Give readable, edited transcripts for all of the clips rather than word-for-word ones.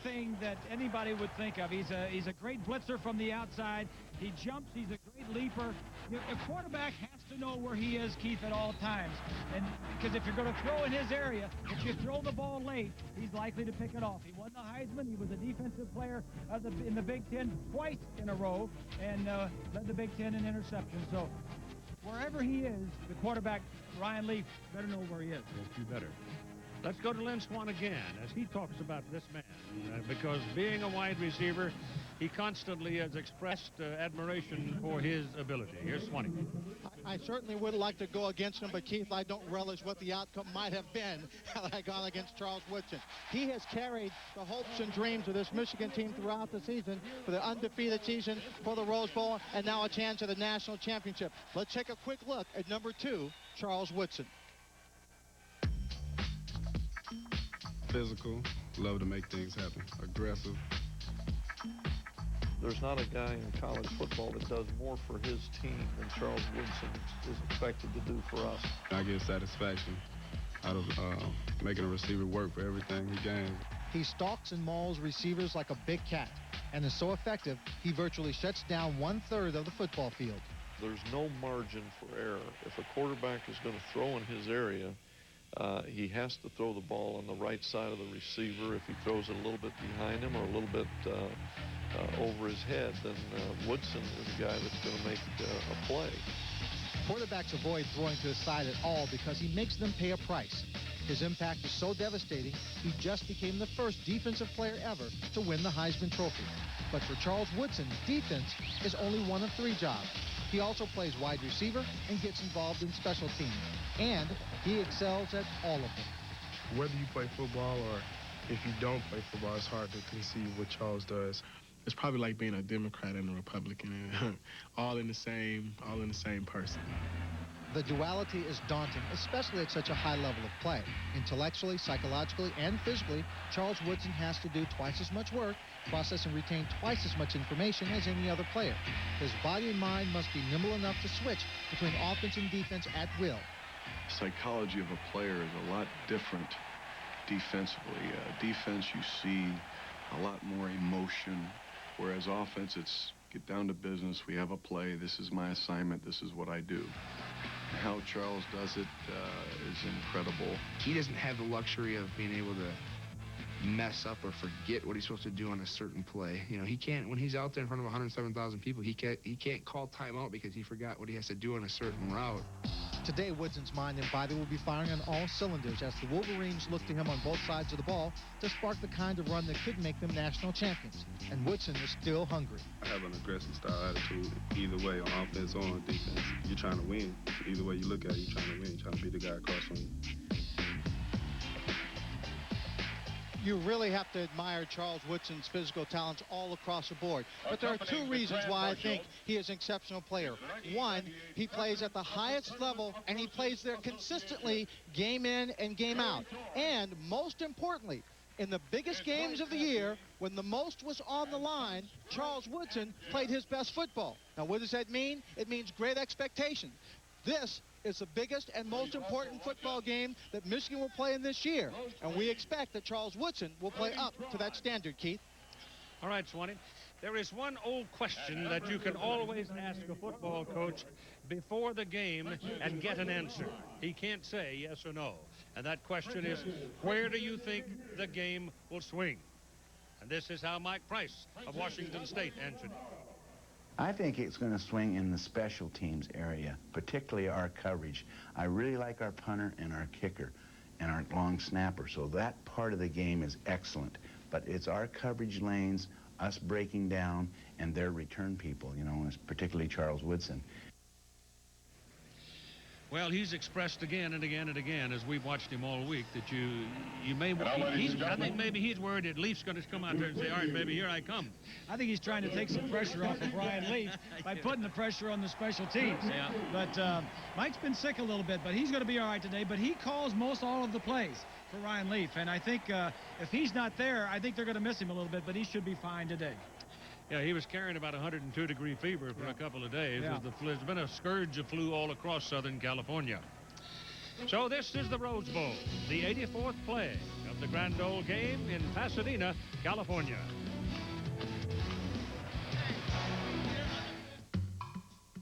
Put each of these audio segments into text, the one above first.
everything that anybody would think of. He's a great blitzer from the outside. He jumps. He's a great leaper. A quarterback has to know where he is, Keith, at all times. And because if you're going to throw in his area, if you throw the ball late, he's likely to pick it off. He won the Heisman. He was a defensive player in the Big Ten twice in a row and led the Big Ten in interceptions. So wherever he is, the quarterback, Ryan Leaf, better know where he is. Yes, you better. Let's go to Lynn Swan again as he talks about this man, because being a wide receiver, he constantly has expressed admiration for his ability. Here's Swanee. I certainly would like to go against him, but Keith, I don't relish what the outcome might have been had I gone against Charles Woodson. He has carried the hopes and dreams of this Michigan team throughout the season, for the undefeated season, for the Rose Bowl, and now a chance at the national championship. Let's take a quick look at number 2, Charles Woodson. Physical, love to make things happen, aggressive. There's not a guy in college football that does more for his team than Charles Woodson is expected to do for us. I get satisfaction out of making a receiver work for everything he gains. He stalks and mauls receivers like a big cat, and is so effective, he virtually shuts down 1/3 of the football field. There's no margin for error. If a quarterback is going to throw in his area, he has to throw the ball on the right side of the receiver. If he throws it a little bit behind him or a little bit over his head, then Woodson is a guy that's going to make a play. Quarterbacks avoid throwing to his side at all because he makes them pay a price. His impact is so devastating, he just became the first defensive player ever to win the Heisman Trophy. But for Charles Woodson, defense is only one of 3 jobs. He also plays wide receiver and gets involved in special teams. And he excels at all of them. Whether you play football or if you don't play football, it's hard to conceive what Charles does. It's probably like being a Democrat and a Republican, all in the same person. The duality is daunting, especially at such a high level of play. Intellectually, psychologically, and physically, Charles Woodson has to do twice as much work, process and retain twice as much information as any other player. His body and mind must be nimble enough to switch between offense and defense at will. Psychology of a player is a lot different defensively. Defense, you see a lot more emotion, whereas offense, it's get down to business. We have a play. This is my assignment. This is what I do. How Charles does it is incredible. He doesn't have the luxury of being able to mess up or forget what he's supposed to do on a certain play. You know, he can't, when he's out there in front of 107,000 people, he can't call timeout because he forgot what he has to do on a certain route. Today, Woodson's mind and body will be firing on all cylinders as the Wolverines look to him on both sides of the ball to spark the kind of run that could make them national champions. And Woodson is still hungry. I have an aggressive style attitude either way, on offense or on defense. You're trying to win. Either way you look at it, you're trying to win. You're trying to beat the guy across from you. You really have to admire Charles Woodson's physical talents all across the board. But there are 2 reasons why I think he is an exceptional player. One, he plays at the highest level, and he plays there consistently, game in and game out. And most importantly, in the biggest games of the year, when the most was on the line, Charles Woodson played his best football. Now, what does that mean? It means great expectation. This is the biggest and most important football game that Michigan will play in this year. And we expect that Charles Woodson will play up to that standard, Keith. All right, Swanee. There is one old question that you can always ask a football coach before the game and get an answer. He can't say yes or no. And that question is, where do you think the game will swing? And this is how Mike Price of Washington State answered it. I think it's going to swing in the special teams area, particularly our coverage. I really like our punter and our kicker and our long snapper, so that part of the game is excellent. But it's our coverage lanes, us breaking down, and their return people, you know, particularly Charles Woodson. Well, he's expressed again and again and again as we've watched him all week that I think maybe he's worried that Leaf's going to come out there and say, all right, baby, here I come. I think he's trying to take some pressure off of Ryan Leaf by putting the pressure on the special teams. Yeah. But Mike's been sick a little bit, but he's going to be all right today. But he calls most all of the plays for Ryan Leaf. And I think if he's not there, I think they're going to miss him a little bit, but he should be fine today. Yeah, he was carrying about 102-degree fever for a couple of days. Yeah. There's been a scourge of flu all across Southern California. So this is the Rose Bowl, the 84th play of the Grand Ole game in Pasadena, California.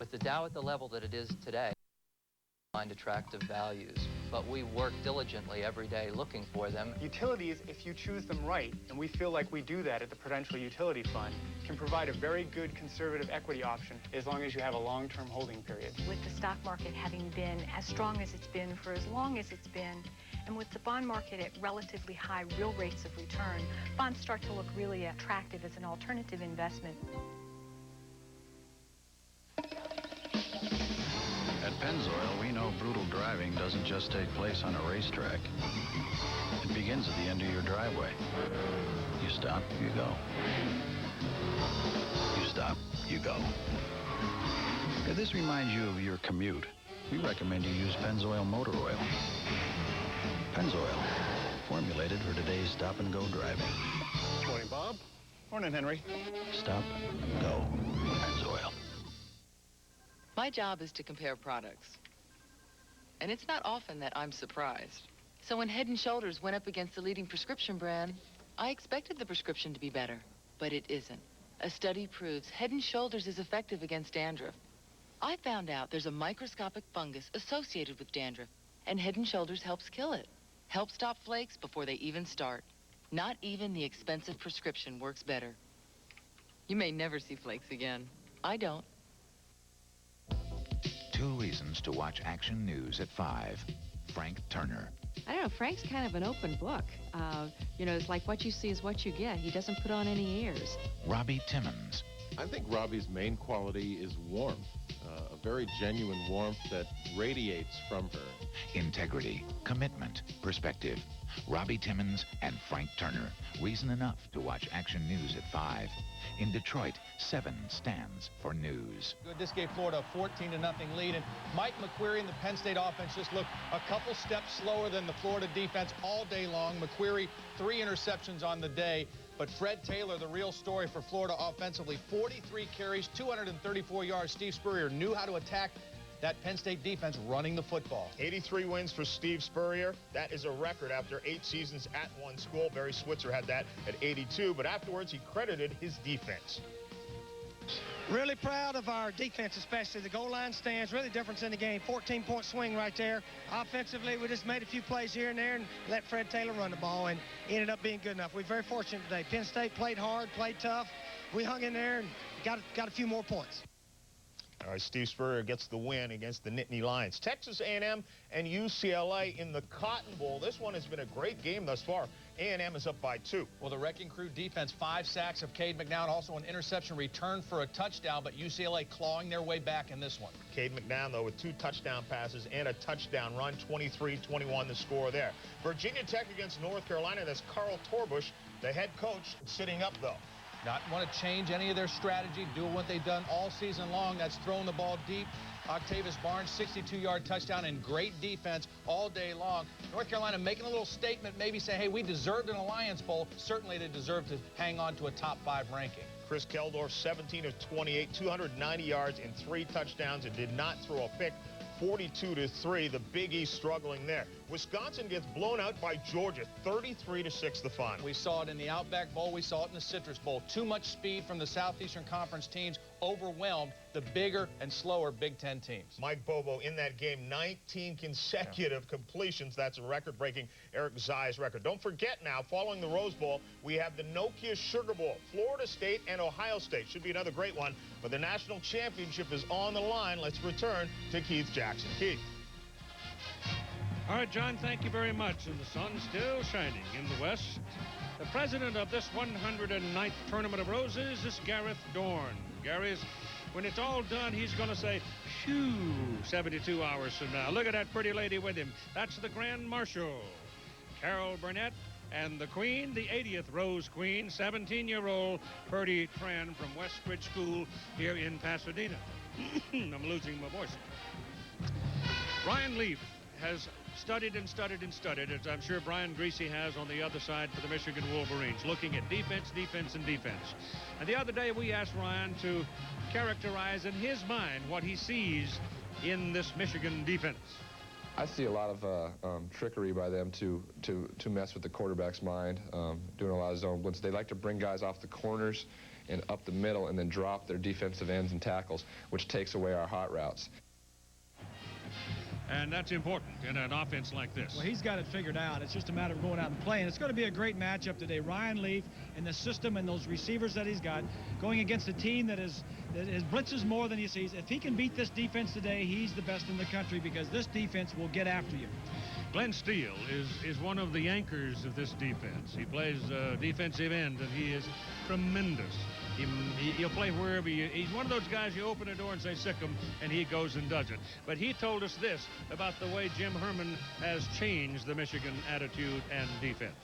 With the Dow at the level that it is today, find attractive values, but we work diligently every day looking for them. Utilities, if you choose them right, and we feel like we do that at the Prudential Utility Fund, can provide a very good conservative equity option as long as you have a long-term holding period. With the stock market having been as strong as it's been for as long as it's been, and with the bond market at relatively high real rates of return, bonds start to look really attractive as an alternative investment. At Pennzoil, we know brutal driving doesn't just take place on a racetrack. It begins at the end of your driveway. You stop, you go. You stop, you go. If this reminds you of your commute, we recommend you use Pennzoil motor oil. Pennzoil, formulated for today's stop-and-go driving. Morning, Bob. Morning, Henry. Stop, go, Pennzoil. My job is to compare products. And it's not often that I'm surprised. So when Head & Shoulders went up against the leading prescription brand, I expected the prescription to be better, but it isn't. A study proves Head & Shoulders is effective against dandruff. I found out there's a microscopic fungus associated with dandruff, and Head & Shoulders helps kill it. Helps stop flakes before they even start. Not even the expensive prescription works better. You may never see flakes again. I don't. 2 reasons to watch Action News at 5. Frank Turner. I don't know, Frank's kind of an open book. You know, it's like what you see is what you get. He doesn't put on any airs. Robbie Timmons. I think Robbie's main quality is warmth, a very genuine warmth that radiates from her. Integrity, commitment, perspective. Robbie Timmons and Frank Turner. Reason enough to watch Action News at 5. In Detroit, 7 stands for news. This gave Florida a 14-0 lead, and Mike McQuarrie and the Penn State offense just looked a couple steps slower than the Florida defense all day long. McQuarrie, 3 interceptions on the day, but Fred Taylor, the real story for Florida offensively, 43 carries, 234 yards. Steve Spurrier knew how to attack that Penn State defense running the football. 83 wins for Steve Spurrier. That is a record after 8 seasons at one school. Barry Switzer had that at 82, but afterwards he credited his defense. Really proud of our defense, especially the goal line stands. Really difference in the game. 14-point swing right there. Offensively, we just made a few plays here and there and let Fred Taylor run the ball, and ended up being good enough. We're very fortunate today. Penn State played hard, played tough. We hung in there and got a few more points. All right, Steve Spurrier gets the win against the Nittany Lions. Texas A&M and UCLA in the Cotton Bowl. This one has been a great game thus far. A&M is up by 2. Well, the Wrecking Crew defense, 5 sacks of Cade McNown, also an interception return for a touchdown, but UCLA clawing their way back in this one. Cade McNown, though, with 2 touchdown passes and a touchdown run, 23-21 the score there. Virginia Tech against North Carolina. That's Carl Torbush, the head coach, sitting up, though. Not want to change any of their strategy, doing what they've done all season long. That's throwing the ball deep. Octavius Barnes, 62-yard touchdown, and great defense all day long. North Carolina making a little statement, maybe say, hey, we deserved an Alliance Bowl. Certainly they deserve to hang on to a top 5 ranking. Chris Keldorf, 17 of 28, 290 yards and 3 touchdowns, and did not throw a pick. 42-3, the Big East struggling there. Wisconsin gets blown out by Georgia, 33-6 the final. We saw it in the Outback Bowl. We saw it in the Citrus Bowl. Too much speed from the Southeastern Conference teams overwhelmed the bigger and slower Big Ten teams. Mike Bobo in that game, 19 consecutive completions. That's a record-breaking Eric Zai's record. Don't forget now, following the Rose Bowl, we have the Nokia Sugar Bowl. Florida State and Ohio State. Should be another great one, but the national championship is on the line. Let's return to Keith Jackson. Keith. All right, John, thank you very much. And the sun's still shining in the west. The president of this 109th Tournament of Roses is Gareth Dorn. Gary's, when it's all done, he's going to say, shoo, 72 hours from now. Look at that pretty lady with him. That's the Grand Marshal, Carol Burnett, and the Queen, the 80th Rose Queen, 17-year-old Purdy Tran from Westridge School here in Pasadena. I'm losing my voice. Brian Leaf has studied and studied and studied, as I'm sure Brian Griese has on the other side for the Michigan Wolverines, looking at defense, defense, and defense. And the other day we asked Ryan to characterize in his mind what he sees in this Michigan defense. I see a lot of trickery by them to mess with the quarterback's mind, doing a lot of zone blitz. They like to bring guys off the corners and up the middle and then drop their defensive ends and tackles, which takes away our hot routes. And that's important in an offense like this. Well, he's got it figured out. It's just a matter of going out and playing. It's going to be a great matchup today. Ryan Leaf and the system and those receivers that he's got going against a team that blitzes more than he sees. If he can beat this defense today, he's the best in the country because this defense will get after you. Glenn Steele is one of the anchors of this defense. He plays defensive end, and he is tremendous. He'll play wherever he's one of those guys you open a door and say, sick him, and he goes and does it. But he told us this about the way Jim Herman has changed the Michigan attitude and defense.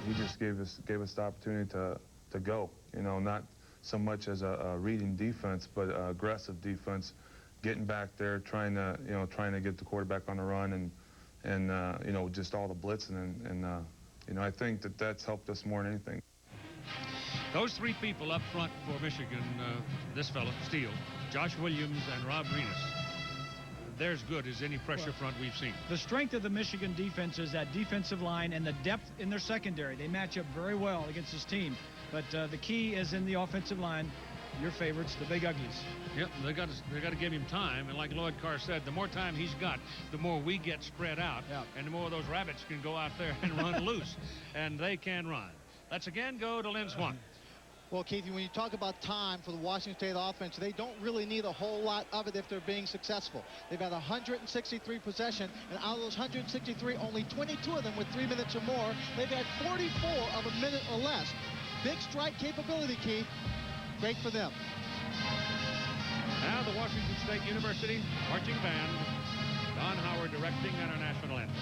He just gave us the opportunity to go, you know, not so much as a reading defense, but aggressive defense, getting back there, trying to get the quarterback on the run and you know, just all the blitzing and you know, I think that's helped us more than anything. Those three people up front for Michigan, this fella, Steele, Josh Williams, and Rob Griese, they're as good as any pressure front we've seen. The strength of the Michigan defense is that defensive line and the depth in their secondary. They match up very well against this team. But the key is in the offensive line. Your favorites, the big uglies. Yep, they got to give him time, and like Lloyd Carr said, the more time he's got, the more we get spread out, and the more those rabbits can go out there and run loose, and they can run. Let's again go to Lynn Swann. Well, Keith, when you talk about time for the Washington State offense, they don't really need a whole lot of it if they're being successful. They've had 163 possession, and out of those 163, only 22 of them with 3 minutes or more. They've had 44 of a minute or less. Big strike capability, Keith. Great for them. Now the Washington State University marching band, Don Howard directing our national anthem.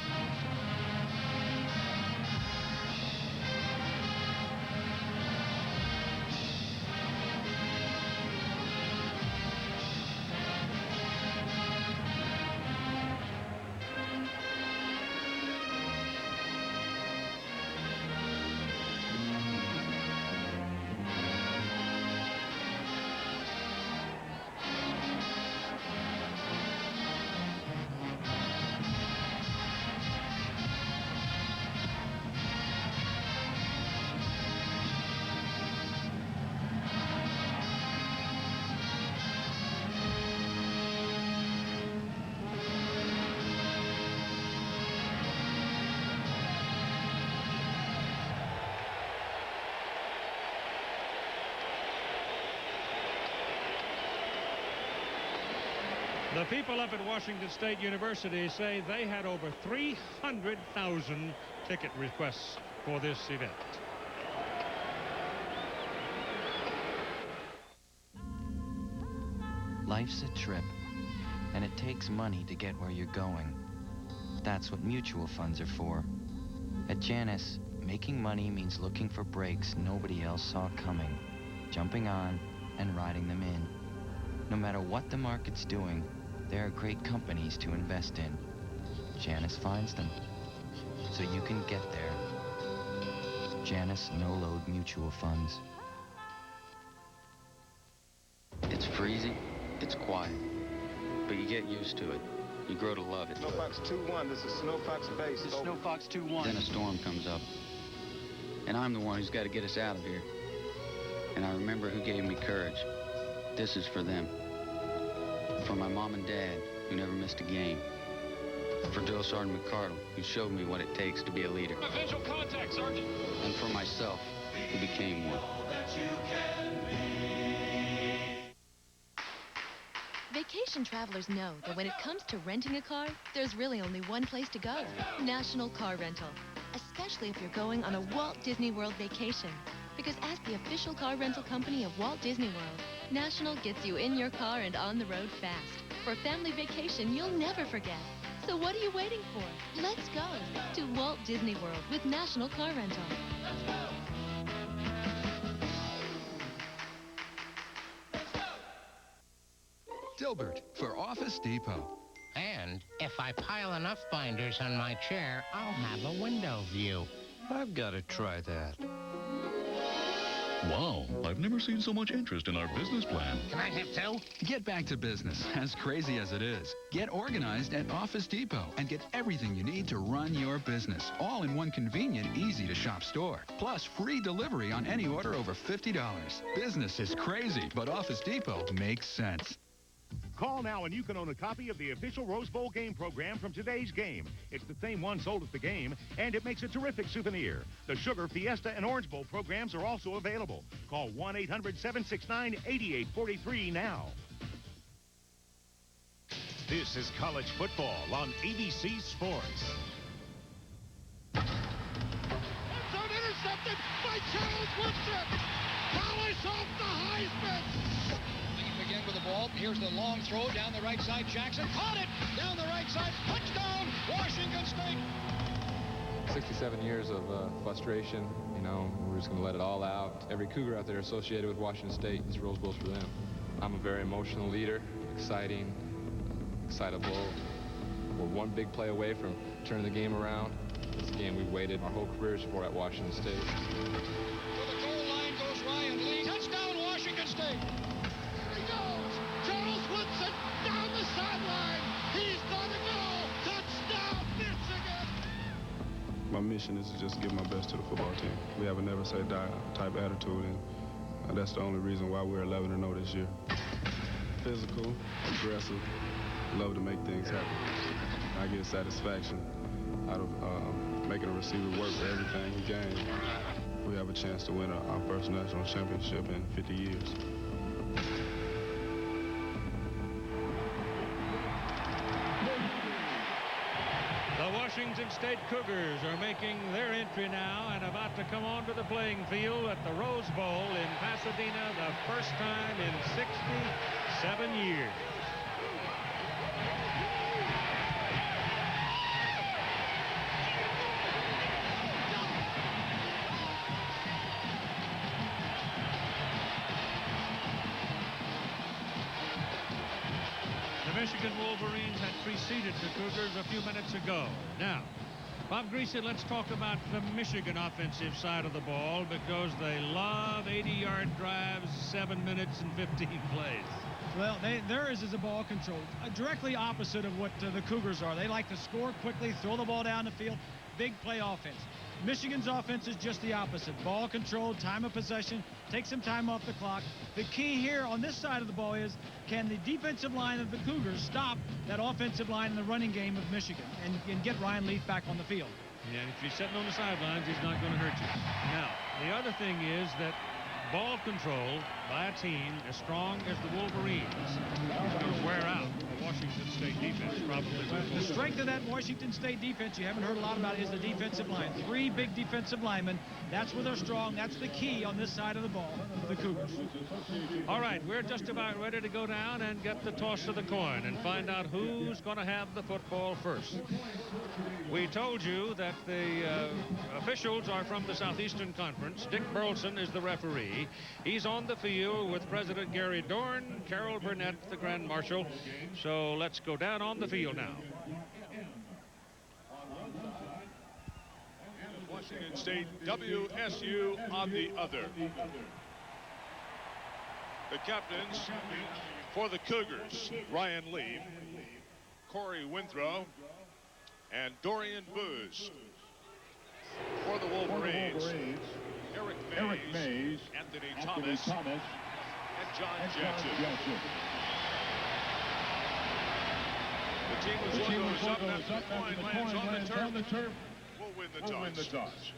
The people up at Washington State University say they had over 300,000 ticket requests for this event. Life's a trip, and it takes money to get where you're going. That's what mutual funds are for. At Janus, making money means looking for breaks nobody else saw coming, jumping on and riding them in. No matter what the market's doing, there are great companies to invest in. Janus finds them, so you can get there. Janus no-load mutual funds. It's freezing, it's quiet, but you get used to it. You grow to love it. Snowfox 2-1, this is Snowfox base. This is Snowfox 2-1. Then a storm comes up, and I'm the one who's got to get us out of here. And I remember who gave me courage. This is for them. For my mom and dad, who never missed a game. For Drill Sergeant McCardle, who showed me what it takes to be a leader. Visual contact, Sergeant. And for myself, who became one. Vacation travelers know that when it comes to renting a car, there's really only one place to go. National Car Rental. Especially if you're going on a Walt Disney World vacation. Because as the official car rental company of Walt Disney World, National gets you in your car and on the road fast. For a family vacation you'll never forget. So what are you waiting for? Let's go to Walt Disney World with National Car Rental. Dilbert for Office Depot. And if I pile enough binders on my chair, I'll have a window view. I've got to try that. Wow, I've never seen so much interest in our business plan. Can I have two? Get back to business, as crazy as it is. Get organized at Office Depot and get everything you need to run your business, all in one convenient, easy-to-shop store. Plus, free delivery on any order over $50. Business is crazy, but Office Depot makes sense. Call now and you can own a copy of the official Rose Bowl game program from today's game. It's the same one sold at the game, and it makes a terrific souvenir. The Sugar, Fiesta, and Orange Bowl programs are also available. Call 1-800-769-8843 now. This is college football on ABC Sports. Intercepted by Charles Woodson. Polish off the Heisman. Again with the ball. Here's the long throw down the right side. Jackson caught it down the right side. Touchdown, Washington State. 67 years of frustration. You know, we're just going to let it all out. Every Cougar out there associated with Washington State, this Rose Bowl's for them. I'm a very emotional leader, exciting, excitable. We're one big play away from turning the game around. This game we've waited our whole careers for at Washington State. To the goal line goes Ryan Lee. Touchdown, Washington State. Here he goes. Charles Woodson down the sideline. He's gonna go. Touchdown, Michigan. My mission is to just give my best to the football team. We have a never say die type attitude, and that's the only reason why we're 11-0 this year. Physical, aggressive, love to make things happen. I get satisfaction out of making a receiver work for everything he gained. We have a chance to win our first national championship in 50 years. The Washington State Cougars are making their entry now and about to come onto the playing field at the Rose Bowl in Pasadena the first time in 67 years. The Michigan Wolverines had preceded the Cougars a few minutes ago. Now, Bob Griese, let's talk about the Michigan offensive side of the ball because they love 80-yard drives, 7 minutes and 15 plays. Well, theirs is a ball control, directly opposite of what the Cougars are. They like to score quickly, throw the ball down the field, big play offense. Michigan's offense is just the opposite. Ball control, time of possession, take some time off the clock. The key here on this side of the ball is, can the defensive line of the Cougars stop that offensive line in the running game of Michigan and get Ryan Leaf back on the field? Yeah, and if he's sitting on the sidelines, he's not going to hurt you. Now, the other thing is that ball control by a team as strong as the Wolverines is going to wear out the Washington State defense probably. The strength of that Washington State defense, you haven't heard a lot about, is the defensive line. 3 big defensive linemen. That's where they're strong. That's the key on this side of the ball for the Cougars. All right, we're just about ready to go down and get the toss of the coin and find out who's going to have the football first. We told you that the officials are from the Southeastern Conference. Dick Burleson is the referee. He's on the field with President Gary Dorn, Carol Burnett, the Grand Marshal. So let's go down on the field now. Washington State, WSU on the other. The captains for the Cougars, Ryan Lee, Corey Winthrow, and Dorian Booz. For the Wolverines, Eric Mays, Anthony Thomas, and John Jackson. The team with logos up after the coin lands on the turf. Will win the toss.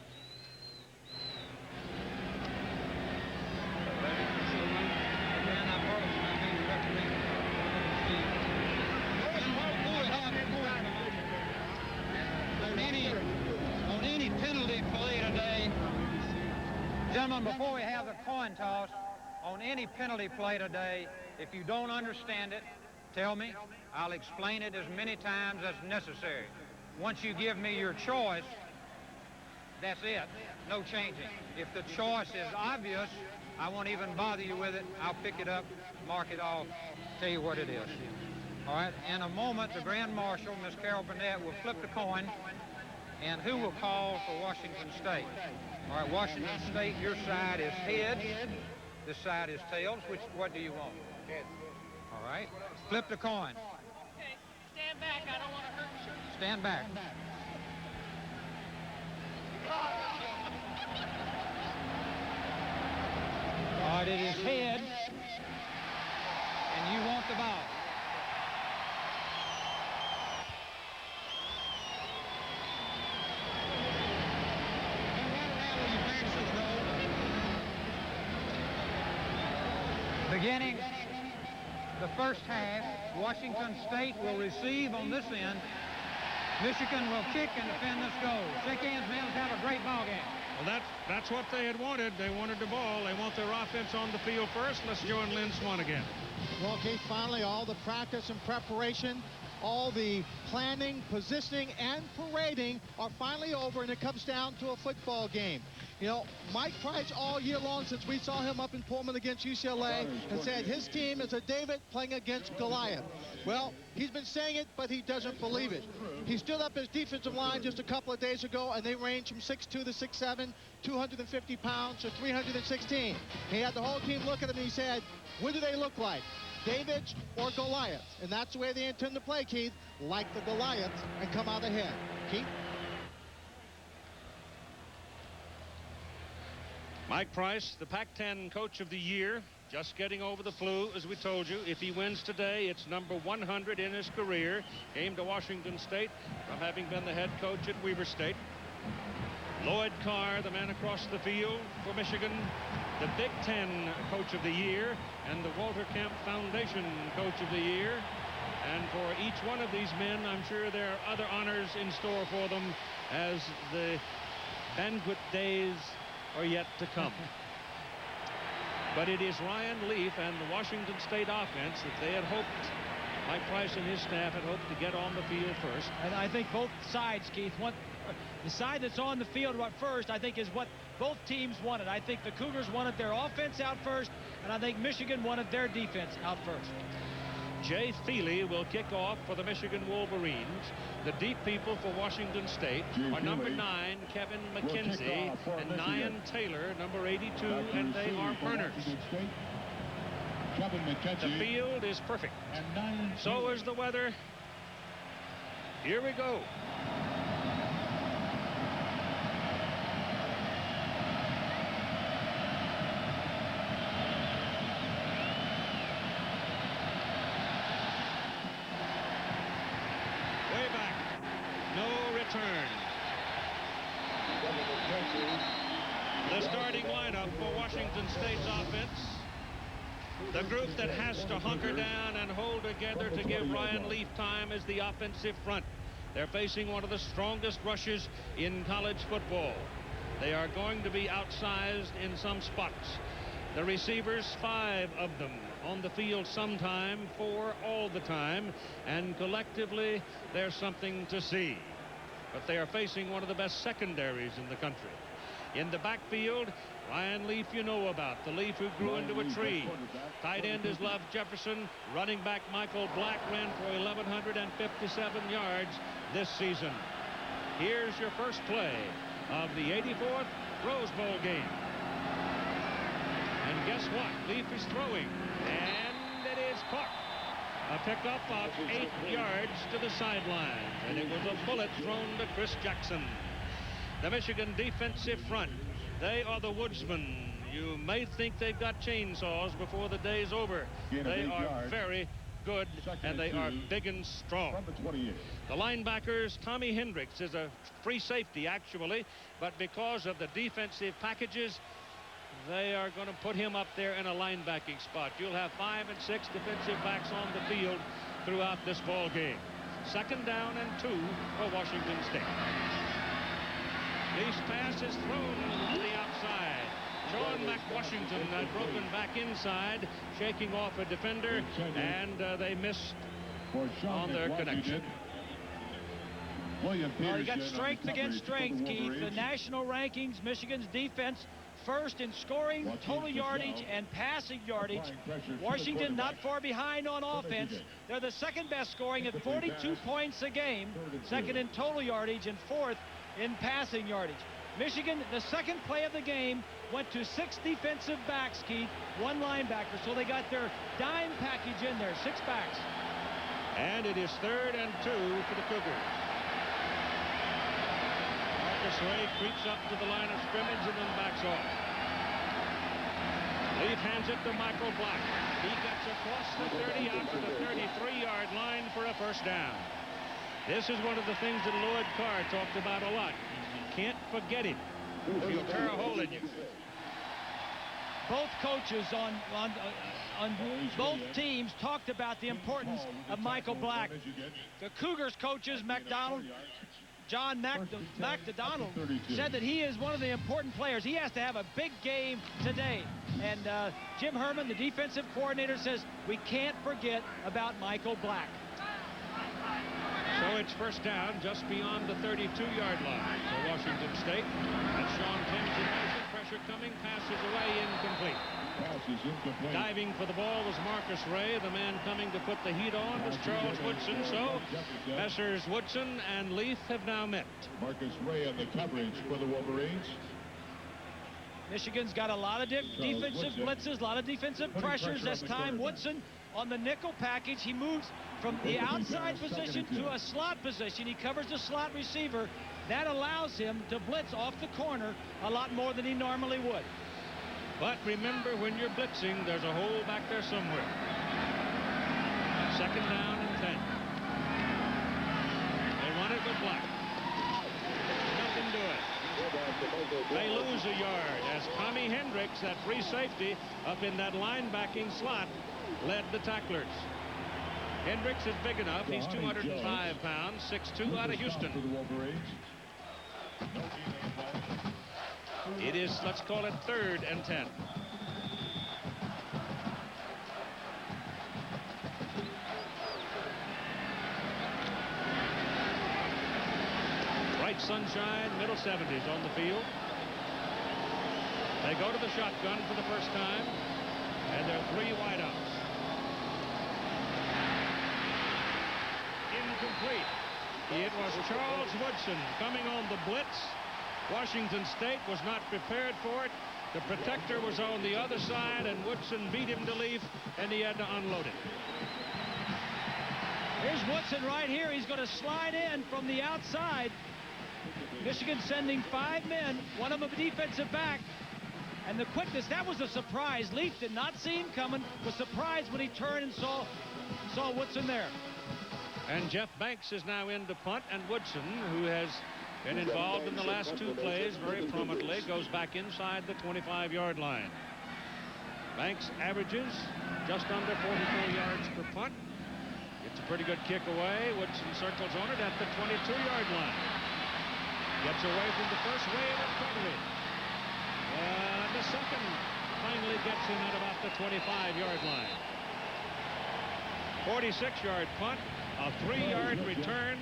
On any penalty play today, gentlemen, before we have the coin toss, on any penalty play today, if you don't understand it, tell me. I'll explain it as many times as necessary. Once you give me your choice, that's it. No changing. If the choice is obvious, I won't even bother you with it. I'll pick it up, mark it off, tell you what it is. All right, in a moment, the Grand Marshal, Miss Carol Burnett, will flip the coin, and who will call for Washington State? All right, Washington State, your side is head. This side is tails. What do you want? Head. All right. Flip the coin. Okay. Stand back. I don't want to hurt you. Stand back. All right, it is head. And you want the ball. Beginning the first half, Washington State will receive on this end. Michigan will kick and defend this goal. Shake hands, men. Let's have a great ball game. Well, that's what they had wanted. They wanted the ball. They want their offense on the field first. Let's join Lynn Swan again. Well, Keith, finally, all the practice and preparation, all the planning, positioning, and parading are finally over, and it comes down to a football game. You know, Mike Price all year long, since we saw him up in Pullman against UCLA, and said his team is a David playing against Goliath. Well, he's been saying it, but he doesn't believe it. He stood up his defensive line just a couple of days ago, and they range from 6'2" to 6'7", 250 pounds to 316. He had the whole team look at him, and he said, what do they look like? Davids or Goliath? And that's the way they intend to play, Keith, like the Goliath, and come out ahead. Keith? Mike Price, the Pac-10 Coach of the Year, just getting over the flu, as we told you. If he wins today, it's number 100 in his career. Came to Washington State from having been the head coach at Weber State. Lloyd Carr, the man across the field for Michigan, the Big Ten Coach of the Year, and the Walter Camp Foundation Coach of the Year. And for each one of these men, I'm sure there are other honors in store for them as the banquet days are yet to come. But it is Ryan Leaf and the Washington State offense that they had hoped, Mike Price and his staff had hoped to get on the field first. And I think both sides, Keith, want the side that's on the field first, I think, is what both teams wanted. I think the Cougars wanted their offense out first, and I think Michigan wanted their defense out first. Jay Feely will kick off for the Michigan Wolverines. The deep people for Washington State are number 9, Kevin McKenzie, and Nyan Taylor, number 82, and they are Burners. The field is perfect. So is the weather. Here we go. The starting lineup for Washington State's offense. The group that has to hunker down and hold together to give Ryan Leaf time is the offensive front. They're facing one of the strongest rushes in college football. They are going to be outsized in some spots. The receivers, 5 of them on the field sometime, 4 all the time, and collectively there's something to see. But they are facing one of the best secondaries in the country. In the backfield, Ryan Leaf you know about, the Leaf who grew into a tree. Tight end is Love Jefferson. Running back Michael Black ran for 1,157 yards this season. Here's your first play of the 84th Rose Bowl game. And guess what? Leaf is throwing, and it is caught. A pickup of 8 yards to the sideline, and it was a bullet thrown to Chris Jackson. The Michigan defensive front, they are the woodsmen. You may think they've got chainsaws before the day's over. They are very good, and they are big and strong. The linebackers, Tommy Hendricks is a free safety, actually, but because of the defensive packages, they are going to put him up there in a linebacking spot. You'll have 5 and 6 defensive backs on the field throughout this ball game. 2nd down and 2 for Washington State. Leaf's pass is thrown to the outside. Sean McWashington had broken back inside, shaking off a defender, and they missed on their connection. Well, you got strength against strength, Keith. The national rankings, Michigan's defense first in scoring, total yardage, and passing yardage. Washington not far behind on offense. They're the 2nd best scoring at 42 points a game, 2nd in total yardage, and 4th in passing yardage. Michigan, the second play of the game, went to 6 defensive backs, Keith, 1 linebacker. So they got their dime package in there, 6 backs. And it is 3rd and 2 for the Cougars. Marcus Ray creeps up to the line of scrimmage and then backs off. Leaf hands it to Michael Black. He gets across the 30 out to the 33-yard line for a first down. This is one of the things that Lloyd Carr talked about a lot. You can't forget him. He'll tear a hole in you. Both coaches on both teams talked about the importance of Michael Black. The Cougars coaches, John McDonald, said that he is one of the important players. He has to have a big game today. And Jim Herman, the defensive coordinator, says we can't forget about Michael Black. So it's first down just beyond the 32-yard line for Washington State. And Sean Timms has it. Pressure coming. Passes away. Incomplete. Diving for the ball was Marcus Ray. The man coming to put the heat on was Charles Woodson. So Messrs. Woodson and Leaf have now met. Marcus Ray on the coverage for the Wolverines. Michigan's got a lot of defensive blitzes, a lot of defensive pressures this time. Woodson on the nickel package. He moves from the outside position to a slot position. He covers the slot receiver. That allows him to blitz off the corner a lot more than he normally would. But remember, when you're blitzing, there's a hole back there somewhere. 2nd down and 10. They run it with Black. Nothing to it. They lose a yard as Tommy Hendricks, that free safety up in that linebacking slot, led the tacklers. Hendricks is big enough. He's 205 pounds, 6'2", out of Houston. It is, let's call it 3rd and 10. Bright sunshine, middle 70s on the field. They go to the shotgun for the first time, and there are 3 wideouts. Incomplete. It was Charles Woodson coming on the blitz. Washington State was not prepared for it. The protector was on the other side, and Woodson beat him to leaf, and he had to unload it. Here's Woodson right here. He's going to slide in from the outside. Michigan sending 5 men, one of them a defensive back. And the quickness, that was a surprise. Leaf did not see him coming, was surprised when he turned and saw Woodson there. And Jeff Banks is now in to punt, and Woodson, who has been involved in the last 2 plays very prominently, goes back inside the 25-yard line. Banks averages just under 44 yards per punt. Gets a pretty good kick away. Woodson circles on it at the 22-yard line. Gets away from the first wave of coverage. The second finally gets him at about the 25-yard line. 46-yard punt, a 3-yard return,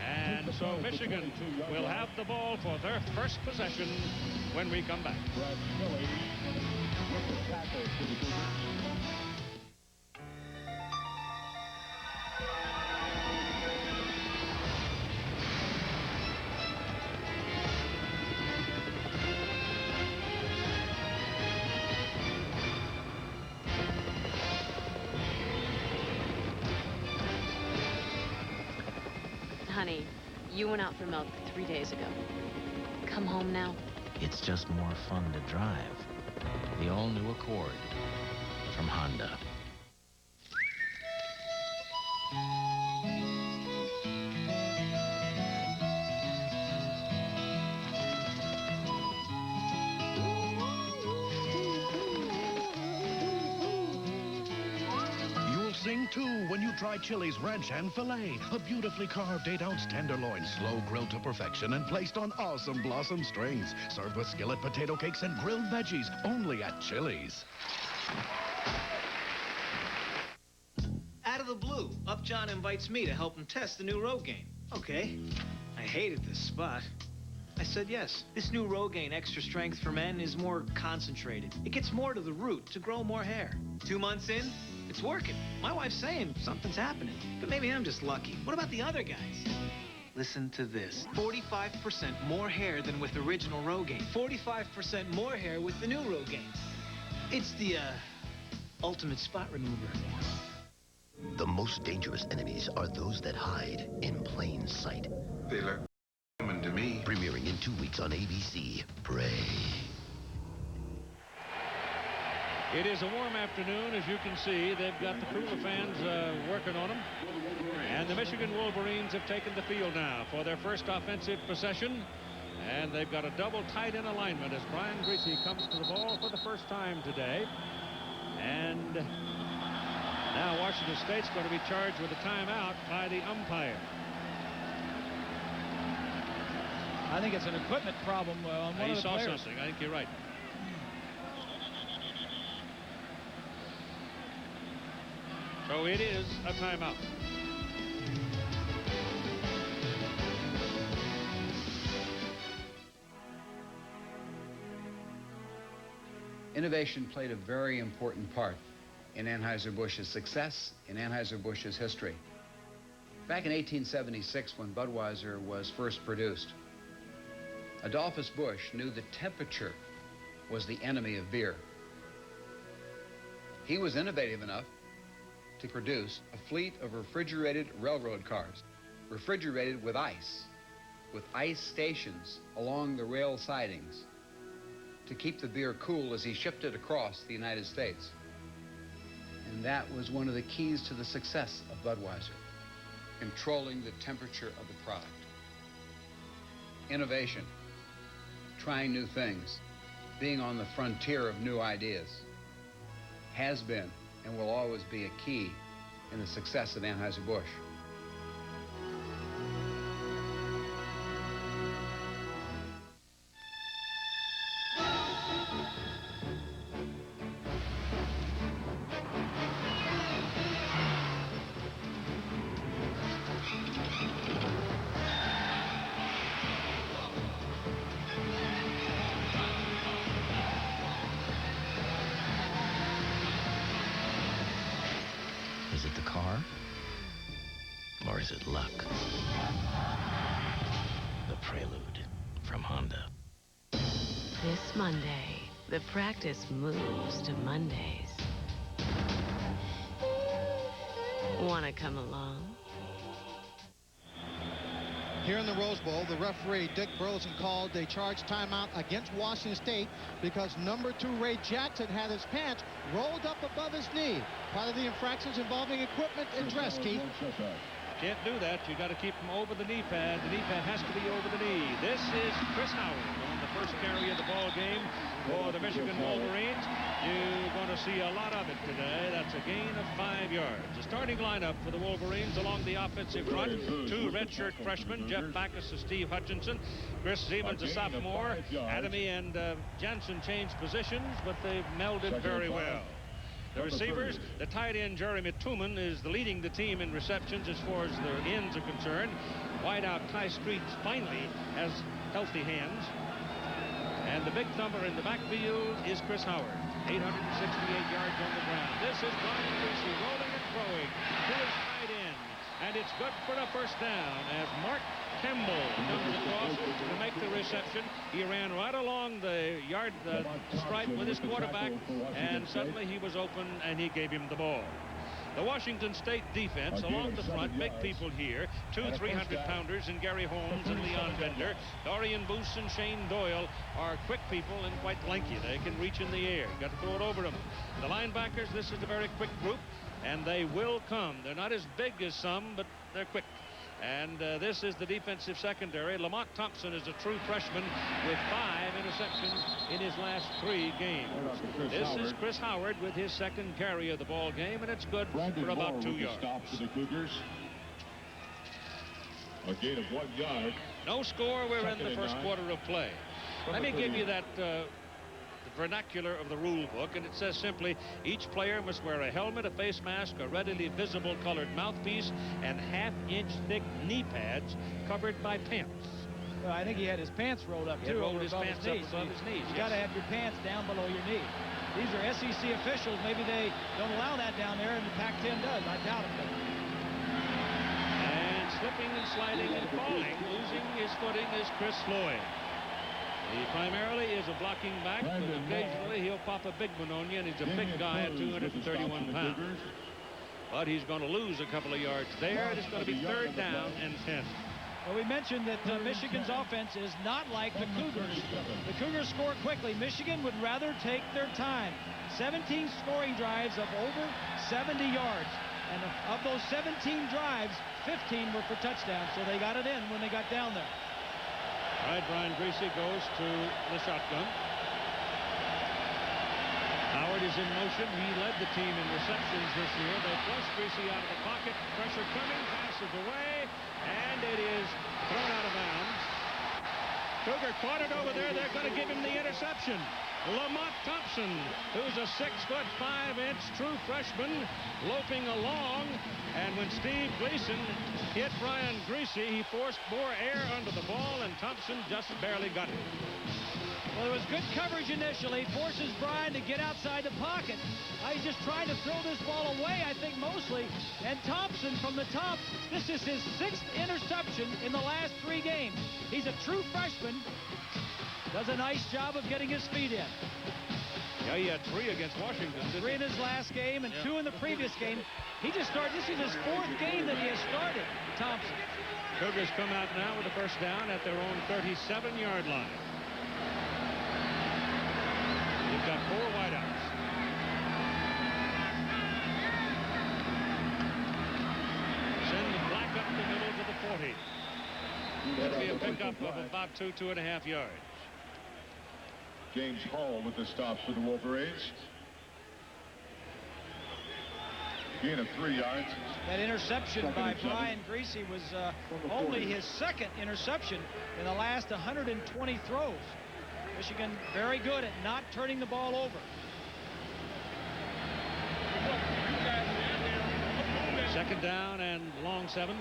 and so Michigan will have the ball for their first possession when we come back. Honey, you went out for milk 3 days ago. Come home now. It's just more fun to drive. The all-new Accord from Honda. Sing too when you try Chili's Ranch and Filet, a beautifully carved 8-ounce tenderloin, slow grilled to perfection and placed on awesome blossom strings, served with skillet potato cakes and grilled veggies, only at Chili's. Out of the blue, Upjohn invites me to help him test the new Rogaine. Okay. I hated this spot. I said yes. This new Rogaine Extra Strength for Men is more concentrated. It gets more to the root to grow more hair. 2 months in, it's working. My wife's saying something's happening. But maybe I'm just lucky. What about the other guys? Listen to this. 45% more hair than with original Rogaine. 45% more hair with the new Rogaine. It's the, ultimate spot remover. The most dangerous enemies are those that hide in plain sight. They look human to me. Premiering in 2 weeks on ABC. Prey. It is a warm afternoon, as you can see. They've got the Cougar fans working on them. And the Michigan Wolverines have taken the field now for their first offensive possession. And they've got a double tight end alignment as Brian Griese comes to the ball for the first time today. And now Washington State's going to be charged with a timeout by the umpire. I think it's an equipment problem on one of the players. He saw something. I think you're right. So it is a timeout. Innovation played a very important part in Anheuser-Busch's success, in Anheuser-Busch's history. Back in 1876, when Budweiser was first produced, Adolphus Busch knew that temperature was the enemy of beer. He was innovative enough to produce a fleet of refrigerated railroad cars, refrigerated with ice stations along the rail sidings to keep the beer cool as he shipped it across the United States. And that was one of the keys to the success of Budweiser, controlling the temperature of the product. Innovation, trying new things, being on the frontier of new ideas, has been and will always be a key in the success of Anheuser-Busch. Is it the car? Or is it luck? The Prelude from Honda. This Monday, the practice moves to Mondays. Wanna come along? Here in the Rose Bowl, the referee, Dick Burleson, called a charge timeout against Washington State because number 2 Ray Jackson had his pants rolled up above his knee. Part of the infractions involving equipment and dress, Keith. Can't do that. You got to keep them over the knee pad. The knee pad has to be over the knee. This is Chris Howard on the first carry of the ball game for the Michigan Wolverines. You're going to see a lot of it today. That's a gain of 5 yards. The starting lineup for the Wolverines along the offensive front: 2 redshirt freshmen, Jeff Backus and Steve Hutchinson. Chris Siemens, a sophomore. Adamy and Jansen changed positions, but they've melded very well. The receivers, the tight end Jeremy Tooman is leading the team in receptions as far as their ends are concerned. Wideout Ty Streets finally has healthy hands. And the big thumper in the backfield is Chris Howard. 868 yards on the ground. This is Brian Griese rolling and throwing to his tight end. And it's good for a first down as Mark Kemble comes across to make the reception. He ran right along the yard stripe with his quarterback, and suddenly he was open and he gave him the ball. The Washington State defense along the front, big people here, 2 300-pounders in Gary Holmes and Leon Bender. Dorian Boose and Shane Doyle are quick people and quite lanky. They can reach in the air. Got to throw it over them. The linebackers, this is a very quick group, and they will come. They're not as big as some, but they're quick. And this is the defensive secondary. Lamont Thompson is a true freshman with 5 interceptions in his last 3 games. This is Chris Howard with his second carry of the ball game, and it's good for about 2 yards. Stop for the Cougars. A gain of 1 yard. No score. We're in the first quarter of play. Let me give you that vernacular of the rule book, and it says simply, each player must wear a helmet, a face mask, a readily visible colored mouthpiece, and half-inch thick knee pads covered by pants. Well, I think he had his pants rolled up, too. He rolled his above pants his knees. up above his knees. You got to have your pants down below your knee. These are SEC officials. Maybe they don't allow that down there, and the Pac-10 does. I doubt it, though. And slipping and sliding and falling. Losing his footing is Chris Floyd. He primarily is a blocking back, but occasionally he'll pop a big one on you, and he's a big guy at 231 pounds. But he's going to lose a couple of yards there. It's going to be 3rd down and 10. Well, we mentioned that Michigan's offense is not like the Cougars. The Cougars score quickly. Michigan would rather take their time. 17 scoring drives of over 70 yards. And of those 17 drives, 15 were for touchdowns, so they got it in when they got down there. All right, Brian Griese goes to the shotgun. Howard is in motion. He led the team in receptions this year. They flush Griese out of the pocket. Pressure coming. Passes away. And it is thrown out of bounds. Cougar caught it over there. They're going to give him the interception. Lamont Thompson, who's a 6'5" true freshman, loping along. And when Steve Gleason hit Brian Griese, he forced more air under the ball, and Thompson just barely got it. Well, there was good coverage initially. Forces Brian to get outside the pocket. He's just trying to throw this ball away, I think, mostly. And Thompson from the top, this is his 6th interception in the last 3 games. He's a true freshman. Does a nice job of getting his feet in. Yeah, he had 3 against Washington. 3 in his last game and 2 in the previous game. He just started. This is his 4th game that he has started, Thompson. Cougars come out now with a first down at their own 37-yard line. You've got 4 wideouts. Send Black up the middle to the 40. That'll be a pickup of about 2.5 yards. James Hall with the stop for the Wolverines. Gain of 3 yards. That interception by Brian Griese was only his 2nd interception in the last 120 throws. Michigan very good at not turning the ball over. 2nd down and long 7.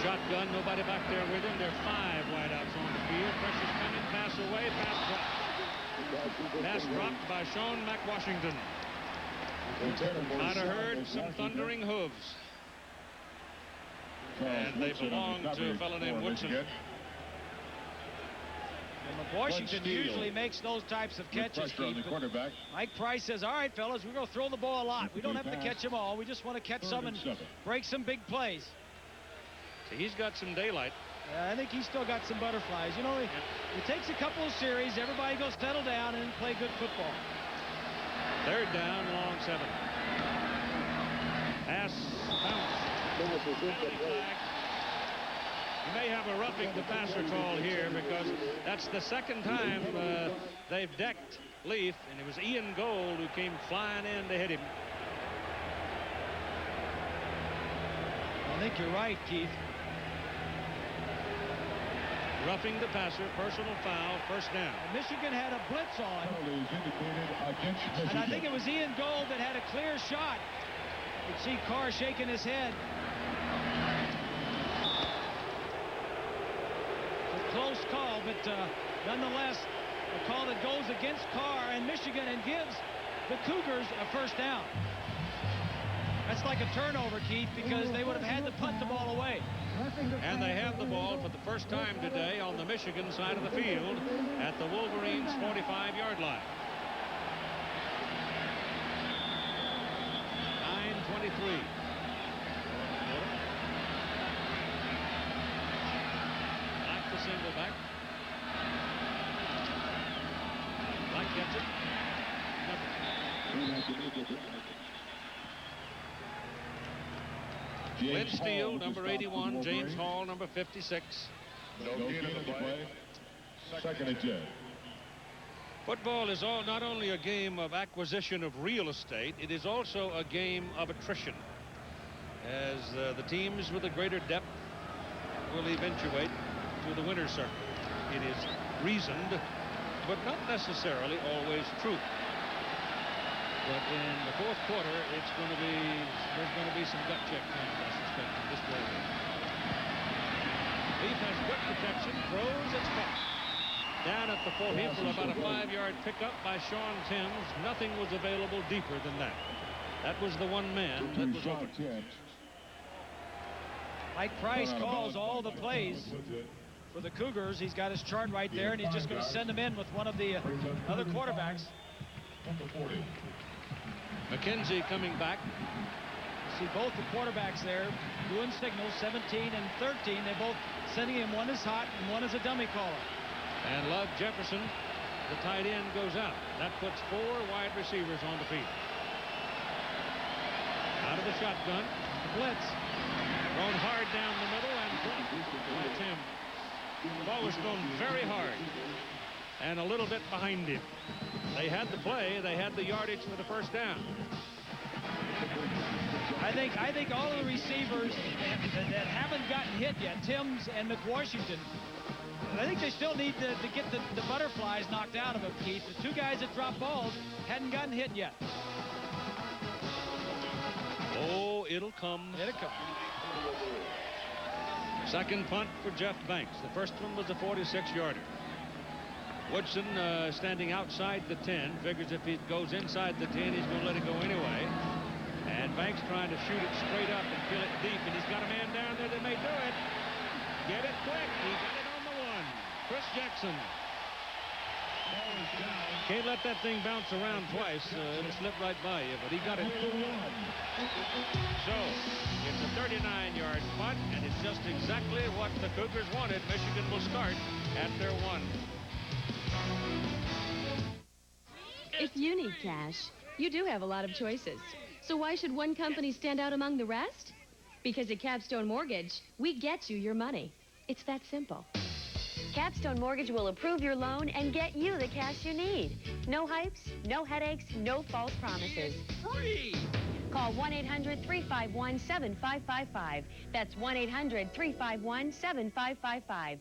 Shotgun, nobody back there with him. There are 5 wideouts on the field. Pressure's coming, pass away, pass dropped. Pass dropped by Sean McWashington. Might have heard some thundering hooves. And they belong to a fellow named Woodson. And Washington usually makes those types of catches. Mike Price says, all right, fellas, we're going to throw the ball a lot. We don't have to catch them all. We just want to catch some and break some big plays. So he's got some daylight. I think he's still got some butterflies. You know, it takes a couple of series. Everybody goes settle down and play good football. 3rd down, long 7. Pass, bounce. You may have a roughing the passer call here because that's the 2nd time they've decked Leaf, and it was Ian Gold who came flying in to hit him. I think you're right, Keith. Roughing the passer, personal foul, 1st down. And Michigan had a blitz on. And I think it was Ian Gold that had a clear shot. You could see Carr shaking his head. A close call, but nonetheless, a call that goes against Carr and Michigan and gives the Cougars a 1st down. That's like a turnover, Keith, because they would have had to punt the ball away. And they have the ball for the first time today on the Michigan side of the field at the Wolverines' 45-yard line. 9:23. Black the single back. Black gets it. Lynn Steele, number 81. James Hall, number 56. No gain on the play. 2nd and 10. Football is not only a game of acquisition of real estate, it is also a game of attrition. As the teams with a greater depth will eventuate to the winner's circle. It is reasoned, but not necessarily always true. But in the 4th quarter, there's going to be some gut check times, I suspect, in this play. Leaf has quick protection, throws, it's caught. Down at the 40 for about a 5-yard pickup by Sean Timms. Nothing was available deeper than that. That was the one man that was open. Mike Price calls all the plays for the Cougars. He's got his chart right there, and he's just going to send them in with one of the other quarterbacks. McKenzie coming back. See both the quarterbacks there doing signals, 17 and 13. They're both sending him. One is hot and one is a dummy caller. And Love Jefferson, the tight end, goes out. That puts 4 wide receivers on the field. Out of the shotgun, the blitz. Thrown hard down the middle and blocked by Tim. The ball was thrown very hard and a little bit behind him. They had the play. They had the yardage for the first down. I think all of the receivers that haven't gotten hit yet, Timms and McWashington, I think they still need to get the butterflies knocked out of them, Keith. The 2 guys that dropped balls hadn't gotten hit yet. Oh, it'll come. It'll come. Second punt for Jeff Banks. The first one was a 46-yarder. Woodson standing outside the 10. Figures if he goes inside the 10, he's going to let it go anyway. And Banks trying to shoot it straight up and kill it deep. And he's got a man down there that may do it. Get it quick. He got it on the 1. Chris Jackson. Can't let that thing bounce around twice. It'll slip right by you, but he got it. So, it's a 39-yard punt, and it's just exactly what the Cougars wanted. Michigan will start at their 1. If you need cash, you do have a lot of choices. So why should one company stand out among the rest? Because at Capstone Mortgage, we get you your money. It's that simple. Capstone Mortgage will approve your loan and get you the cash you need. No hypes, no headaches, no false promises. Free! Call 1-800-351-7555. That's 1-800-351-7555.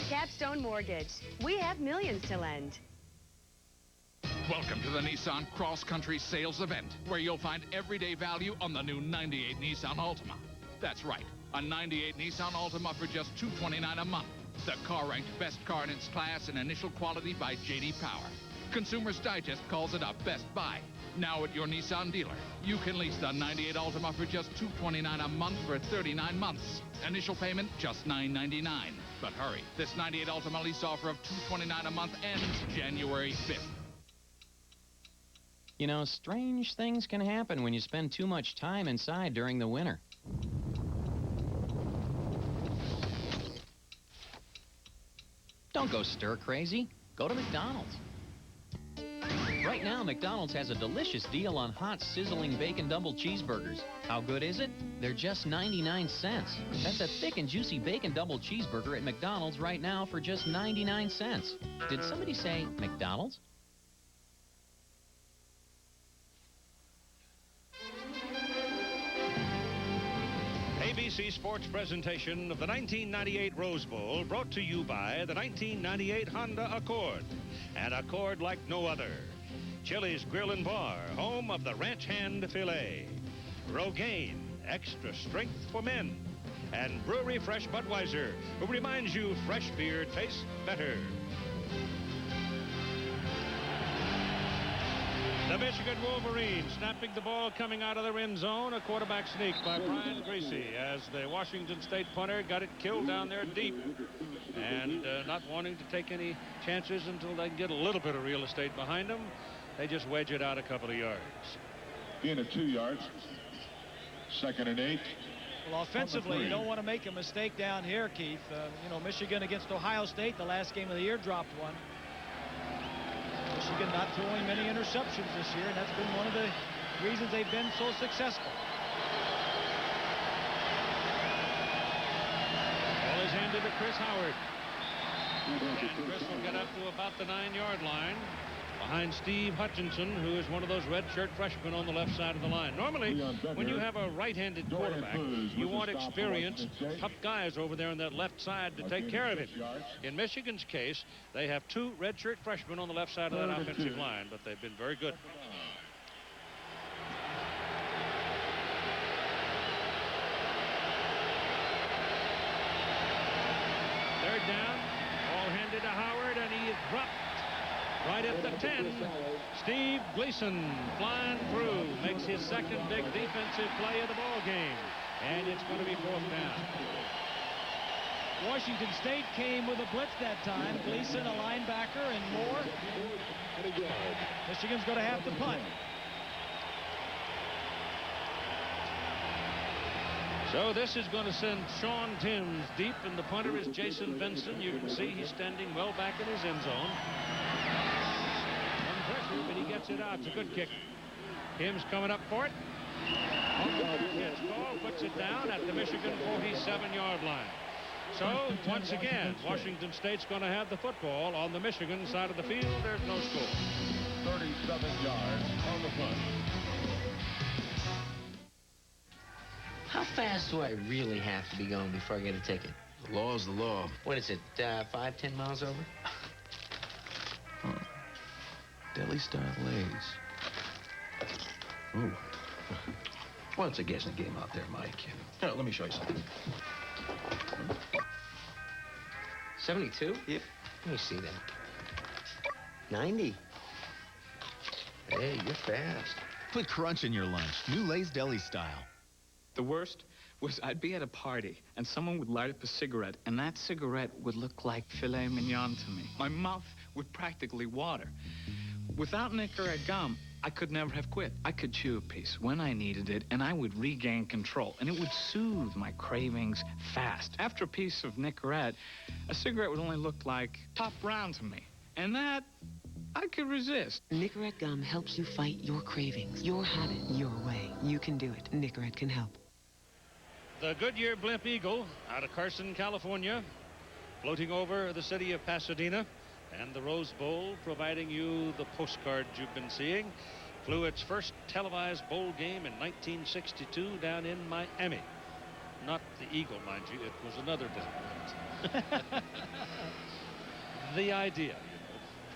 Capstone Mortgage. We have millions to lend. Welcome to the Nissan Cross Country Sales Event, where you'll find everyday value on the new 98 Nissan Altima. That's right, a 98 Nissan Altima for just $229 a month. The car ranked best car in its class in initial quality by J.D. Power. Consumers Digest calls it a best buy. Now at your Nissan dealer, you can lease the 98 Altima for just $229 a month for 39 months. Initial payment just $999. But hurry, this 98 Altima lease offer of $229 a month ends January 5th. You know, strange things can happen when you spend too much time inside during the winter. Don't go stir crazy. Go to McDonald's. Right now, McDonald's has a delicious deal on hot, sizzling bacon double cheeseburgers. How good is it? They're just 99 cents. That's a thick and juicy bacon double cheeseburger at McDonald's right now for just 99 cents. Did somebody say McDonald's? ABC Sports presentation of the 1998 Rose Bowl brought to you by the 1998 Honda Accord. An Accord like no other. Chili's Grill and Bar, home of the Ranch Hand Filet. Rogaine, extra strength for men. And Brewery Fresh Budweiser, who reminds you fresh beer tastes better. The Michigan Wolverines snapping the ball coming out of their end zone. A quarterback sneak by Brian Griese as the Washington State punter got it killed down there deep. And not wanting to take any chances until they get a little bit of real estate behind them, they just wedge it out a couple of yards. In at 2 yards. 2nd and 8. Well, offensively, you don't want to make a mistake down here, Keith. You know, Michigan against Ohio State, the last game of the year, dropped one. Michigan not throwing many interceptions this year, and that's been one of the reasons they've been so successful. Ball is handed to Chris Howard. And Chris will get up to about the 9-yard line behind Steve Hutchinson, who is one of those redshirt freshmen on the left side of the line. Normally, when you have a right-handed quarterback, you want experienced, tough guys over there on that left side to take care of him. In Michigan's case, they have 2 redshirt freshmen on the left side of that offensive line, but they've been very good. Third down, ball handed to Howard, and he is dropped. Right at the 10, Steve Gleason flying through, makes his second big defensive play of the ball game. And it's going to be 4th down. Washington State came with a blitz that time. Griese, a linebacker, and Moore. Michigan's going to have to punt. So this is going to send Sean Timms deep, and the punter is Jason Benson. You can see he's standing well back in his end zone. Some pressure, but he gets it out. It's a good kick. Timms coming up for it. His ball puts it down at the Michigan 47-yard line. So once again, Washington State's going to have the football on the Michigan side of the field. There's no score. 37 yards on the punt. How fast do I really have to be going before I get a ticket? The law's the law. What is it, 5, 10 miles over? Huh. Deli-style Lays. Ooh. Well, it's a guessing game out there, Mike. Here, let me show you something. 72? Yep. Let me see that. 90. Hey, you're fast. Put crunch in your lunch. New Lay's Deli Style. The worst was I'd be at a party and someone would light up a cigarette, and that cigarette would look like filet mignon to me. My mouth would practically water. Without Nicorette gum, I could never have quit. I could chew a piece when I needed it, and I would regain control, and it would soothe my cravings fast. After a piece of Nicorette, a cigarette would only look like Top Brown to me, and that I could resist. Nicorette gum helps you fight your cravings, your habit, your way. You can do it. Nicorette can help. The Goodyear Blimp Eagle out of Carson, California, floating over the city of Pasadena, and the Rose Bowl providing you the postcards you've been seeing. Flew its first televised bowl game in 1962 down in Miami. Not the Eagle, mind you, it was another bowl. The idea.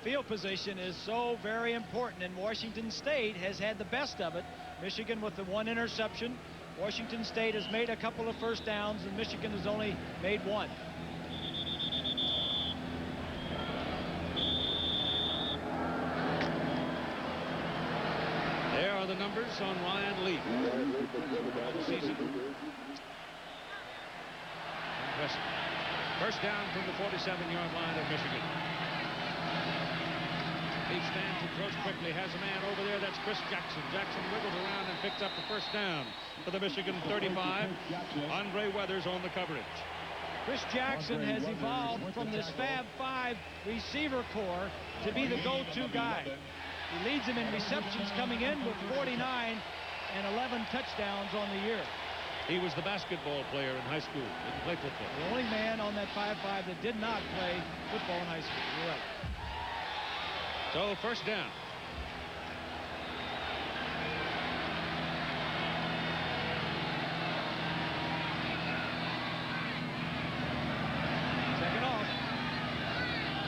Field position is so very important, and Washington State has had the best of it. Michigan with the 1 interception. Washington State has made a couple of first downs, and Michigan has only made 1. There are the numbers on Ryan Leaf. The season. Impressive. First down from the 47-yard line of Michigan. He stands and throws quickly, has a man over there, that's Chris Jackson. Jackson wiggles around and picks up the first down for the Michigan 35. Andre Weathers on the coverage. Chris Jackson has evolved from this Fab 5 receiver corps to be the go-to guy. He leads them in receptions, coming in with 49 and 11 touchdowns on the year. He was the basketball player in high school. Didn't play football. The only man on that 5-5 that did not play football in high school. You're right. So first down. Second off.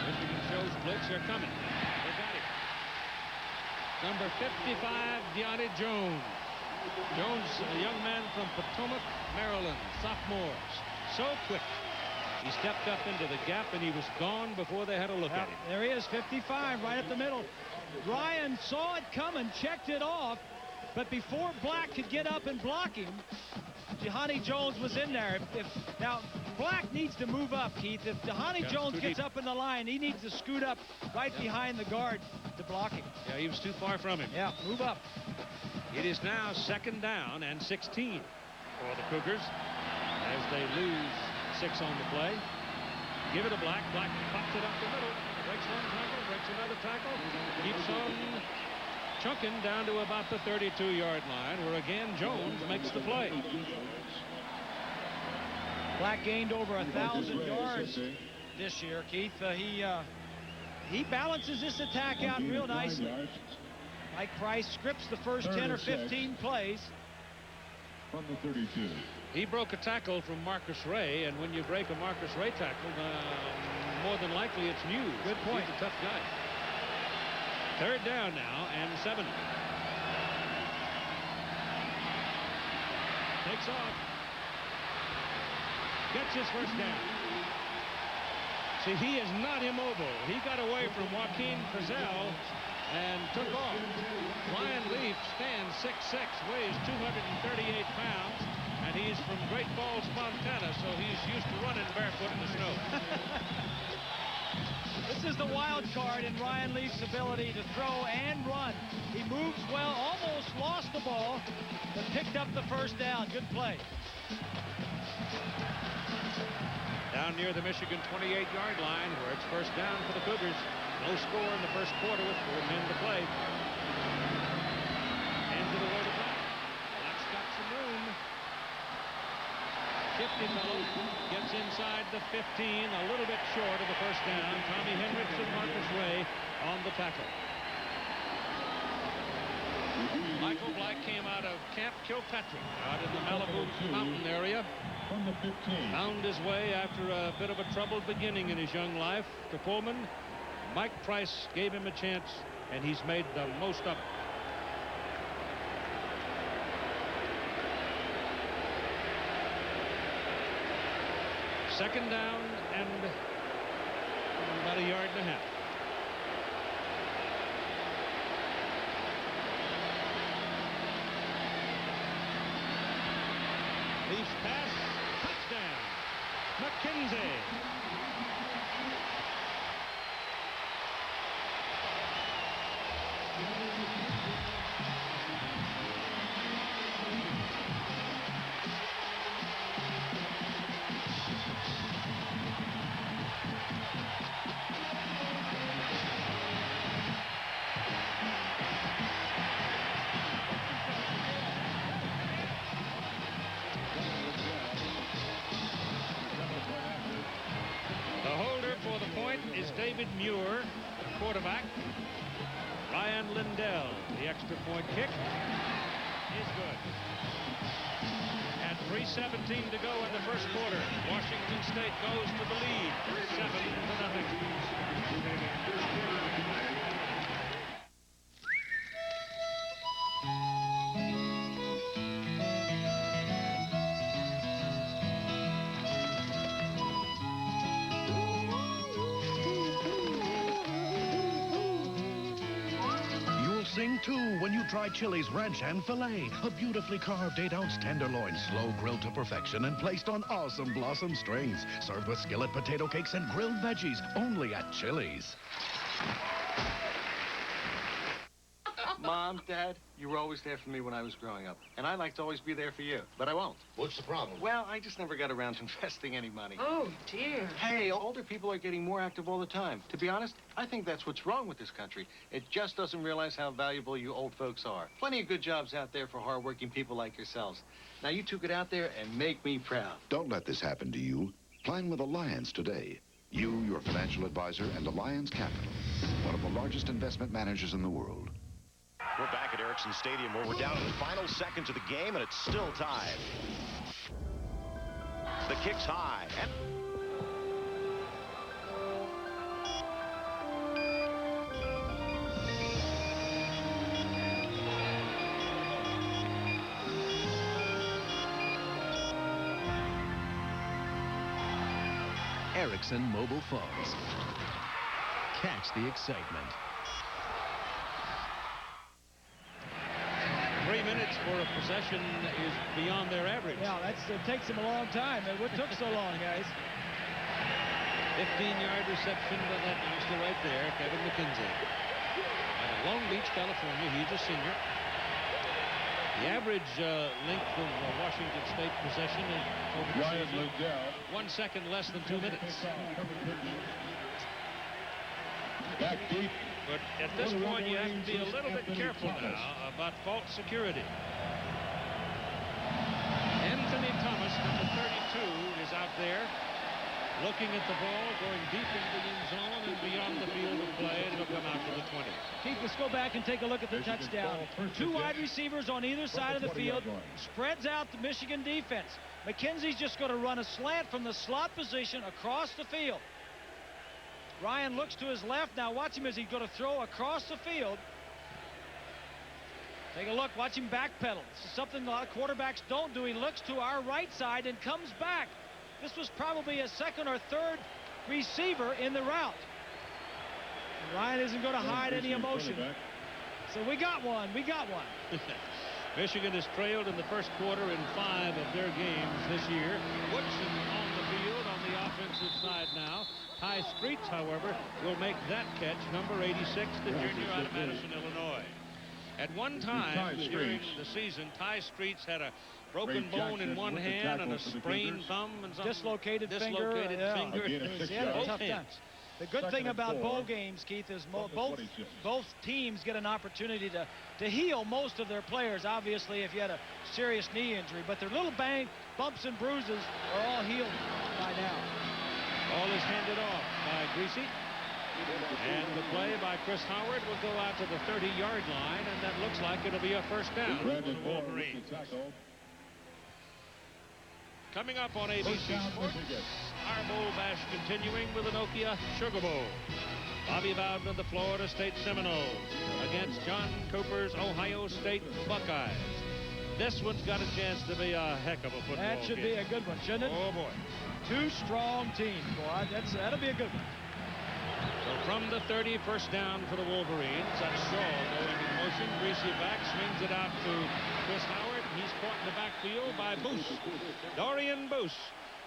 Michigan shows blitz. They're coming. They got him. Number 55, Deontay Jones. Jones, a young man from Potomac, Maryland, sophomore. So quick. He stepped up into the gap, and he was gone before they had a look at him. There he is, 55, right at the middle. Ryan saw it coming, checked it off, but before Black could get up and block him, Deontay Jones was in there. Now, Black needs to move up, Keith. If Deontay Jones gets up in the line, he needs to scoot up right behind the guard to block him. Yeah, he was too far from him. Yeah, move up. It is now second down and 16 for the Cougars as they lose 6 on the play. Give it to Black. Black pops it up the middle. Breaks one tackle, breaks another tackle. Keeps on chunking down to about the 32-yard line, where again Jones makes the play. Black gained over 1,000 yards this year, Keith. He balances this attack out real nicely. Mike Price scripts the first 10 or 15 plays. From the 32. He broke a tackle from Marcus Ray, and when you break a Marcus Ray tackle, more than likely it's Muse. Good point. He's a tough guy. Third down now and 7. Takes off. Gets his first down. See, he is not immobile. He got away from Joaquin Frizzell and took off. Ryan Leaf stands 6'6", weighs 238 pounds, and and he's from Great Falls, Montana, so he's used to running barefoot in the snow. This is the wild card in Ryan Leaf's ability to throw and run. He moves well, almost lost the ball, but picked up the first down. Good play. Down near the Michigan 28-yard line, where it's first down for the Cougars. No score in the first quarter with 4 men to play. Into the road attack. That's got some room. Shifty fellow gets inside the 15, a little bit short of the first down. Tommy Hendricks and Marcus Ray on the tackle. Michael Black came out of Camp Kilpatrick out in the Malibu mountain area. From the 15. Found his way after a bit of a troubled beginning in his young life to Pullman. Mike Price gave him a chance, and he's made the most of it. Second down and about a yard and a half. Leafs pass, touchdown, McKenzie. David Muir, quarterback. Ryan Lindell, the extra point kick is good. And 3:17 to go in the first quarter. Washington State goes to the lead, 7-0. Sing too when you try Chili's Ranch and Filet, a beautifully carved 8-ounce tenderloin, slow grilled to perfection and placed on awesome blossom strings. Served with skillet potato cakes and grilled veggies, only at Chili's. Mom, Dad, you were always there for me when I was growing up. And I'd like to always be there for you, but I won't. What's the problem? Well, I just never got around to investing any money. Oh, dear. Hey, older people are getting more active all the time. To be honest, I think that's what's wrong with this country. It just doesn't realize how valuable you old folks are. Plenty of good jobs out there for hardworking people like yourselves. Now, you two get out there and make me proud. Don't let this happen to you. Plan with Alliance today. You, your financial advisor, and Alliance Capital, one of the largest investment managers in the world. We're back at Erickson Stadium where we're down to the final seconds of the game and it's still tied. The kick's high. And Ericsson mobile phones. Catch the excitement. 3 minutes for a possession is beyond their average. Yeah, it takes them a long time. What took so long, guys? 15-yard reception by that youngster right there, Kevin McKenzie. Out of Long Beach, California. He's a senior. The average length of Washington State possession is over the season, 1 second less than 2 minutes. Back deep. But at this point, you have to be a little bit careful now about false security. Anthony Thomas, number 32, is out there looking at the ball, going deep into the end zone and beyond the field of play, and it'll come out to the 20. Keith, let's go back and take a look at the touchdown. 2 wide receivers on either side of the field. Spreads out the Michigan defense. McKenzie's just going to run a slant from the slot position across the field. Ryan looks to his left. Now watch him as he's going to throw across the field. Take a look. Watch him backpedal. This is something a lot of quarterbacks don't do. He looks to our right side and comes back. This was probably a second or third receiver in the route. And Ryan isn't going to hide any emotion. So we got one. We got one. Michigan has trailed in the first quarter in 5 of their games this year. Woodson on the field on the offensive side now. Ty Streets, however, will make that catch, number 86, the junior out of Madison, Illinois. At one time during the season, Ty Streets had a broken bone in one hand and a sprained thumb and something. Dislocated finger. He had a tough time. The good thing about bowl games, Keith, is both teams get an opportunity to heal most of their players. Obviously, if you had a serious knee injury, but their little bumps and bruises are all healed by now. Ball is handed off by Griese. And the play by Chris Howard will go out to the 30-yard line, and that looks like it'll be a first down for the Wolverines. Coming up on ABC Sports, our Bowl Bash continuing with the Nokia Sugar Bowl. Bobby Bowden of the Florida State Seminoles against John Cooper's Ohio State Buckeyes. This one's got a chance to be a heck of a football game. That should be a good one, shouldn't it? Oh, boy. Two strong teams, boy. That'll be a good one. So from the 30, first down for the Wolverines. That's Shaw going in motion. Griese back, swings it out to Chris Howard. He's caught in the backfield by Boose. Dorian Boose,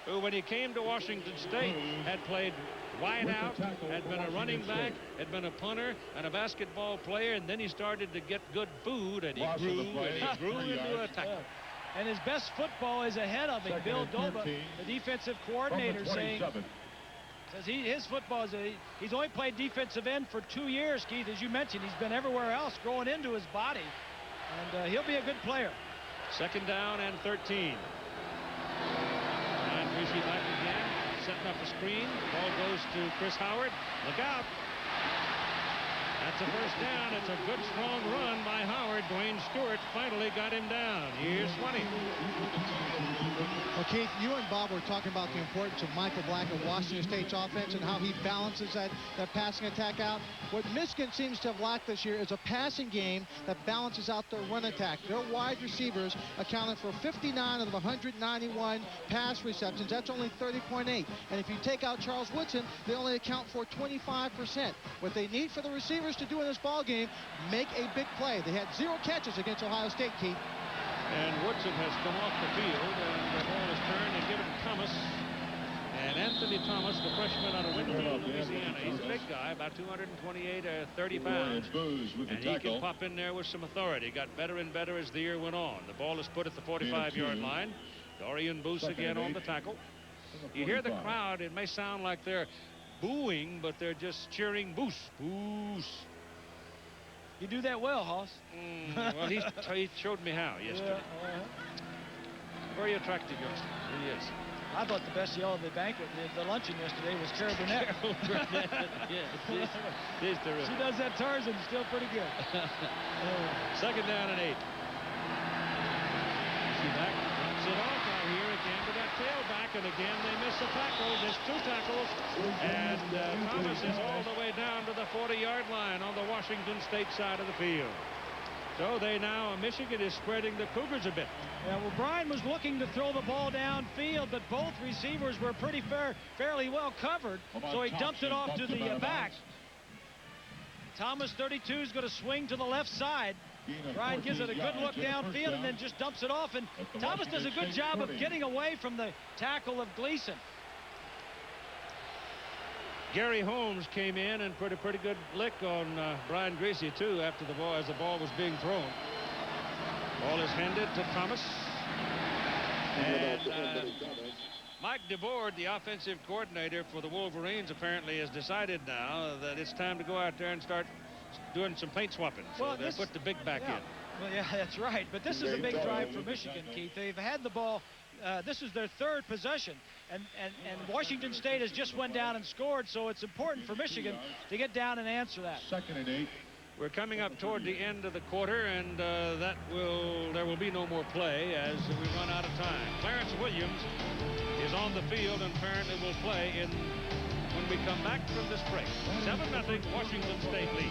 who when he came to Washington State had played wide out, had been a running back, had been a punter and a basketball player, and then he started to get good food, and he grew into a tackle. And his best football is ahead of him. Bill Doba, the defensive coordinator, says his football is he's only played defensive end for 2 years, Keith. As you mentioned, he's been everywhere else, growing into his body, and he'll be a good player. Second down and 13. And Griese back again, setting up a screen. Ball goes to Chris Howard. Look out. That's a first down. It's a good, strong run by Howard. Dwayne Stewart finally got him down. Here's 20. Well, Keith, you and Bob were talking about the importance of Michael Black of Washington State's offense and how he balances that passing attack out. What Michigan seems to have lacked this year is a passing game that balances out their run attack. Their wide receivers accounted for 59 of the 191 pass receptions. That's only 30.8. And if you take out Charles Woodson, they only account for 25%. What they need for the receivers to do in this ball game, make a big play. They had 0 catches against Ohio State, Keith. And Woodson has come off the field, and the ball is turned and given to Thomas. And Anthony Thomas, the freshman out of Winfield, Louisiana. He's a big guy, about 228 or 30 pounds. And he can pop in there with some authority. Got better and better as the year went on. The ball is put at the 45-yard line. Dorian Boose again on the tackle. You hear the crowd. It may sound like they're booing, but they're just cheering Boose, Boose. You do that well, Hoss. Well, he showed me how yesterday. Very attractive youngster. He is. I thought the best yell of the banquet, the luncheon yesterday, was Carol Burnett. Carol Burnett, yes. She's terrific. She does that Tarzan still pretty good. Second down and 8. See back, drops it off out here again to that tailback, and again they miss a tackle. There's 2 tackles, and Thomas is all the way down to the 40-yard line on the Washington State side of the field. So Michigan is spreading the Cougars a bit. Yeah, well, Brian was looking to throw the ball downfield, but both receivers were fairly well covered, so he dumped it off to the back. Thomas, 32, is going to swing to the left side. Brian gives it a good look downfield and then just dumps it off, and Thomas does a good job of getting away from the tackle of Gleason. Gary Holmes came in and put a pretty good lick on Brian Griese, too, as the ball was being thrown. Ball is handed to Thomas. And Mike DeBoard, the offensive coordinator for the Wolverines, apparently has decided now that it's time to go out there and start doing some paint swapping. So they put the big back in. Well, yeah, that's right. But this is a big drive for Michigan, Keith. They've had the ball. This is their 3rd possession, and Washington State has just went down and scored, so it's important for Michigan to get down and answer that. Second and 8. We're coming up toward the end of the quarter, and there will be no more play as we run out of time. Clarence Williams is on the field and apparently will play when we come back from this break. 7-0 Washington State lead.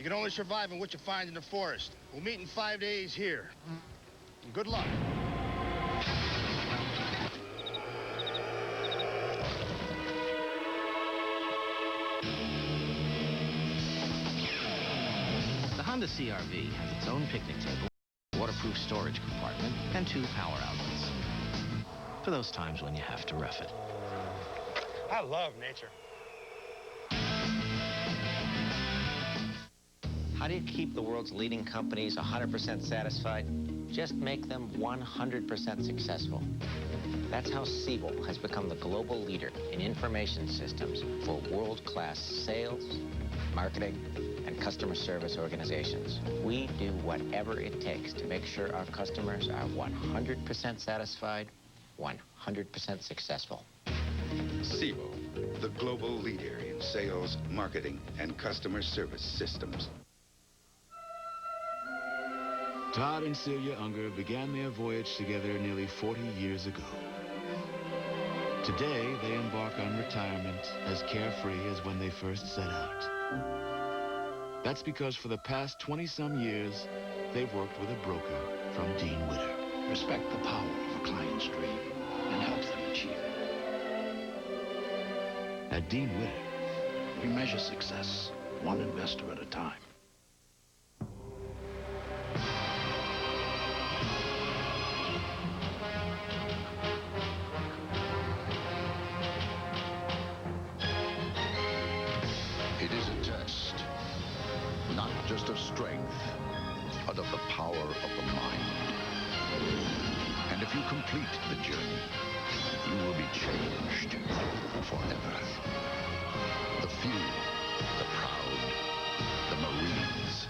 can only survive on what you find in the forest. We'll meet in 5 days here. And good luck. The Honda CR-V has its own picnic table, waterproof storage compartment, and 2 power outlets. For those times when you have to rough it. I love nature. How do you keep the world's leading companies 100% satisfied? Just make them 100% successful. That's how Siebel has become the global leader in information systems for world-class sales, marketing, and customer service organizations. We do whatever it takes to make sure our customers are 100% satisfied, 100% successful. Siebel, the global leader in sales, marketing, and customer service systems. Todd and Celia Unger began their voyage together nearly 40 years ago. Today, they embark on retirement as carefree as when they first set out. That's because for the past 20-some years, they've worked with a broker from Dean Witter. Respect the power of a client's dream and help them achieve it. At Dean Witter, we measure success one investor at a time. It is a test, not just of strength, but of the power of the mind. And if you complete the journey, you will be changed forever. The few, the proud, the Marines.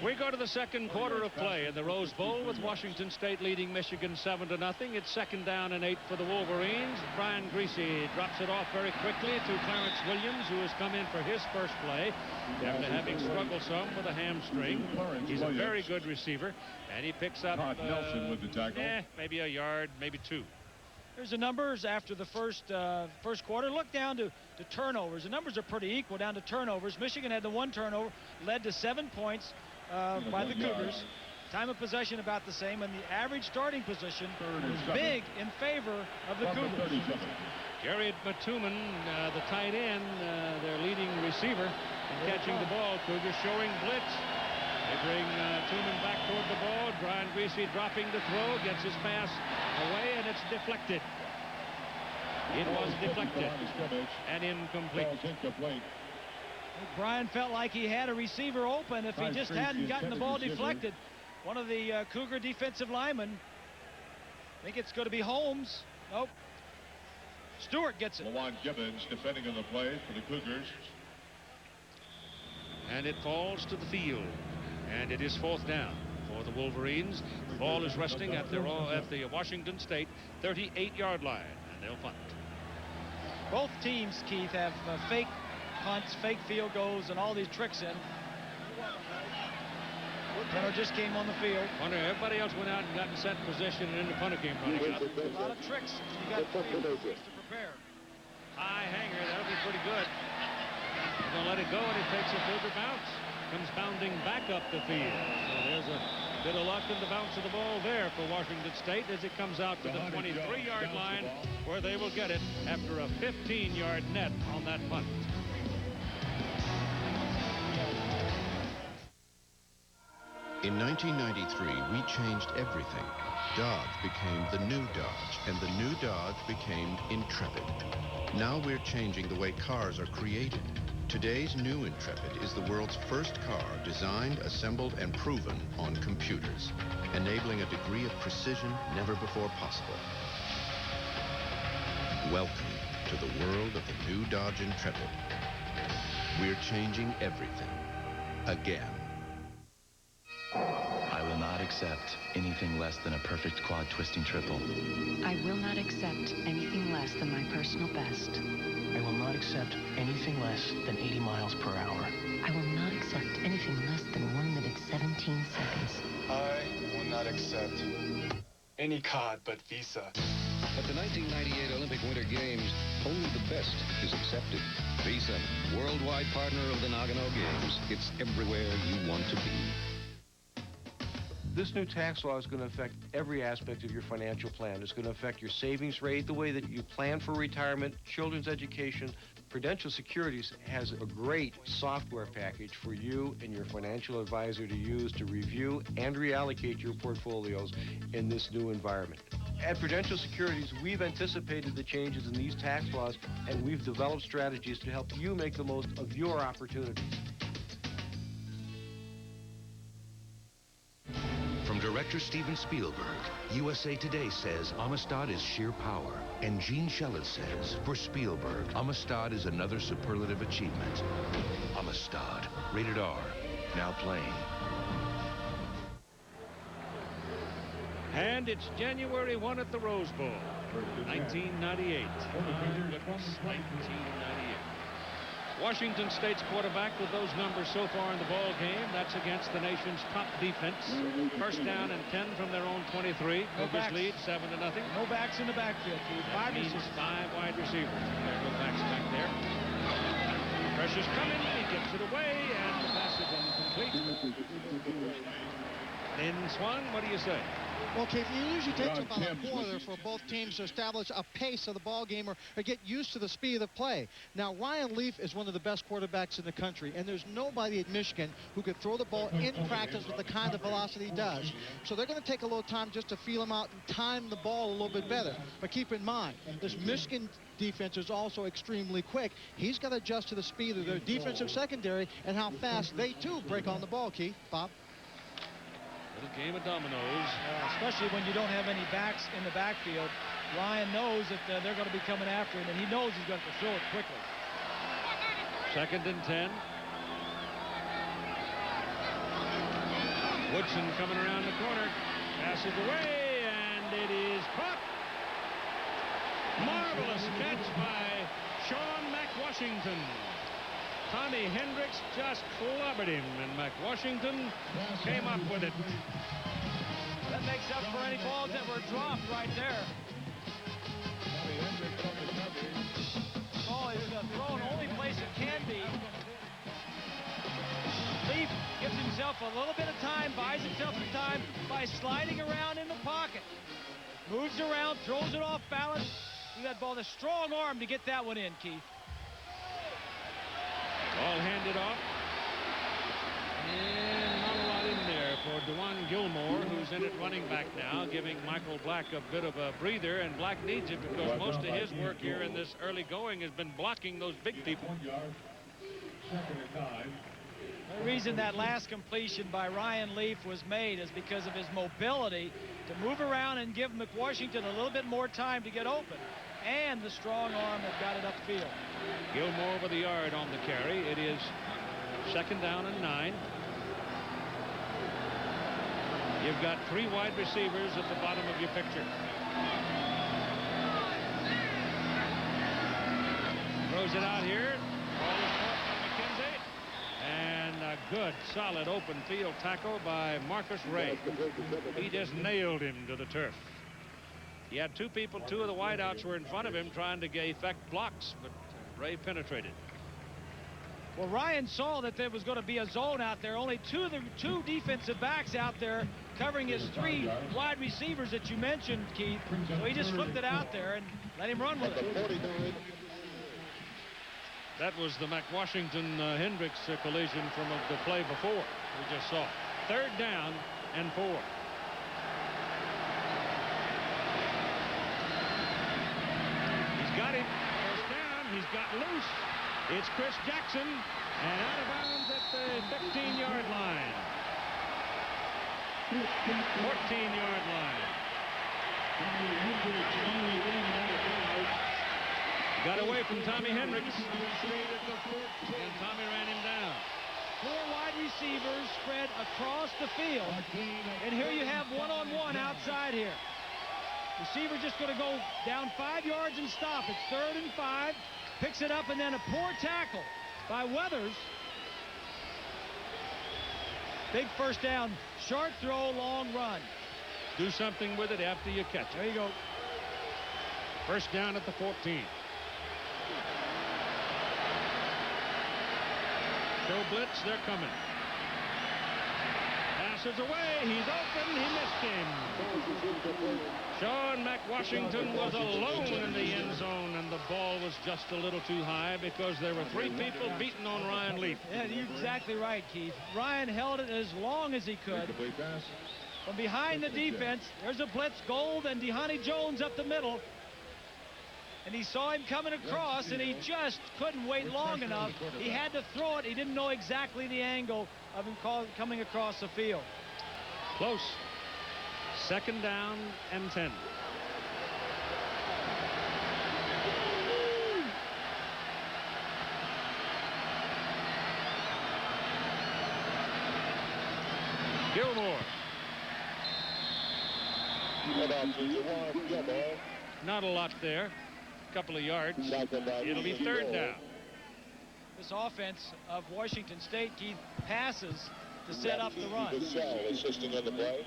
We go to the second quarter of play in the Rose Bowl with Washington State leading Michigan 7-0. It's 2nd down and 8 for the Wolverines. Brian Griese drops it off very quickly to Clarence Williams, who has come in for his first play after having struggled some with a hamstring. He's a very good receiver, and he picks up Nelson with the tackle. Maybe a yard, maybe 2. Here's the numbers after the first quarter. Look down to turnovers. The numbers are pretty equal down to turnovers. Michigan had the 1 turnover, led to 7 points by the Cougars. Time of possession about the same, and the average starting position was big in favor of the Cougars. Jared Batuman, the tight end, their leading receiver, and catching the ball. Cougars showing blitz. They bring Tuman back toward the ball. Brian Griese dropping the throw, gets his pass away, and it's deflected. It was deflected and incomplete. Brian felt like he had a receiver open if he just hadn't gotten the ball deflected. One of the Cougar defensive linemen. I think it's going to be Holmes. Nope. Stewart gets it. Lawan Gibbons defending on the play for the Cougars. And it falls to the field. And it is 4th down for the Wolverines. The ball is resting at the Washington State 38-yard line, and they'll punt. Both teams, Keith, have fake punts, fake field goals, and all these tricks in. Punter just came on the field. Punter, everybody else went out and got in set position, and then the punter came running up. A lot of tricks. You got 3 weeks to prepare. High hanger, that'll be pretty good. They're going to let it go, and it takes a further bounce. Comes bounding back up the field. So there's a bit of luck in the bounce of the ball there for Washington State as it comes out to the 23-yard line, where they will get it after a 15-yard net on that punt. In 1993, we changed everything. Dodge became the new Dodge, and the new Dodge became Intrepid. Now we're changing the way cars are created. Today's new Intrepid is the world's first car designed, assembled, and proven on computers, enabling a degree of precision never before possible. Welcome to the world of the new Dodge Intrepid. We're changing everything. Again. I will not accept anything less than a perfect quad twisting triple. I will not accept anything less than my personal best. I will not accept anything less than 80 miles per hour. I will not accept anything less than 1 minute 17 seconds. I will not accept any card but Visa. At the 1998 Olympic Winter Games, only the best is accepted. V7, worldwide partner of the Nagano Games. It's everywhere you want to be. This new tax law is going to affect every aspect of your financial plan. It's going to affect your savings rate, the way that you plan for retirement, children's education. Prudential Securities has a great software package for you and your financial advisor to use to review and reallocate your portfolios in this new environment. At Prudential Securities, we've anticipated the changes in these tax laws, and we've developed strategies to help you make the most of your opportunities. From director Steven Spielberg, USA Today says Amistad is sheer power. And Gene Shalit says, for Spielberg, Amistad is another superlative achievement. Amistad, rated R, now playing. And it's January 1 at the Rose Bowl, 1998. Goodness, 1998. Washington State's quarterback with those numbers so far in the ball game. That's against the nation's top defense. First down and 10 from their own 23. Cougars lead 7-0. No backs in the backfield. That means 5 wide receivers. There are no backs back there. Pressure's coming. He gets it away, and the pass is incomplete. Then swung. What do you say? Well, Keith, it usually takes about a quarter for both teams to establish a pace of the ball game or get used to the speed of the play. Now, Ryan Leaf is one of the best quarterbacks in the country, and there's nobody at Michigan who could throw the ball in practice with the kind of velocity he does. So they're going to take a little time just to feel him out and time the ball a little bit better. But keep in mind, this Michigan defense is also extremely quick. He's got to adjust to the speed of their defensive secondary and how fast they, too, break on the ball, Keith. Bob? Little game of dominoes. Especially when you don't have any backs in the backfield. Ryan knows that they're going to be coming after him, and he knows he's going to throw it quickly. 2nd and 10. Woodson coming around the corner. Passes away, and it is caught. Marvelous catch by Sean McWashington. Tommy Hendricks just clobbered him, and McWashington came up with it. That makes up for any balls that were dropped right there. Ball is thrown only place it can be. Leaf gives himself a little bit of time, buys himself some time by sliding around in the pocket. Moves around, throws it off balance. He that ball, a strong arm to get that one in, Keith. Ball handed off. And not a lot in there for DeJuan Gilmore, who's in at running back now, giving Michael Black a bit of a breather, and Black needs it because most of his work here in this early going has been blocking those big people. The reason that last completion by Ryan Leaf was made is because of his mobility to move around and give McWashington a little bit more time to get open, and the strong arm that got it upfield. Gilmore over the yard on the carry. It is 2nd down and 9. You've got 3 wide receivers at the bottom of your picture. Throws it out here. Ball is caught by McKenzie. And a good, solid open field tackle by Marcus Ray. He just nailed him to the turf. He had 2 people, 2 of the wideouts were in front of him trying to effect blocks, but Ray penetrated. Well, Ryan saw that there was going to be a zone out there. Only 2 defensive backs out there covering his 3 wide receivers that you mentioned, Keith. So he just flipped it out there and let him run with it. That was the McWashington Hendricks collision from the play before we just saw. 3rd down and 4. He's got him. First down. He's got loose. It's Chris Jackson, and out of bounds at the 15-yard line. 14-yard line. Got away from Tommy Hendricks, and Tommy ran him down. 4 wide receivers spread across the field, and here you have one-on-one outside here. Receiver just going to go down 5 yards and stop. It's 3rd and 5. Picks it up, and then a poor tackle by Weathers. Big first down, short throw, long run. Do something with it after you catch it. There you go. First down at the 14. Show blitz, they're coming. Passes away, he's open, he missed him. Sean McWashington was alone in the end zone, and the ball was just a little too high because there were 3 people beating on Ryan Leaf. Yeah, you're exactly right, Keith. Ryan held it as long as he could. From behind the defense, there's a blitz, Gold and DeHoney Jones up the middle. And he saw him coming across, and he just couldn't wait long enough. He had to throw it. He didn't know exactly the angle of him coming across the field. Close. 2nd down and 10. Gilmore. Not a lot there. A couple of yards. It'll be 3rd down. This offense of Washington State, Keith, passes to set up the run.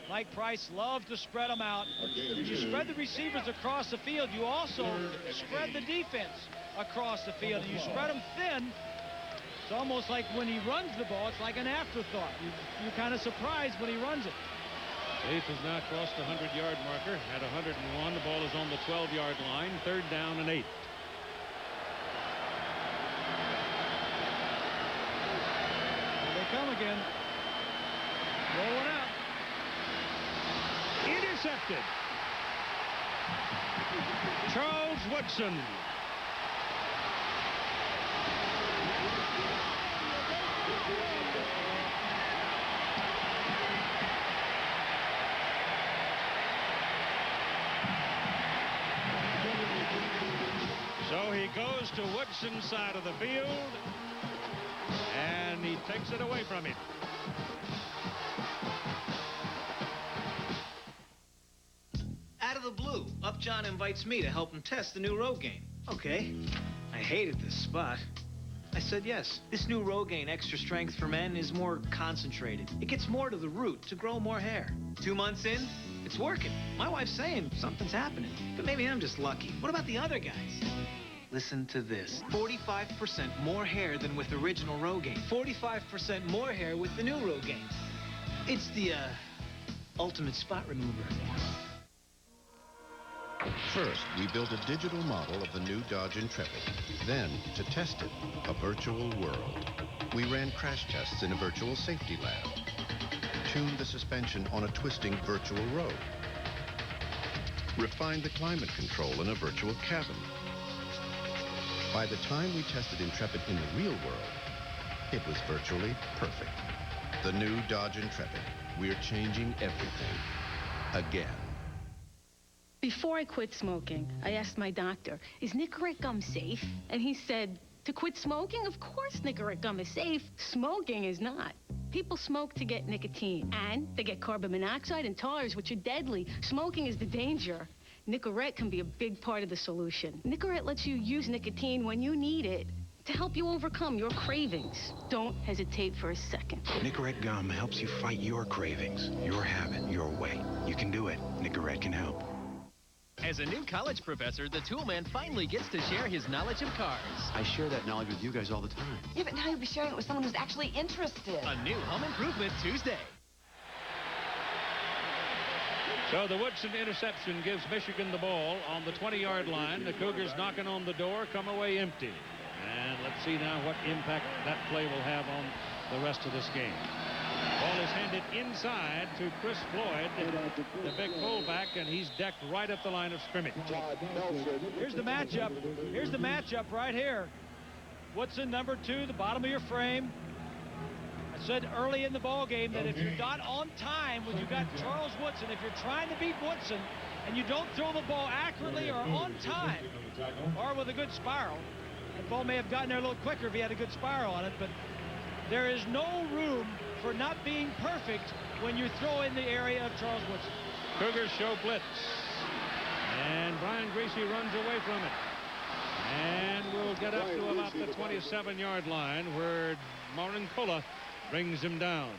Mike Price loved to spread them out. If you spread the receivers across the field, you also spread the defense across the field. And you spread them thin. It's almost like when he runs the ball, it's like an afterthought. You're kind of surprised when he runs it. Leaf has now crossed the 100-yard marker at 101. The ball is on the 12-yard line. 3rd down and 8. Here they come again. Rolling out. Intercepted. Charles Woodson. So he goes to Woodson's side of the field, and he takes it away from him. Out of the blue, Upjohn invites me to help him test the new Rogaine. Okay. I hated this spot. I said yes. This new Rogaine Extra Strength for Men is more concentrated. It gets more to the root to grow more hair. 2 months in, it's working. My wife's saying something's happening, but maybe I'm just lucky. What about the other guys? Listen to this. 45% more hair than with original Rogaine. 45% more hair with the new Rogaine. It's the, ultimate spot remover. First, we built a digital model of the new Dodge Intrepid. Then, to test it, a virtual world. We ran crash tests in a virtual safety lab. Tuned the suspension on a twisting virtual road. Refined the climate control in a virtual cabin. By the time we tested Intrepid in the real world, it was virtually perfect. The new Dodge Intrepid. We're changing everything. Again. Before I quit smoking, I asked my doctor, is Nicorette gum safe? And he said, to quit smoking? Of course Nicorette gum is safe. Smoking is not. People smoke to get nicotine, and they get carbon monoxide and tars, which are deadly. Smoking is the danger. Nicorette can be a big part of the solution. Nicorette lets you use nicotine when you need it to help you overcome your cravings. Don't hesitate for a second. Nicorette gum helps you fight your cravings, your habit, your way. You can do it. Nicorette can help. As a new college professor, the Toolman finally gets to share his knowledge of cars. I share that knowledge with you guys all the time. Yeah, but now you'll be sharing it with someone who's actually interested. A new home improvement Tuesday. So the Woodson interception gives Michigan the ball on the 20-yard line. The Cougars knocking on the door, come away empty. And let's see now what impact that play will have on the rest of this game. Ball is handed inside to Chris Floyd, the big fullback, and he's decked right at the line of scrimmage. Here's the matchup. Here's the matchup right here. Woodson, number 2, the bottom of your frame. I said early in the ball game that if you're not on time when you got Charles Woodson, if you're trying to beat Woodson and you don't throw the ball accurately or on time or with a good spiral, the ball may have gotten there a little quicker if he had a good spiral on it, but there is no room for not being perfect when you throw in the area of Charles Woodson. Cougars show blitz. And Brian Griese runs away from it. And we'll get up to about the 27-yard line where Marincola brings him down.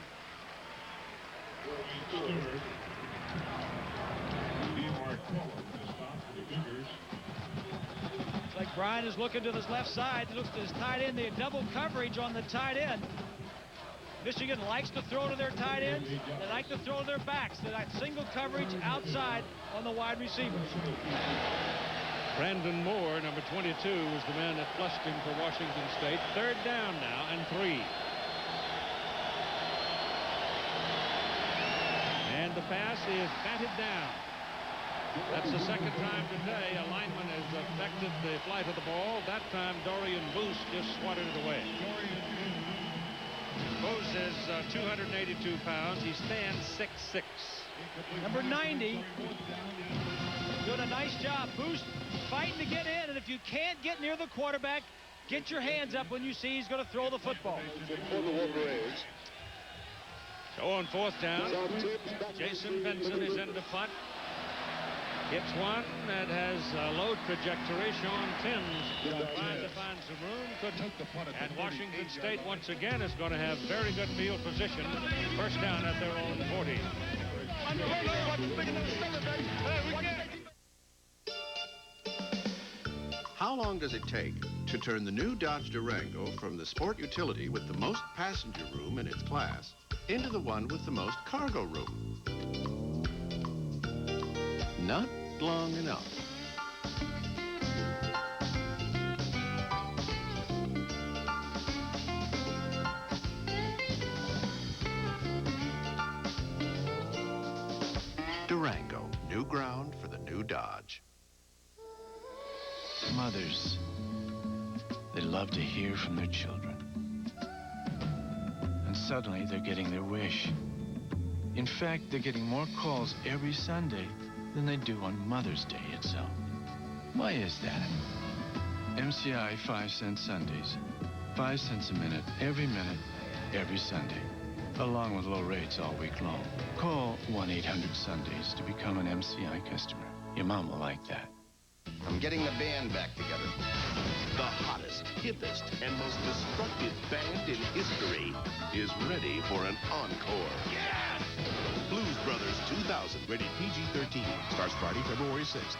It's like Brian is looking to this left side. He looks to his tight end. They have double coverage on the tight end. Michigan likes to throw to their tight ends. They like to throw to their backs. They like single coverage outside on the wide receivers. Brandon Moore, number 22, is the man that flushed him for Washington State. Third down now and 3. And the pass is batted down. That's the second time today a lineman has affected the flight of the ball. That time Dorian Boose just swatted it away. Boose is 282 pounds. He stands 6'6". Number 90 doing a nice job. Boose fighting to get in, and if you can't get near the quarterback, get your hands up when you see he's going to throw the football. For the Wolverines. So on 4th down, Jason Benson is in to punt. Hits one that has a low trajectory. Sean Timms trying to find some room. Couldn't. And Washington State once again is going to have very good field position. First down at their own 40. How long does it take to turn the new Dodge Durango from the sport utility with the most passenger room in its class into the one with the most cargo room? Not long enough. Durango, new ground for the new Dodge. Mothers, they love to hear from their children. And suddenly they're getting their wish. In fact, they're getting more calls every Sunday than they do on Mother's Day itself. Why is that? MCI 5-cent Sundays. 5 cents a minute, every Sunday. Along with low rates all week long. Call 1-800-SUNDAYS to become an MCI customer. Your mom will like that. I'm getting the band back together. The hottest, hippest, and most destructive band in history is ready for an encore. Yes! Blues Brothers 2000, rated PG-13. Starts Friday, February 6th.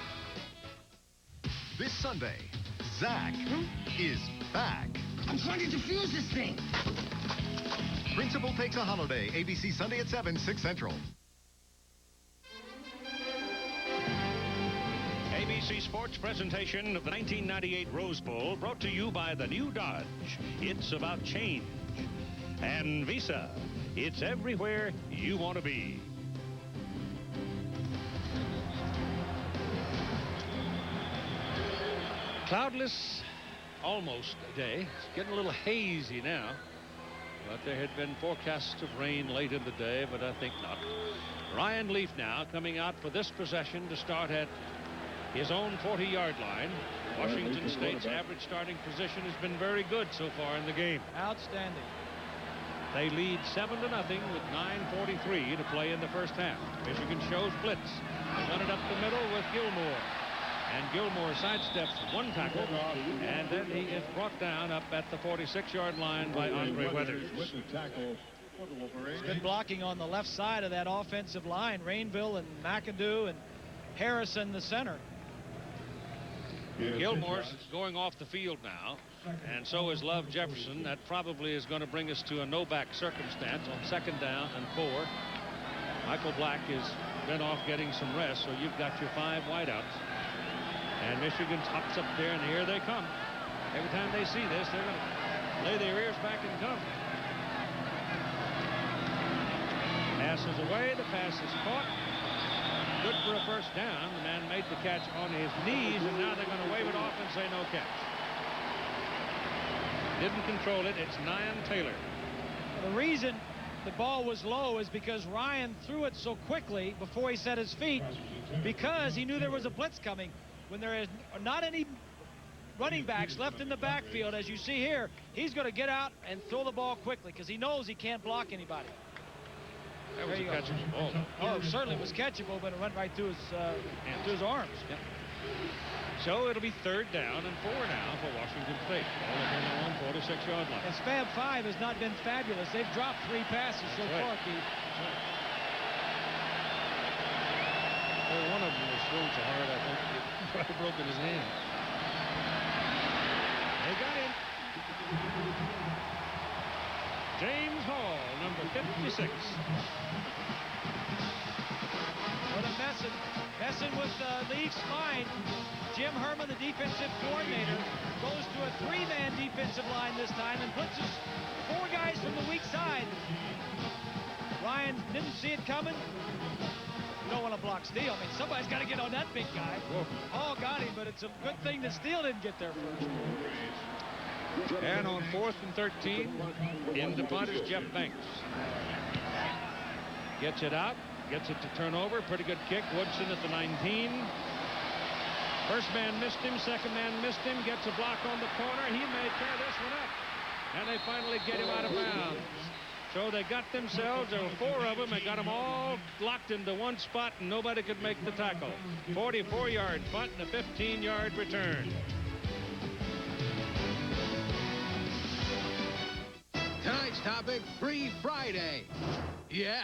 This Sunday, Zach is back. I'm trying to defuse this thing. Principal Takes a Holiday, ABC Sunday at 7, 6 Central. ABC Sports presentation of the 1998 Rose Bowl brought to you by the new Dodge. It's about change. And Visa. It's everywhere you want to be. Cloudless, almost a day. It's getting a little hazy now. But there had been forecasts of rain late in the day, but I think not. Ryan Leaf now coming out for this possession to start at his own 40-yard line. Washington State's average starting position has been very good so far in the game. Outstanding. They lead 7-0 with 9:43 to play in the first half. Michigan shows blitz. They run it up the middle with Gilmore. And Gilmore sidesteps one tackle, and then he is brought down up at the 46-yard line by Andre Weathers. There's good blocking on the left side of that offensive line. Rainville and McAdoo and Harrison, the center. Gilmore's going off the field now, and so is Love Jefferson. That probably is going to bring us to a no-back circumstance on 2nd down and 4. Michael Black has been off getting some rest, so you've got your 5 wideouts. And Michigan hops up there, and here they come. Every time they see this, they're going to lay their ears back and come. Pass is away. The pass is caught. Good for a first down. The man made the catch on his knees, and now they're going to wave it off and say no catch. Didn't control it. It's Nyan Taylor. The reason the ball was low is because Ryan threw it so quickly before he set his feet, because he knew there was a blitz coming. When there is not any running backs left in the backfield, as you see here, he's going to get out and throw the ball quickly because he knows he can't block anybody. That was a catchable ball. Oh, it certainly was catchable, but it went right through his arms. Yeah. So it'll be 3rd down and 4 now for Washington State. All up in their own 46-yard line. And Fab 5 has not been fabulous. They've dropped 3 passes so far, Keith. Well, one of them was thrown so hard, I think he might have broken his hand. They got him. James Hall, number 56. Well, messing with Leaf's line. Jim Herman, the defensive coordinator, goes to a three-man defensive line this time and blitzes four guys from the weak side. Ryan didn't see it coming. You don't want to block Steele. I mean, somebody's got to get on that big guy. Hall got him, but it's a good thing that Steele didn't get there first. And on 4th and 13, in the punt is Jeff Banks. Gets it out, gets it to turn over. Pretty good kick. Woodson at the 19. First man missed him, second man missed him, gets a block on the corner. He may tear this one up. And they finally get him out of bounds. So they got themselves, there were four of them, they got them all locked into one spot and nobody could make the tackle. 44-yard punt and a 15-yard return. Tonight's topic, Free Friday. Yeah.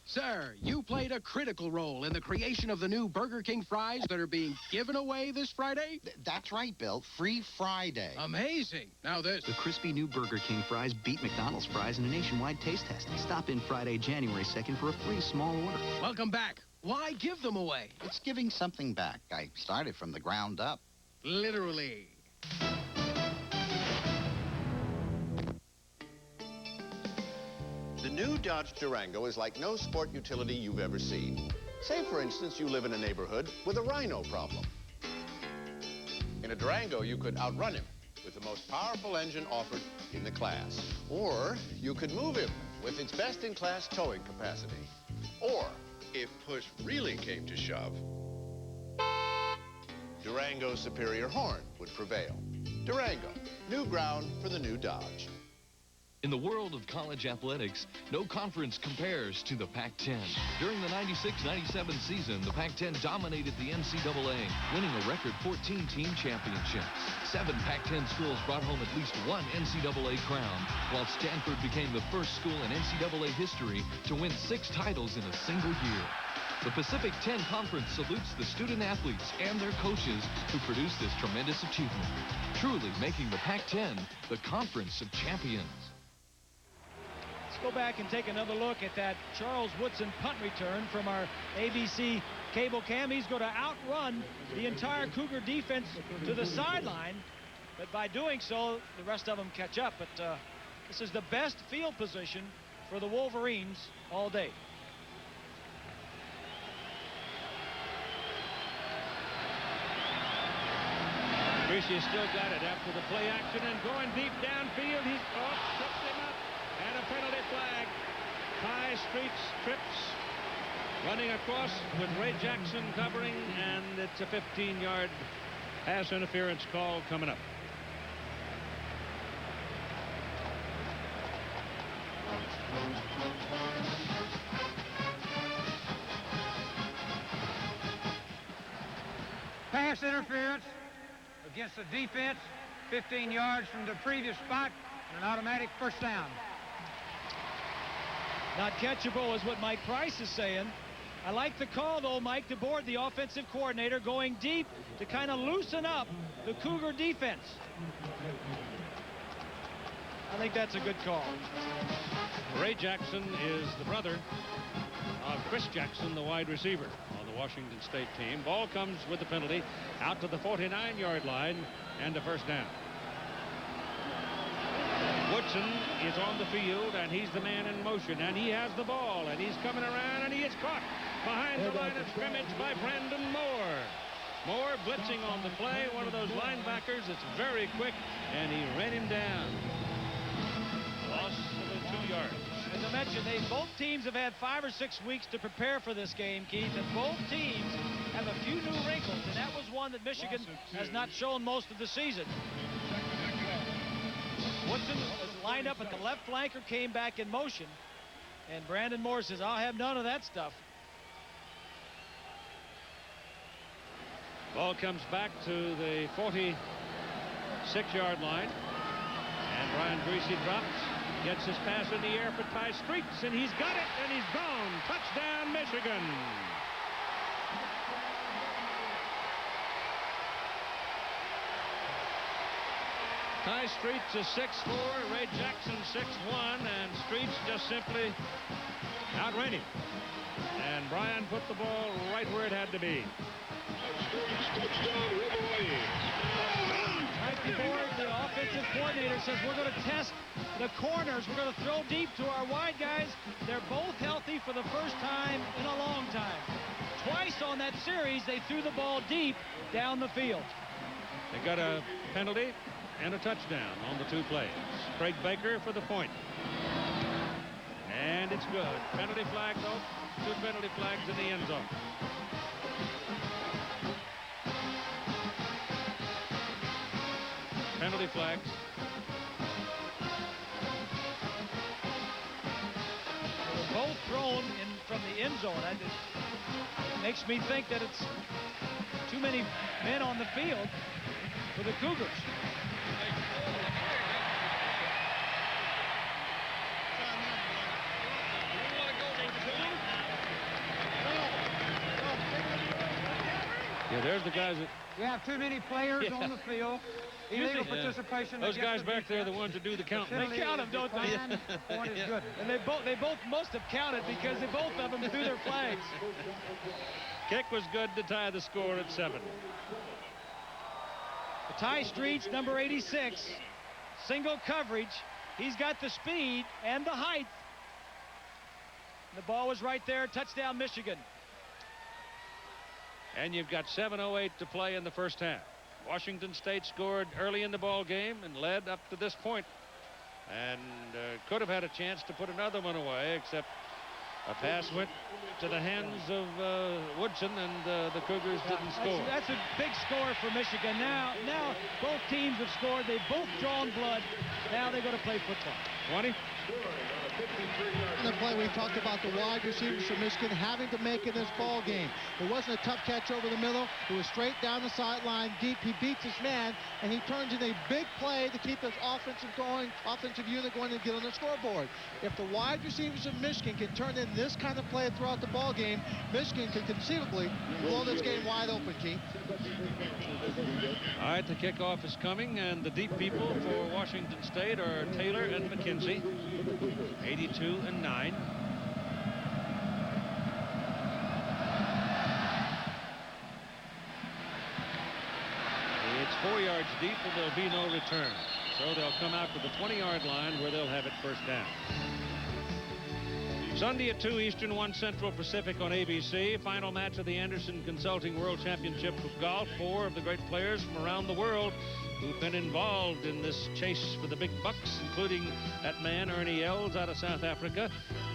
Sir, you played a critical role in the creation of the new Burger King fries that are being given away this Friday? That's right, Bill. Free Friday. Amazing. Now this. The crispy new Burger King fries beat McDonald's fries in a nationwide taste test. Stop in Friday, January 2nd for a free small order. Welcome back. Why give them away? It's giving something back. I started from the ground up. Literally. The new Dodge Durango is like no sport utility you've ever seen. Say, for instance, you live in a neighborhood with a rhino problem. In a Durango, you could outrun him with the most powerful engine offered in the class. Or you could move him with its best-in-class towing capacity. Or, if push really came to shove, Durango's superior horn would prevail. Durango, new ground for the new Dodge. In the world of college athletics, no conference compares to the Pac-10. During the 96-97 season, the Pac-10 dominated the NCAA, winning a record 14-team championship. 7 Pac-10 schools brought home at least one NCAA crown, while Stanford became the first school in NCAA history to win 6 titles in a single year. The Pacific 10 Conference salutes the student athletes and their coaches who produced this tremendous achievement, truly making the Pac-10 the conference of champions. Go back and take another look at that Charles Woodson punt return from our ABC cable cam. He's going to outrun the entire Cougar defense to the sideline, but by doing so, the rest of them catch up. But this is the best field position for the Wolverines all day. Griese still got it after the play action and going deep downfield. He's tripped him up. And a penalty flag. High Streets trips. Running across with Ray Jackson covering, and it's a 15-yard pass interference call coming up. Pass interference against the defense, 15 yards from the previous spot, and an automatic first down. Not catchable is what Mike Price is saying. I like the call, though, Mike DeBoard, the offensive coordinator, going deep to kind of loosen up the Cougar defense. I think that's a good call. Ray Jackson is the brother of Chris Jackson, the wide receiver on the Washington State team. Ball comes with the penalty out to the 49-yard line and a first down. Woodson is on the field, and he's the man in motion, and he has the ball, and he's coming around, and he is caught behind the line of scrimmage by Brandon Moore. Moore blitzing on the play, one of those linebackers that's very quick, and he ran him down. Loss of 2 yards. As I mentioned, both teams have had 5 or 6 weeks to prepare for this game, Keith, and both teams have a few new wrinkles, and that was one that Michigan has not shown most of the season. Woodson was lined up at the left flanker, came back in motion, and Brandon Moore says, I'll have none of that stuff. Ball comes back to the 46-yard line, and Brian Griese drops, gets his pass in the air for Ty Streets, and he's got it, and he's gone. Touchdown, Michigan. Ty Streets is 6'4", Ray Jackson 6'1", and Streets just simply outran him. And Brian put the ball right where it had to be. Right before the offensive coordinator says we're going to test the corners. We're going to throw deep to our wide guys. They're both healthy for the first time in a long time. Twice on that series, they threw the ball deep down the field. They got a penalty and a touchdown on the 2 plays. Craig Baker for the point. And it's good. Penalty flag, though. 2 penalty flags in the end zone. Penalty flags. They're both thrown in from the end zone. That makes me think that it's too many men on the field for the Cougars. Yeah, there's the guys that... You have too many players on the field. Illegal participation. Those guys back there are the ones that do the counting. They count them, don't they? Point is good. And they both must have counted because they both of them threw their flags. Kick was good to tie the score at 7. Ty Streets, number 86, single coverage. He's got the speed and the height. The ball was right there. Touchdown, Michigan. And you've got 7:08 to play in the first half. Washington State scored early in the ball game and led up to this point, and could have had a chance to put another one away, except a pass went to the hands of Woodson, and the Cougars didn't score. That's a big score for Michigan. Now both teams have scored. They've both drawn blood. Now they're going to play football. 20. In the play, we talked about the wide receivers from Michigan having to make in this ball game. It wasn't a tough catch over the middle. It was straight down the sideline deep. He beats his man, and he turns in a big play to keep his offensive unit going to get on the scoreboard. If the wide receivers of Michigan can turn in this kind of play throughout the ball game, Michigan can conceivably blow this game wide open, Keith. All right, the kickoff is coming, and the deep people for Washington State are Taylor and McKenzie, 82 and 9. It's 4 yards deep, and there'll be no return. So they'll come out to the 20-yard line where they'll have it first down. Sunday at 2 Eastern, 1 Central Pacific on ABC. Final match of the Anderson Consulting World Championship of Golf. 4 of the great players from around the world who've been involved in this chase for the big bucks, including that man, Ernie Els, out of South Africa.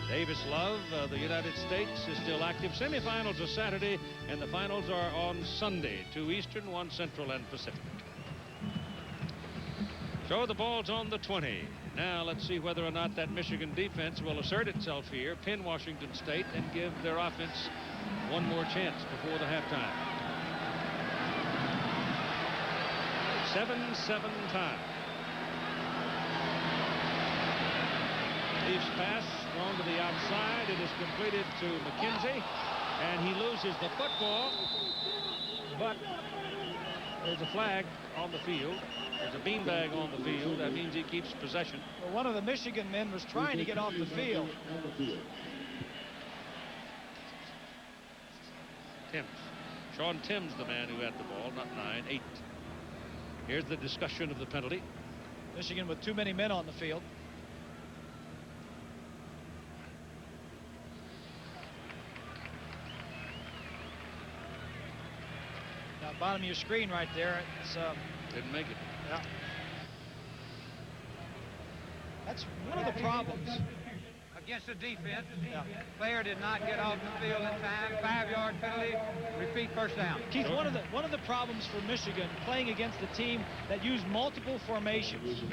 Davis Love, the United States, is still active. Semifinals are Saturday, and the finals are on Sunday, 2 Eastern, 1 Central and Pacific. So the ball's on the 20. Now let's see whether or not that Michigan defense will assert itself here, pin Washington State, and give their offense one more chance before the halftime. 7-7 tie. Leafs pass thrown to the outside. It is completed to McKenzie, and he loses the football, but there's a flag on the field. There's a beanbag on the field. That means he keeps possession. Well, one of the Michigan men was trying to get off the field. Timms. Sean Timms, the man who had the ball, not 9, 8. Here's the discussion of the penalty. Michigan with too many men on the field. Now, bottom of your screen right there. It's didn't make it. Yeah. That's one of the problems. Against the defense, player did not get off the field in time. 5-yard penalty. Repeat, first down. Keith, one of the problems for Michigan playing against a team that used multiple formations,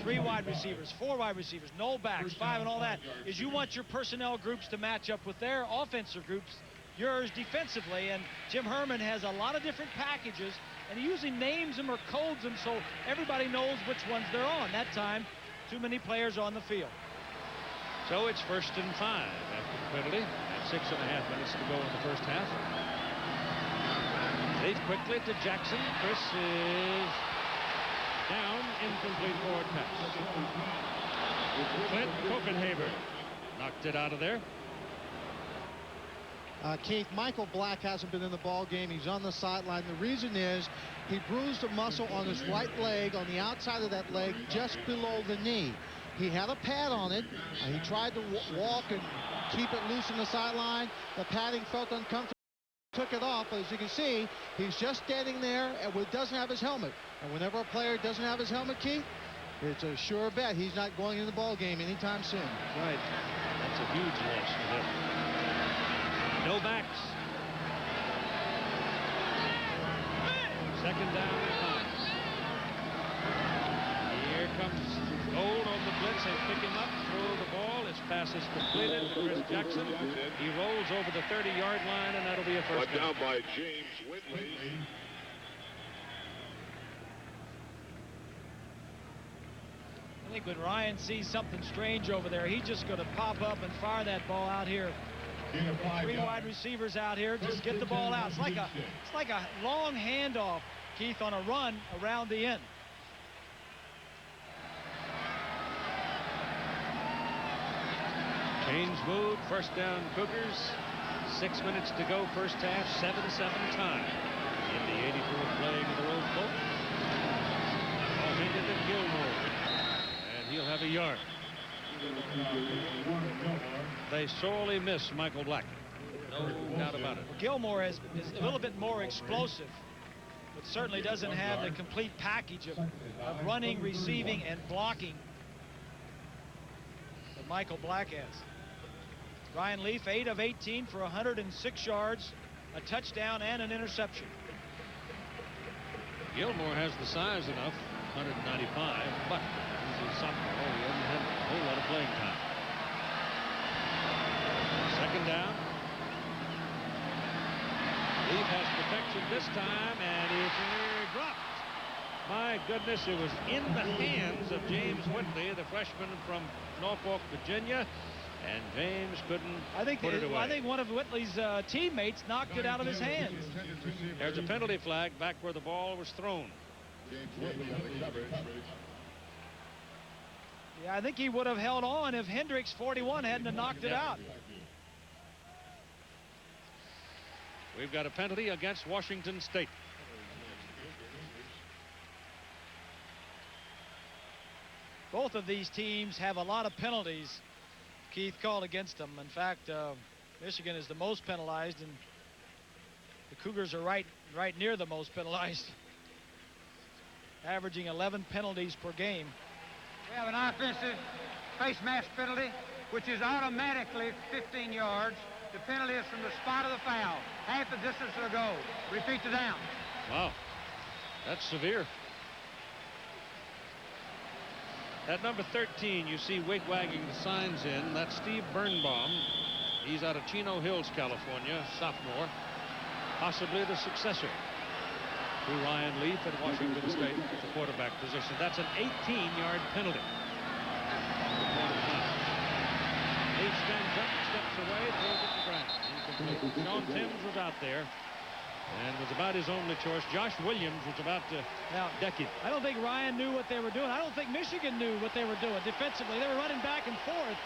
3 wide receivers, 4 wide receivers, no backs, 5 and all that, is you want your personnel groups to match up with their offensive groups, yours defensively, and Jim Herman has a lot of different packages, and he usually names them or codes them so everybody knows which ones they're on. That time, too many players on the field. So it's 1st and 5 after the penalty, and 6.5 minutes to go in the first half. Lead quickly to Jackson. Chris is Down, incomplete forward pass. Clint Copenhaver knocked it out of there. Keith, Michael Black hasn't been in the ball game. He's on the sideline. The reason is he bruised a muscle on his right leg, on the outside of that leg, just below the knee. He had a pad on it. He tried to walk and keep it loose in the sideline. The padding felt uncomfortable. Took it off, but as you can see, he's just standing there and doesn't have his helmet. And whenever a player doesn't have his helmet, Keith, it's a sure bet he's not going in the ball game anytime soon. That's right. That's a huge loss for him. No backs. Second down and 5. Here comes Gold on the blitz. They pick him up, throw the ball. His pass is completed to Chris Jackson. He rolls over the 30-yard line, and that'll be a first down. Down by James Whitley. I think when Ryan sees something strange over there, he's just going to pop up and fire that ball out here. 3 wide receivers out here, just get the ball out. It's like a long handoff, Keith, on a run around the end. Chains move, first down Cougars. 6 minutes to go, first half, 7-7 time. In the 84th playing in the Rose Bowl. Ball handed to Gilmore. And he'll have a yard. They sorely miss Michael Black. No doubt about it. Gilmore is a little bit more explosive, but certainly doesn't have the complete package of running, receiving, and blocking that Michael Black has. Ryan Leaf, 8 of 18 for 106 yards, a touchdown, and an interception. Gilmore has the size enough, 195, but he's a sophomore. He hasn't had a whole lot of playing time. Second down. Leaf has protection this time, and it's dropped. My goodness, it was in the hands of James Whitley, the freshman from Norfolk, Virginia, and James couldn't put it away. I think one of Whitley's teammates knocked it out of his hands. There's a penalty flag back where the ball was thrown. Yeah, I think he would have held on if Hendricks, 41, hadn't have knocked it out. We've got a penalty against Washington State. Both of these teams have a lot of penalties, Keith, called against them. In fact, Michigan is the most penalized, and the Cougars are right near the most penalized, averaging 11 penalties per game. We have an offensive face mask penalty, which is automatically 15 yards. The penalty is from the spot of the foul, half the distance to the goal. Repeat the down. Wow, that's severe. At number 13, you see wig-wagging the signs in. That's Steve Birnbaum. He's out of Chino Hills, California, sophomore. Possibly the successor to Ryan Leaf at Washington State at the quarterback position. That's an 18-yard penalty. Leaf stands up, steps away, throws it to ground. Incomplete. Sean Timms was out there and was about his only choice. Josh Williams was about to deck it. I don't think Ryan knew what they were doing. I don't think Michigan knew what they were doing defensively. They were running back and forth.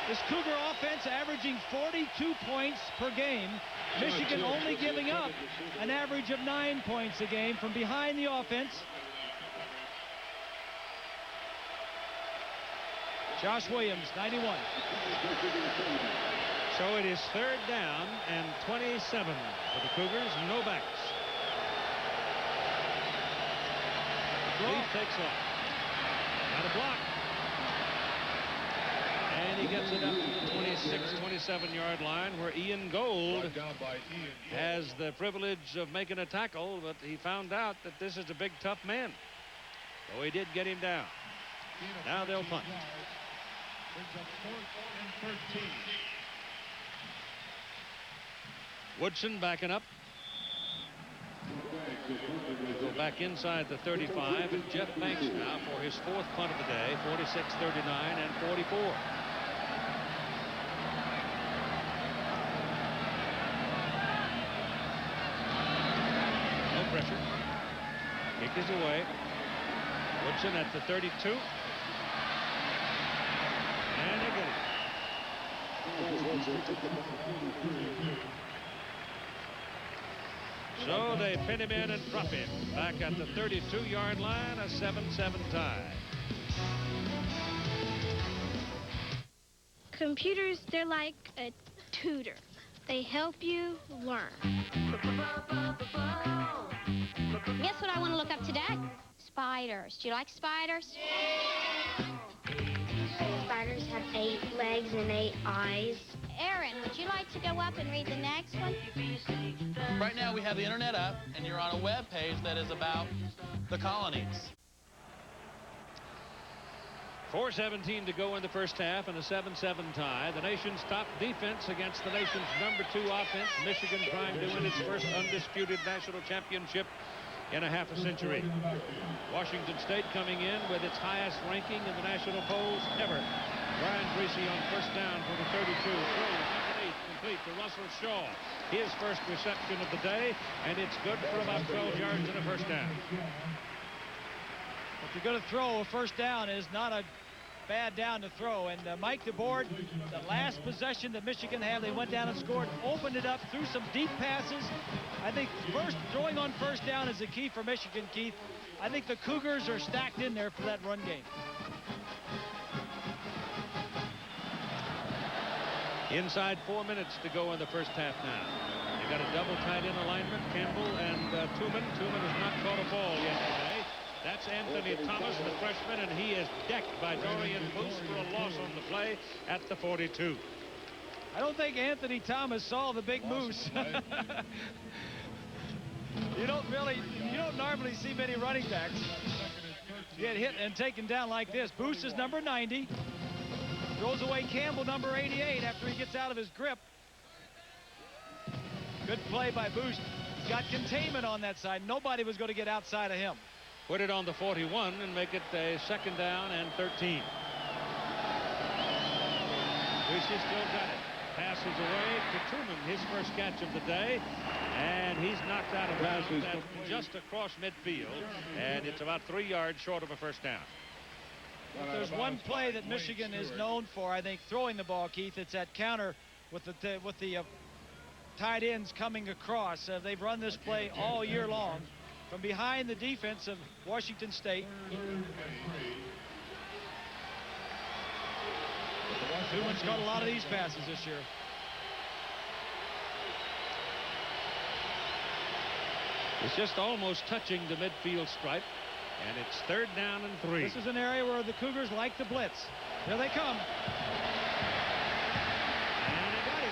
This Cougar offense averaging 42 points per game. Michigan only giving up an average of 9 points a game from behind the offense. Josh Williams, 91. So it is third down and 27 for the Cougars. No backs. Leaf takes off. Got a block. And he gets it up to the 26, 27-yard line where Ian Gold has the privilege of making a tackle, but he found out that this is a big, tough man. So he did get him down. Now they'll punt. Woodson backing up. We'll go back inside the 35, and Jeff Banks now for his fourth punt of the day, 46, 39, and 44. is away. Woodson at the 32. And they get it. So they pin him in and drop him back at the 32-yard line, a 7-7 tie. Computers, they're like a tutor. They help you learn. Guess what I want to look up today? Spiders. Do you like spiders? Spiders have 8 legs and 8 eyes. Aaron, would you like to go up and read the next one? Right now we have the internet up, and you're on a web page that is about the colonies. 4:17 to go in the first half and a 7-7 tie. The nation's top defense against the nation's #2 offense. Michigan trying to win its first undisputed national championship in a half a century. Washington State coming in with its highest ranking in the national polls ever. Brian Griese on first down for the 32. Throws underneath, complete to Russell Shaw. His first reception of the day, and it's good for about 12 yards and a first down. If you're going to throw, a first down is not a bad down to throw. And Mike DeBoard, the last possession that Michigan had, they went down and scored, opened it up, threw some deep passes. I think throwing on first down is the key for Michigan, Keith. I think the Cougars are stacked in there for that run game. Inside 4 minutes to go in the first half now. They got a double tight end alignment, Campbell and Tooman. Tooman has not caught a ball yet today. That's Anthony Thomas, the freshman, and he is decked by Dorian Moose for a loss on the play at the 42. I don't think Anthony Thomas saw the big moose. You don't normally see many running backs get hit and taken down like this. Moose is number 90. Throws away Campbell, number 88, after he gets out of his grip. Good play by Boost. He's got containment on that side. Nobody was going to get outside of him. Put it on the 41 and make it a second down and 13. Griese still got it. Passes away to Truman, his first catch of the day. And he's knocked out of bounds just across midfield. And it's about 3 yards short of a first down. If there's one play that Michigan is known for, I think, throwing the ball, Keith, it's that counter with the tight ends coming across. They've run this play all year long from behind the defense of Washington State. Truman's caught a lot of these passes this year. It's just almost touching the midfield stripe. And it's third down and 3. This is an area where the Cougars like to blitz. Here they come. And he got it.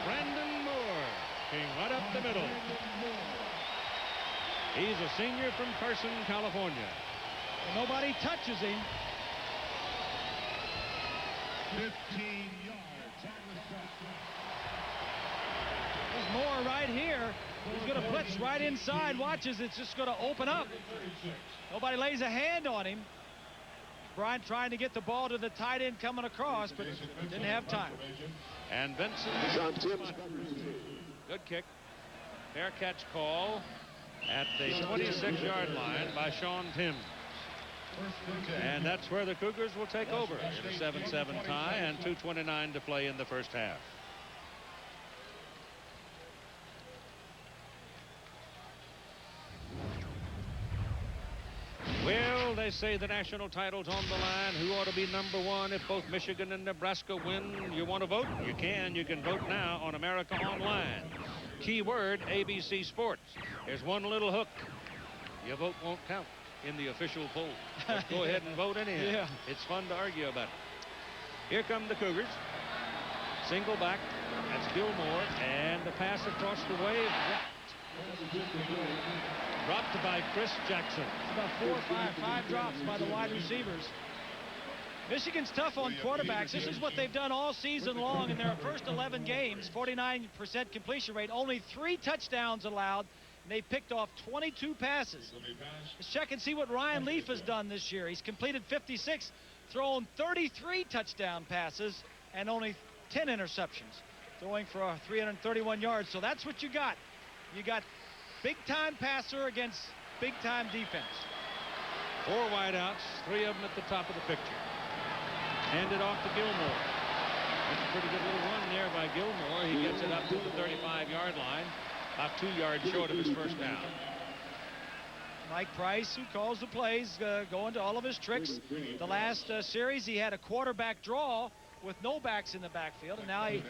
Brandon Moore came right up the middle. He's a senior from Carson, California. And nobody touches him. 15 yards on the shot. There's Moore right here. He's going to blitz right inside. Watches, it's just going to open up. Nobody lays a hand on him. Bryant trying to get the ball to the tight end coming across, but didn't have time. And Benson. Good kick. Fair catch call at the 26-yard line by Sean Tim. And that's where the Cougars will take over in a 7-7 tie and 2:29 to play in the first half. Well, they say the national title's on the line. Who ought to be #1 if both Michigan and Nebraska win? You want to vote? You can. You can vote now on America Online. Keyword ABC Sports. There's one little hook. Your vote won't count in the official poll. But go ahead and vote anyhow. Yeah. It's fun to argue about it. Here come the Cougars. Single back. That's Gilmore. And the pass across the way. Dropped by Chris Jackson. About 4 or 5 drops by the wide receivers. Michigan's tough on quarterbacks. This is what they've done all season long in their first 11 games. 49% completion rate. Only 3 touchdowns allowed. And they picked off 22 passes. Let's check and see what Ryan Leaf has done this year. He's completed 56, thrown 33 touchdown passes, and only 10 interceptions. Throwing for 331 yards. So that's what you got. You got big-time passer against big-time defense. 4 wideouts, 3 of them at the top of the picture. Handed off to Gilmore. That's a pretty good little run there by Gilmore. He gets it up to the 35-yard line, about 2 yards short of his first down. Mike Price, who calls the plays, going to all of his tricks. The last series, he had a quarterback draw with no backs in the backfield, and now he's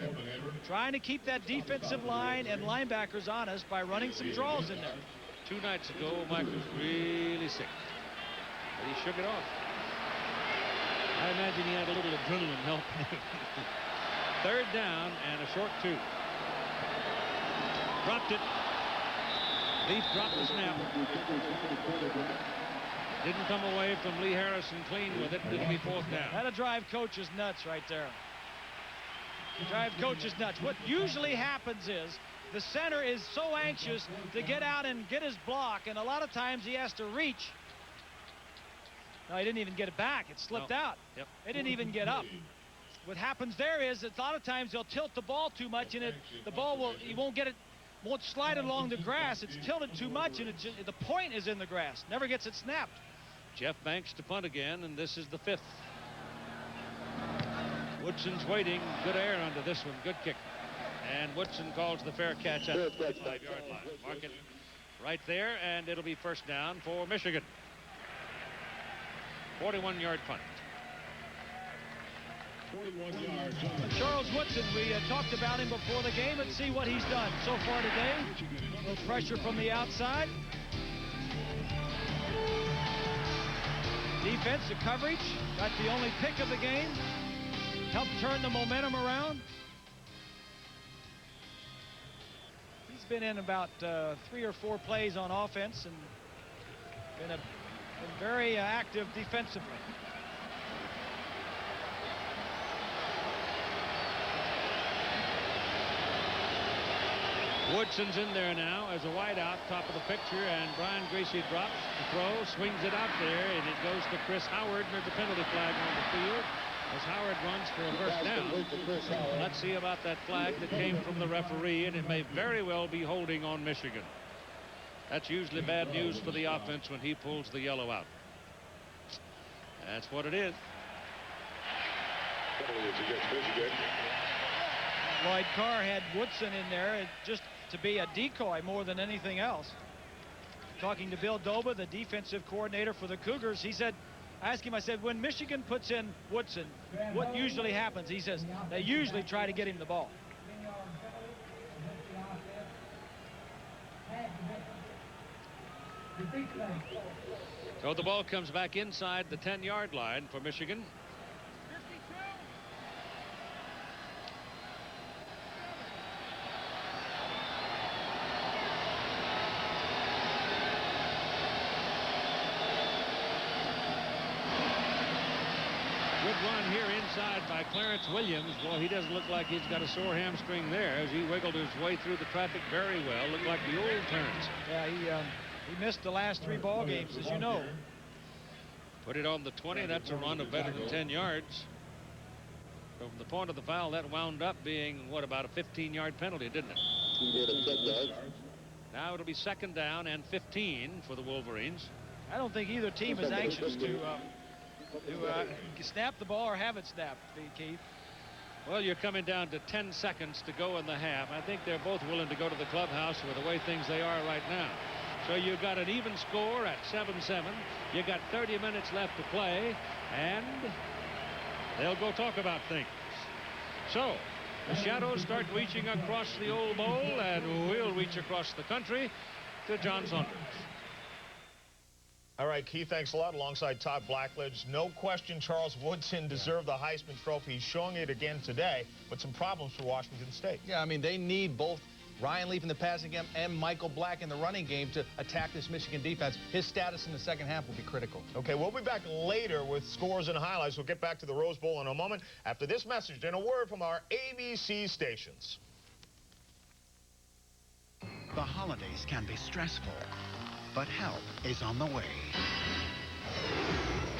trying to keep that defensive line and linebackers honest by running some draws in there. 2 nights ago, Mike was really sick, but he shook it off. I imagine he had a little adrenaline helping him. 3rd down and a short 2. Dropped it. Leaf dropped the snap. Didn't come away from Lee Harrison clean with it. It'll be 4th down. That'll drive coaches nuts right there. Drive coaches nuts. What usually happens is the center is so anxious to get out and get his block, and a lot of times he has to reach. No, he didn't even get it back. It slipped out. Yep. It didn't even get up. What happens there is that a lot of times they'll tilt the ball too much, and the ball he won't get it. Won't slide it along the grass. It's tilted too much, and the point is in the grass. Never gets it snapped. Jeff Banks to punt again, and this is the 5th. Woodson's waiting. Good air under this one. Good kick. And Woodson calls the fair catch at the 35-yard line. Mark it right there, and it'll be 1st down for Michigan. 41-yard punt. Charles Woodson, we talked about him before the game. Let's see what he's done so far today. A little pressure from the outside. Defense, the coverage, got the only pick of the game. Helped turn the momentum around. He's been in about 3 or 4 plays on offense and been very active defensively. Woodson's in there now as a wideout, top of the picture, and Brian Griese drops the throw, swings it out there, and it goes to Chris Howard. There's a penalty flag on the field as Howard runs for a 1st down. Let's see about that flag that came from the referee, and it may very well be holding on Michigan. That's usually bad news for the offense when he pulls the yellow out. That's what it is. Lloyd Carr had Woodson in there just to be a decoy more than anything else. Talking to Bill Doba, the defensive coordinator for the Cougars, he said, I asked him, I said, when Michigan puts in Woodson, what usually happens? He says, they usually try to get him the ball. So the ball comes back inside the 10-yard line for Michigan. Run here inside by Clarence Williams. Well, he doesn't look like he's got a sore hamstring there as he wiggled his way through the traffic very well. Looked like the old turns. Yeah, he missed the last 3 ball games, as you know. Put it on the 20. That's a run of better than 10 yards. From the point of the foul, that wound up being, what, about a 15-yard penalty, didn't it? Now it'll be 2nd down and 15 for the Wolverines. I don't think either team is anxious to snap the ball or have it snapped, Keith. Well, you're coming down to 10 seconds to go in the half. I think they're both willing to go to the clubhouse with the way things they are right now. So you've got an even score at 7-7. You got 30 minutes left to play, and they'll go talk about things. So the shadows start reaching across the old bowl, and we'll reach across the country to John Saunders. All right, Keith, thanks a lot. Alongside Todd Blackledge, no question Charles Woodson deserved the Heisman Trophy. He's showing it again today, but some problems for Washington State. Yeah, I mean, they need both Ryan Leaf in the passing game and Michael Black in the running game to attack this Michigan defense. His status in the 2nd half will be critical. Okay, we'll be back later with scores and highlights. We'll get back to the Rose Bowl in a moment after this message and a word from our ABC stations. The holidays can be stressful, but help is on the way.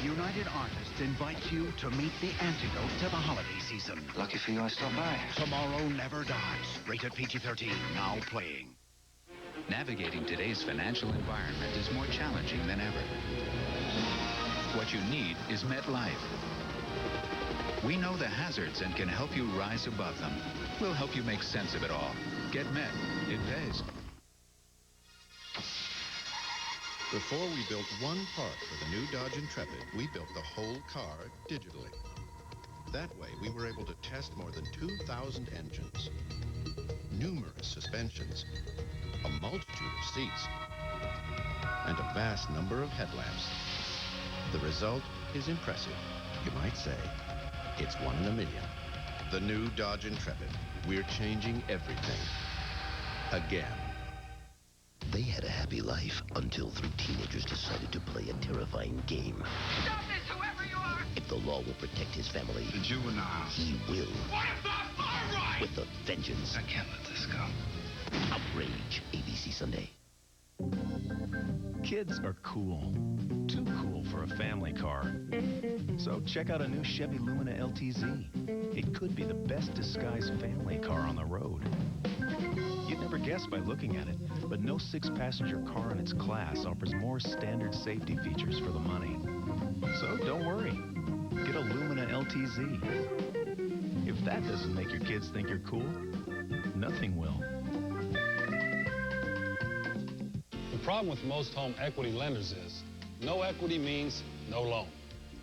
United Artists invites you to meet the antidote to the holiday season. Lucky for you I stopped by. Tomorrow Never Dies. Rated PG-13. Now playing. Navigating today's financial environment is more challenging than ever. What you need is MetLife. We know the hazards and can help you rise above them. We'll help you make sense of it all. Get Met. It pays. Before we built one part for the new Dodge Intrepid, we built the whole car digitally. That way, we were able to test more than 2,000 engines, numerous suspensions, a multitude of seats, and a vast number of headlamps. The result is impressive. You might say it's 1 in a million. The new Dodge Intrepid. We're changing everything. Again. They had a happy life until 3 teenagers decided to play a terrifying game. Stop this, whoever you are! If the law will protect his family, The juveniles. he will. What about my right? With a vengeance. I can't let this go. Outrage, ABC Sunday. Kids are cool. Too cool for a family car. So check out a new Chevy Lumina LTZ. It could be the best disguised family car on the road. You'd never guess by looking at it, but no 6-passenger car in its class offers more standard safety features for the money. So don't worry. Get a Lumina LTZ. If that doesn't make your kids think you're cool, nothing will. The problem with most home equity lenders is no equity means no loan.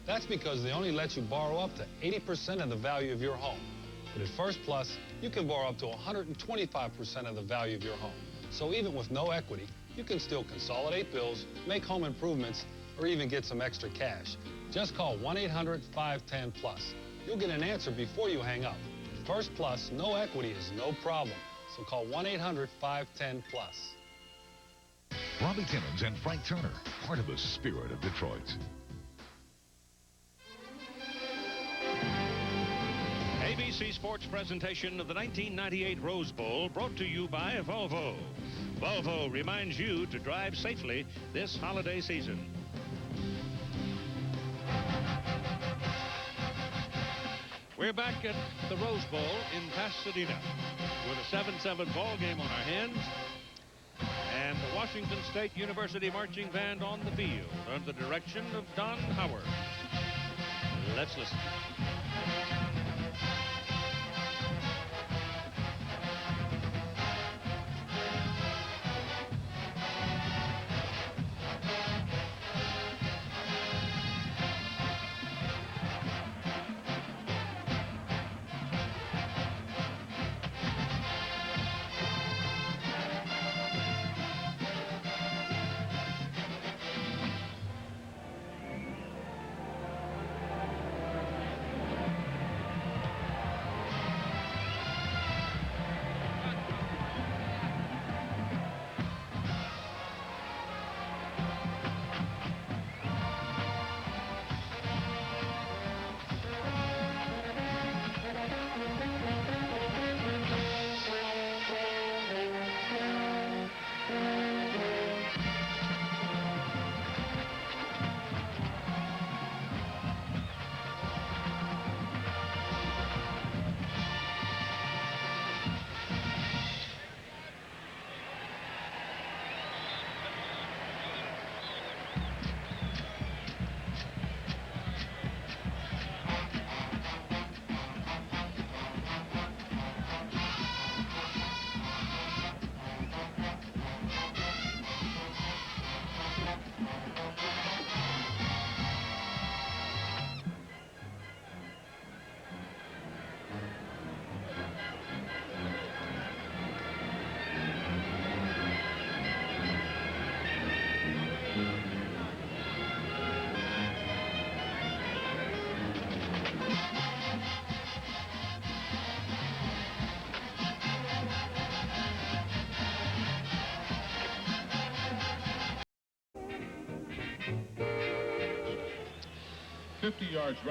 That's because they only let you borrow up to 80% of the value of your home. But at First Plus, you can borrow up to 125% of the value of your home. So even with no equity, you can still consolidate bills, make home improvements, or even get some extra cash. Just call 1-800-510-PLUS. You'll get an answer before you hang up. First Plus, no equity is no problem. So call 1-800-510-PLUS. Robbie Timmons and Frank Turner, part of the spirit of Detroit. ABC Sports presentation of the 1998 Rose Bowl brought to you by Volvo. Volvo reminds you to drive safely this holiday season. We're back at the Rose Bowl in Pasadena with a 7-7 ball game on our hands and the Washington State University Marching Band on the field under the direction of Don Howard. Let's listen.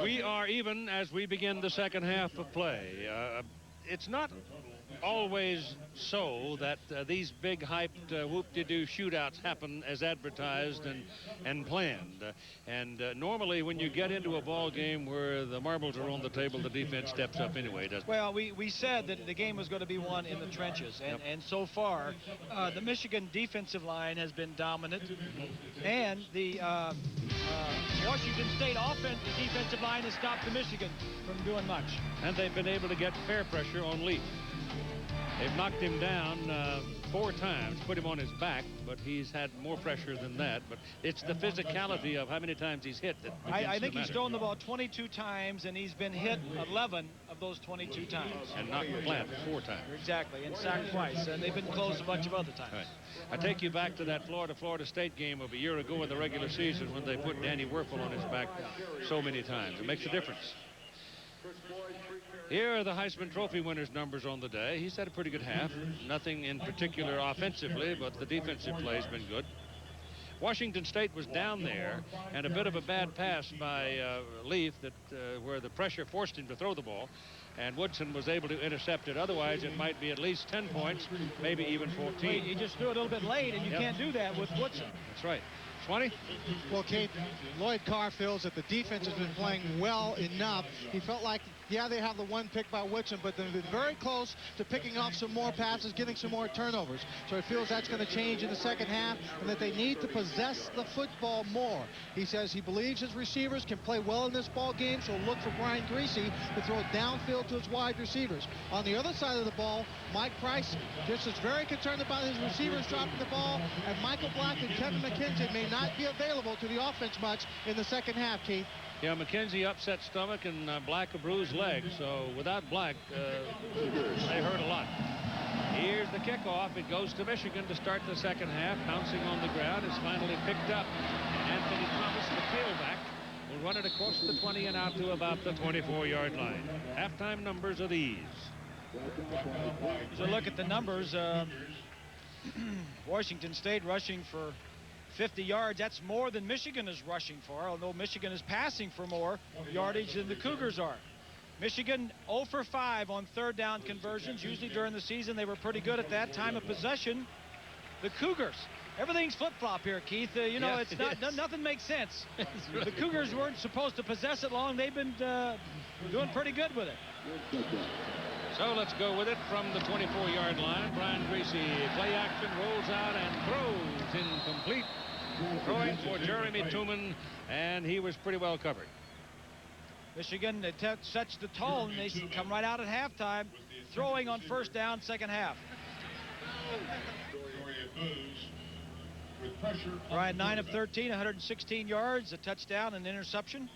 We are even as we begin the second half of play. It's not always so that these big hyped whoop-de-doo shootouts happen as advertised and planned. Normally when you get into a ball game where the marbles are on the table, the defense steps up anyway, doesn't it? Well, we said that the game was going to be won in the trenches, and so far the Michigan defensive line has been dominant, and the Washington State defensive line has stopped the Michigan from doing much. And they've been able to get fair pressure on Leaf. They've knocked him down 4 times, put him on his back, but he's had more pressure than that. But it's the physicality of how many times he's hit that I think he's thrown the ball 22 times, and he's been hit 11 of those 22 times. And knocked flat 4 times. Exactly, and sacked twice, and they've been close a bunch of other times. Right. I take you back to that Florida State game of a year ago in the regular season when they put Danny Werfel on his back so many times. It makes a difference. Here are the Heisman Trophy winners' numbers on the day. He's had a pretty good half. Nothing in particular offensively, but the defensive play has been good. Washington State was down there, and a bit of a bad pass by Leaf where the pressure forced him to throw the ball, and Woodson was able to intercept it. Otherwise, it might be at least 10 points, maybe even 14. He just threw it a little bit late, and you can't do that with Woodson. That's right. 20. Well, Kate, Lloyd Carr feels that the defense has been playing well enough. He felt like, yeah, they have the one pick by Woodson, but they've been very close to picking off some more passes, getting some more turnovers. So he feels that's going to change in the second half and that they need to possess the football more. He says he believes his receivers can play well in this ball game, so look for Brian Griese to throw it downfield to his wide receivers. On the other side of the ball, Mike Price just is very concerned about his receivers dropping the ball, and Michael Black and Kevin McKenzie may not be available to the offense much in the second half, Keith. Yeah, McKenzie upset stomach and Black a bruised leg. So without Black, they hurt a lot. Here's the kickoff. It goes to Michigan to start the second half. Bouncing on the ground. It's finally picked up. And Anthony Thomas, the tailback, will run it across the 20 and out to about the 24-yard line. Halftime numbers are these. As I look at the numbers, Washington State rushing for 50 yards. That's more than Michigan is rushing for, although Michigan is passing for more yardage than the Cougars are. Michigan 0 for 5 on third down conversions. Usually during the season they were pretty good at that. Time of possession, the Cougars. Everything's flip-flop here, Keith. You know, it's not nothing makes sense. The Cougars weren't supposed to possess it long. They've been doing pretty good with it. So let's go with it from the 24-yard line. Brian Griese, play action, rolls out and throws incomplete. Throwing for Jeremy Tooman, and he was pretty well covered. Michigan sets the tone. They come right out at halftime, throwing on first down, second half. Brian 9 of 13, 116 yards, a touchdown, and interception.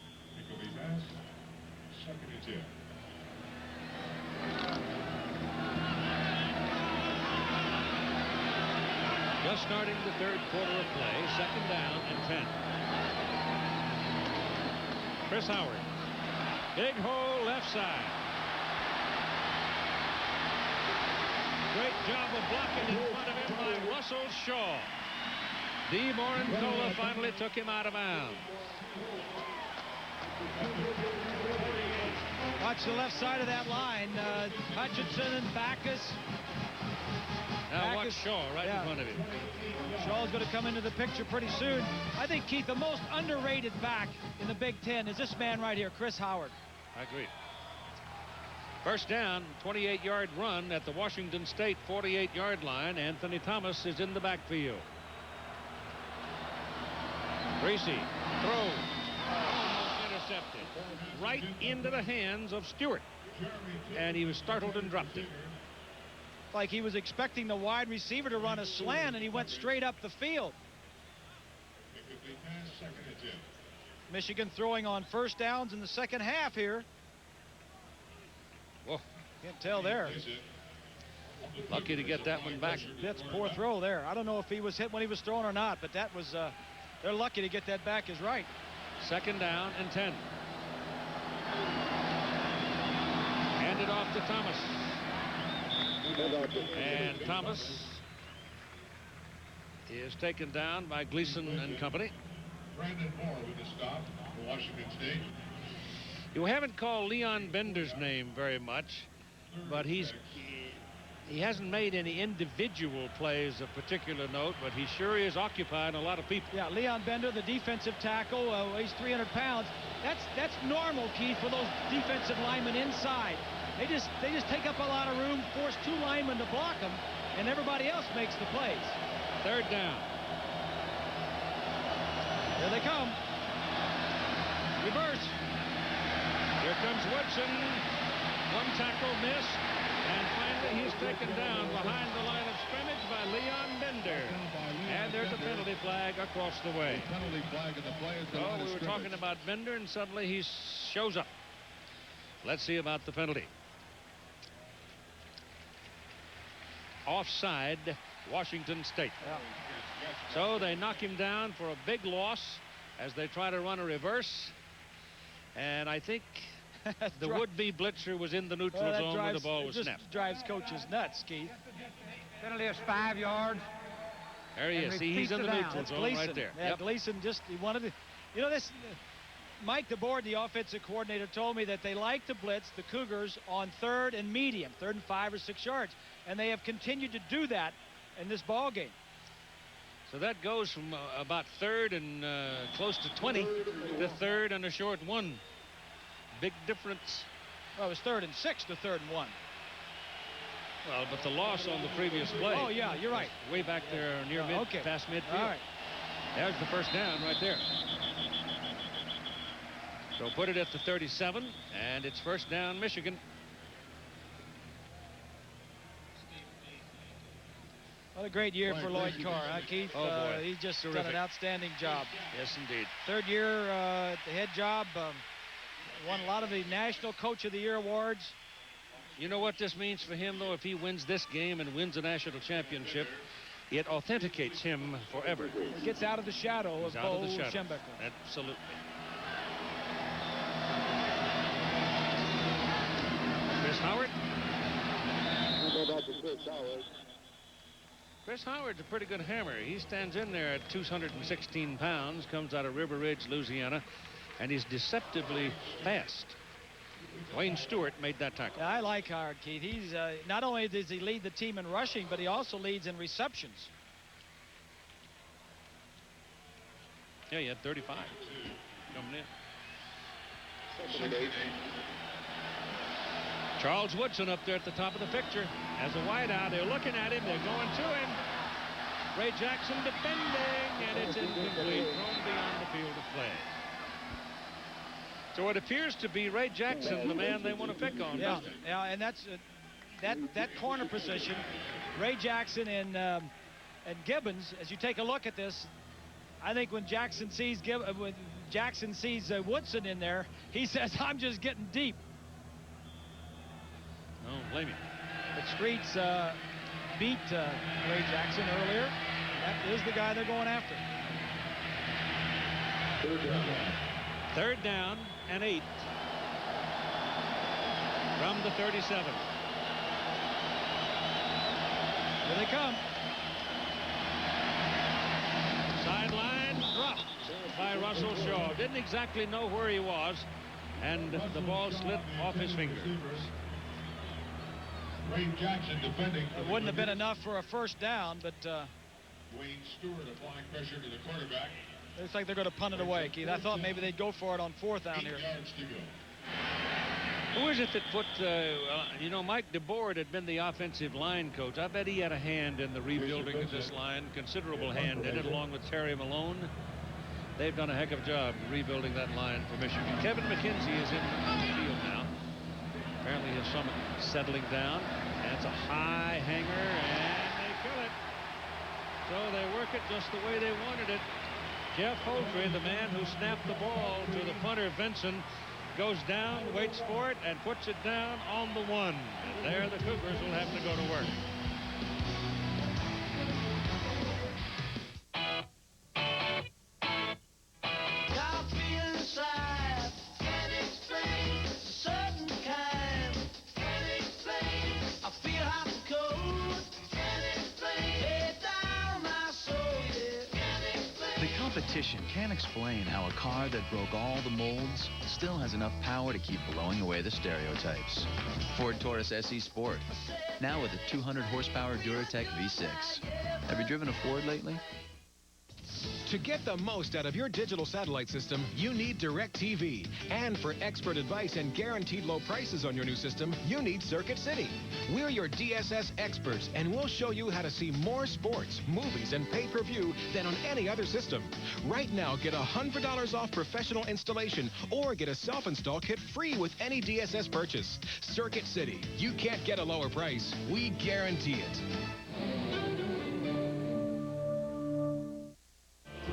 Just starting the third quarter of play, second down and 10. Chris Howard, big hole left side. Great job of blocking in front of him by Russell Shaw. Dee Morincola finally took him out of bounds. Watch the left side of that line. Hutchinson and Backus. Now watch Shaw right in front of him. Shaw's going to come into the picture pretty soon. I think, Keith, the most underrated back in the Big Ten is this man right here, Chris Howard. I agree. First down, 28-yard run at the Washington State 48-yard line. Anthony Thomas is in the backfield. Griese throws. Almost intercepted. Right into the hands of Stewart. And he was startled and dropped it. Like he was expecting the wide receiver to run a slant, and he went straight up the field. Michigan throwing on first downs in the second half here. Whoa. Can't tell there. Lucky to get that one back. That's a poor throw there. I don't know if he was hit when he was thrown or not, but that was, they're lucky to get that back is right. Second down and 10. Handed off to Thomas. And Thomas is taken down by Gleason and company. Brandon Moore with the stop for Washington State. You haven't called Leon Bender's name very much, but he's He hasn't made any individual plays of particular note, but he sure is occupying a lot of people. Yeah, Leon Bender, the defensive tackle, weighs 300 pounds. That's normal, Keith, for those defensive linemen inside. They just take up a lot of room, force two linemen to block them, and everybody else makes the plays. Third down. Here they come. Reverse. Here comes Woodson. One tackle missed. And finally, he's taken down behind the line of scrimmage by Leon Bender. And there's a penalty flag across the way. Penalty flag in the play at the line Oh, of we were scrimmage. talking about Bender, and suddenly he shows up. Let's see about the penalty. Offside, Washington State. Yeah. So they knock him down for a big loss as they try to run a reverse. And I think the would-be blitzer was in the neutral zone where the ball was snapped. Just drives coaches nuts, Keith. Penalty is 5 yards. There he is. See, he's in the neutral zone right there. Yeah, Yep. Gleason he wanted to. You know, this. Mike DeBoer, the offensive coordinator, told me that they like to blitz the Cougars on 3rd and medium, 3rd and 5 or 6 yards, and they have continued to do that in this ball game. So that goes from about 3rd and close to 20 to 3rd and a short 1. Big difference. Well, it was 3rd and 6 to 3rd and 1. Well, but the loss on the previous play. Oh, yeah, you're right. Way back there near past midfield. All right. There's the first down right there. So put it at the 37, and it's first down, Michigan. What a great year for Lloyd Carr, huh, Keith? Oh, boy. He just Terrific. done an outstanding job. Yes, indeed. 3rd year at the head job. Won a lot of the National Coach of the Year awards. You know what this means for him, though? If he wins this game and wins a national championship, it authenticates him forever. He gets out of the shadow of Bo Schembechler. Absolutely. Chris Howard. Chris Howard's a pretty good hammer. He stands in there at 216 pounds, comes out of River Ridge, Louisiana, and he's deceptively fast. Wayne Stewart made that tackle. Yeah, I like Howard, Keith. He's not only does he lead the team in rushing, but he also leads in receptions. Yeah, he had 35 coming in. Charles Woodson up there at the top of the picture as a wideout. They're looking at him. They're going to him. Ray Jackson defending, and it's incomplete, thrown beyond the field of play. So it appears to be Ray Jackson, the man they want to pick on. Yeah, yeah, and that's that corner position. Ray Jackson and Gibbons. As you take a look at this, I think when Jackson sees Woodson in there, he says, "I'm just getting deep." Don't blame you. But Streets beat Ray Jackson earlier. That is the guy they're going after. 3rd down and 8 from the 37. Here they come. Sideline dropped by Russell Shaw. Didn't exactly know where he was, and the ball slid off his fingers. Ray Jackson defending. It wouldn't have been enough for a first down, but Wayne Stewart applying pressure to the quarterback. looks like they're going to punt it away, Keith. I thought maybe they'd go for it on 4th down here. 8 yards to go. Who is it that put, you know, Mike DeBoer had been the offensive line coach. I bet he had a hand in the rebuilding of this line, considerable hand in it, along with Terry Malone. They've done a heck of a job rebuilding that line for Michigan. Kevin McKenzie is in the field now. Apparently his summit settling down. And it's a high hanger, and they kill it. So they work it just the way they wanted it. Jeff Holtry, the man who snapped the ball to the punter Vinson, goes down, waits for it, and puts it down on the 1. And there the Cougars will have to go to work. competition can't explain how a car that broke all the molds still has enough power to keep blowing away the stereotypes. Ford Taurus SE Sport, now with a 200 horsepower Duratec V6. Have you driven a Ford lately? To get the most out of your digital satellite system, you need DirecTV. And for expert advice and guaranteed low prices on your new system, you need Circuit City. We're your DSS experts, and we'll show you how to see more sports, movies, and pay-per-view than on any other system. Right now, get $100 off professional installation or get a self-install kit free with any DSS purchase. Circuit City. You can't get a lower price. We guarantee it.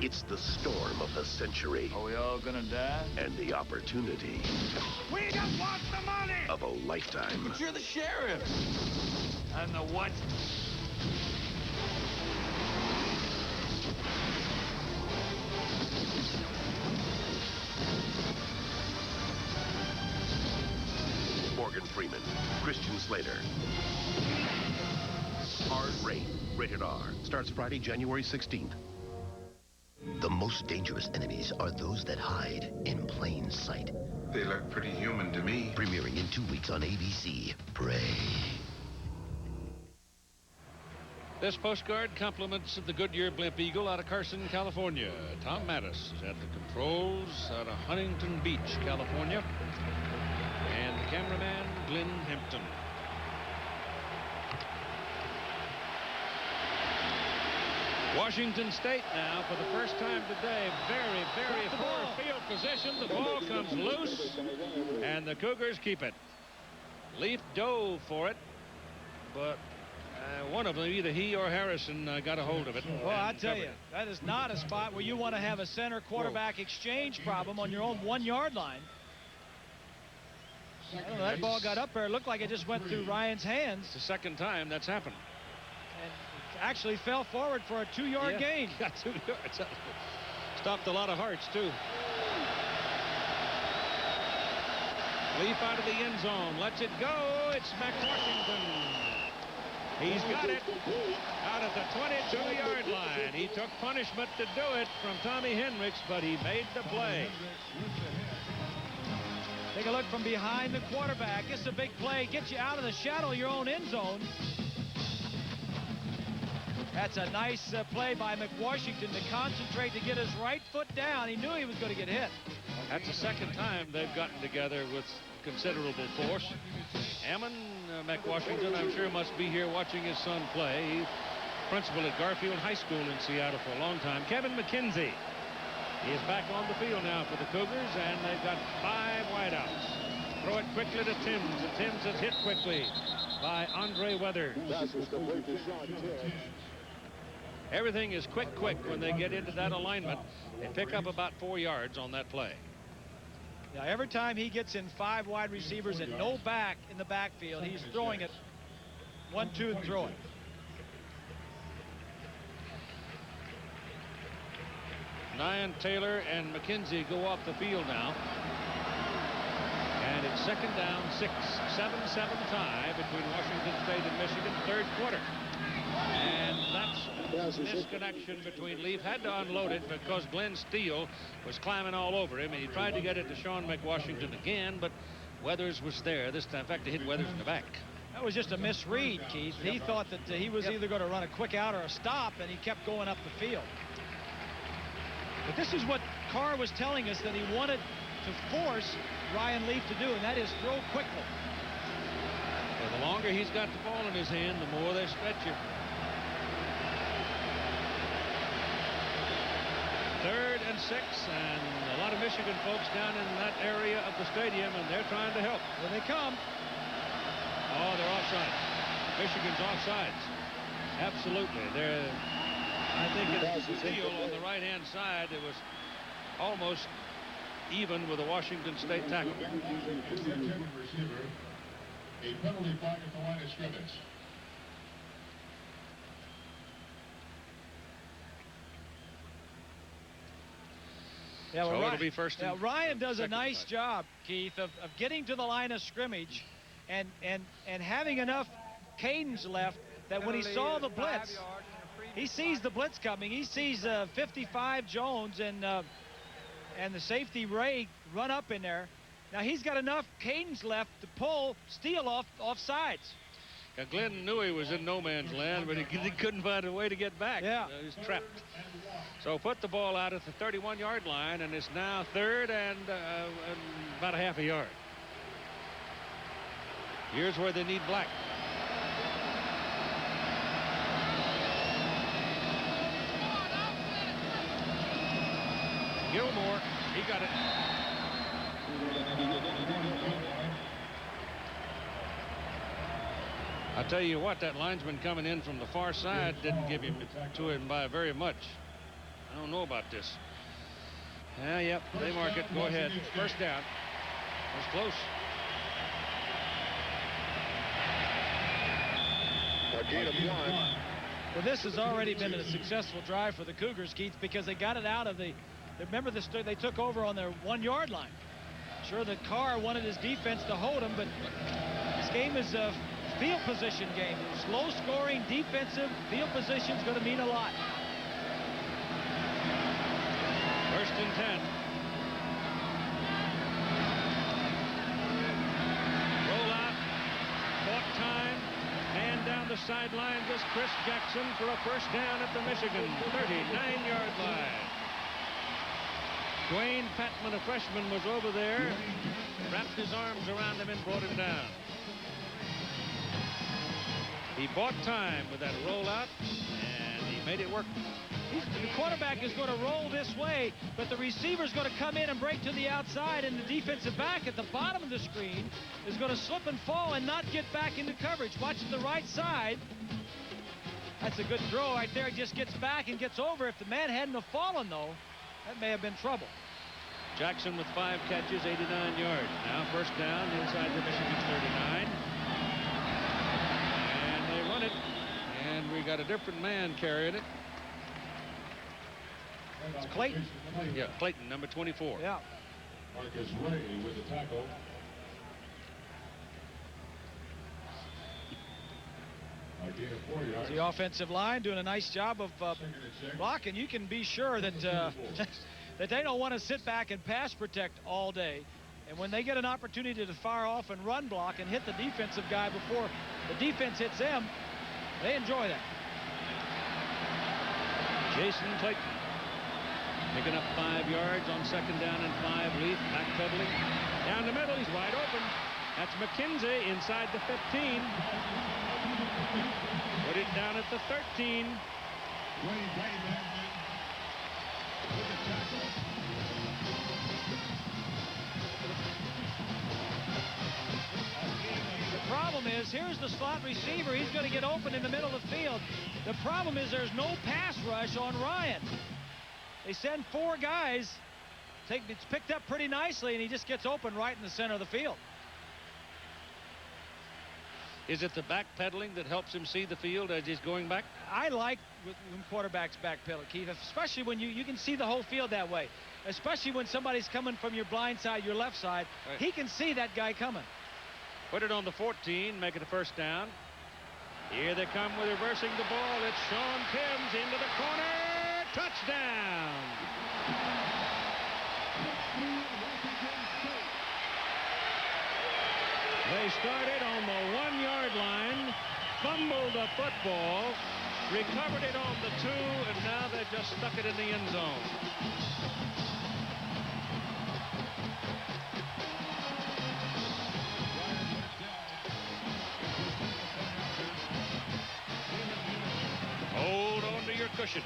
It's the storm of the century. Are we all gonna die? And the opportunity. We just want the money! Of a lifetime. But you're the sheriff. I'm the what? Morgan Freeman, Christian Slater. Hard Rain, rated R. Starts Friday, January 16th. The most dangerous enemies are those that hide in plain sight. They look pretty human to me. Premiering in 2 weeks on ABC. Prey. This postcard compliments the Goodyear Blimp Eagle out of Carson, California. Tom Mattis is at the controls out of Huntington Beach, California. And the cameraman, Glenn Hampton. Washington State now, for the first time today, very poor field position. The ball comes loose, and the Cougars keep it. Leaf dove for it, but one of them, either he or Harrison, got a hold of it. Well, I tell you, that is not a spot where you want to have a center quarterback exchange problem on your own 1-yard line. I don't know, that ball got up there. It looked like it just went through Ryan's hands. It's the second time that's happened. And actually fell forward for a 2-yard gain. Got 2 yards. Stopped a lot of hearts, too. Leaf out of the end zone. Lets it go. It's McWashington. He's got it out at the 22-yard line. He took punishment to do it from Tommy Hendricks, but he made the play. Take a look from behind the quarterback. It's a big play. Get you out of the shadow of your own end zone. That's a nice play by McWashington to concentrate, to get his right foot down. He knew he was going to get hit. That's the second time they've gotten together with considerable force. Ammon McWashington, I'm sure, must be here watching his son play. He's principal at Garfield High School in Seattle for a long time. Kevin McKenzie. He is back on the field now for the Cougars, and they've got 5 wideouts. Throw it quickly to Timms, and Timms is hit quickly by Andre Weathers. Everything is quick when they get into that alignment. They pick up about 4 yards on that play. Now, every time he gets in 5 wide receivers and no back in the backfield, he's throwing it 1-2 and throw it. Nyan Taylor and McKenzie go off the field now. And it's second down, 6, 7-7 tie between Washington State and Michigan, third quarter. And that's a misconnection between Leaf. Had to unload it because Glenn Steele was climbing all over him, and he tried to get it to Sean McWashington again, but Weathers was there this time. In fact, he hit Weathers in the back. That was just a misread, Keith. He thought that he was either going to run a quick out or a stop, and he kept going up the field. But this is what Carr was telling us that he wanted to force Ryan Leaf to do, and that is throw quickly. Well, the longer he's got the ball in his hand, the more they stretch you. Third and 6, and a lot of Michigan folks down in that area of the stadium, and they're trying to help. Here they come. Oh, they're offsides. Michigan's offsides. Absolutely. I think it's the deal on the right-hand side. It was almost even with a Washington State tackle. A penalty flag at the line of scrimmage. Yeah, well, so Ryan, it'll be first. Yeah, Ryan does a nice job, Keith, of getting to the line of scrimmage and having enough cadence left that when he saw the blitz, He sees the blitz coming. He sees 55 Jones and the safety Ray run up in there. Now he's got enough cadence left to pull Steele off sides. Yeah, Glenn knew he was in no man's land, but he couldn't find a way to get back. Yeah. He was trapped. So put the ball out at the 31-yard line, and it's now 3rd and about a half a yard. Here's where they need Black. Gilmore, he got it. I'll tell you what, that linesman coming in from the far side didn't give him to him by very much. I don't know about this. Yep, they mark it. Go ahead. First down. That's close. Well, this has already been a successful drive for the Cougars, Keith, because they got it out of the. Remember, they took over on their 1-yard line. Sure, the Carr wanted his defense to hold him, but this game is a field position game. Slow scoring, defensive, field position is going to mean a lot. 1st and 10. Roll out. Caught time. Man down the sideline. Just Chris Jackson for a first down at the Michigan 39-yard line. Dwayne Patman, a freshman, was over there, wrapped his arms around him and brought him down. He bought time with that rollout, and he made it work. The quarterback is going to roll this way, but the receiver's going to come in and break to the outside, and the defensive back at the bottom of the screen is going to slip and fall and not get back into coverage. Watch the right side. That's a good throw right there. He just gets back and gets over. If the man hadn't have fallen, though, that may have been trouble. Jackson with 5 catches, 89 yards. Now first down inside the Michigan's 39. And they run it. And we got a different man carrying it. It's Clayton. Yeah, Clayton, number 24. Yeah. Marcus Ray with the tackle. The offensive line doing a nice job of blocking. You can be sure that that they don't want to sit back and pass protect all day. And when they get an opportunity to fire off and run block and hit the defensive guy before the defense hits them, they enjoy that. Jason Clayton picking up 5 yards on 2nd down and 5. Leaf backpedaling down the middle. He's wide open. That's McKenzie inside the 15. Put it down at the 13. The problem is, here's the slot receiver. He's going to get open in the middle of the field. The problem is there's no pass rush on Ryan. They send 4 guys. It's picked up pretty nicely, and he just gets open right in the center of the field. Is it the backpedaling that helps him see the field as he's going back? I like when quarterbacks backpedal, Keith, especially when you can see the whole field that way, especially when somebody's coming from your blind side, your left side. Right. He can see that guy coming. Put it on the 14, make it a first down. Here they come with reversing the ball. It's Sean Timms into the corner. Touchdown. They started on the 1-yard line, fumbled the football, recovered it on the 2, and now they just stuck it in the end zone. Hold on to your cushion.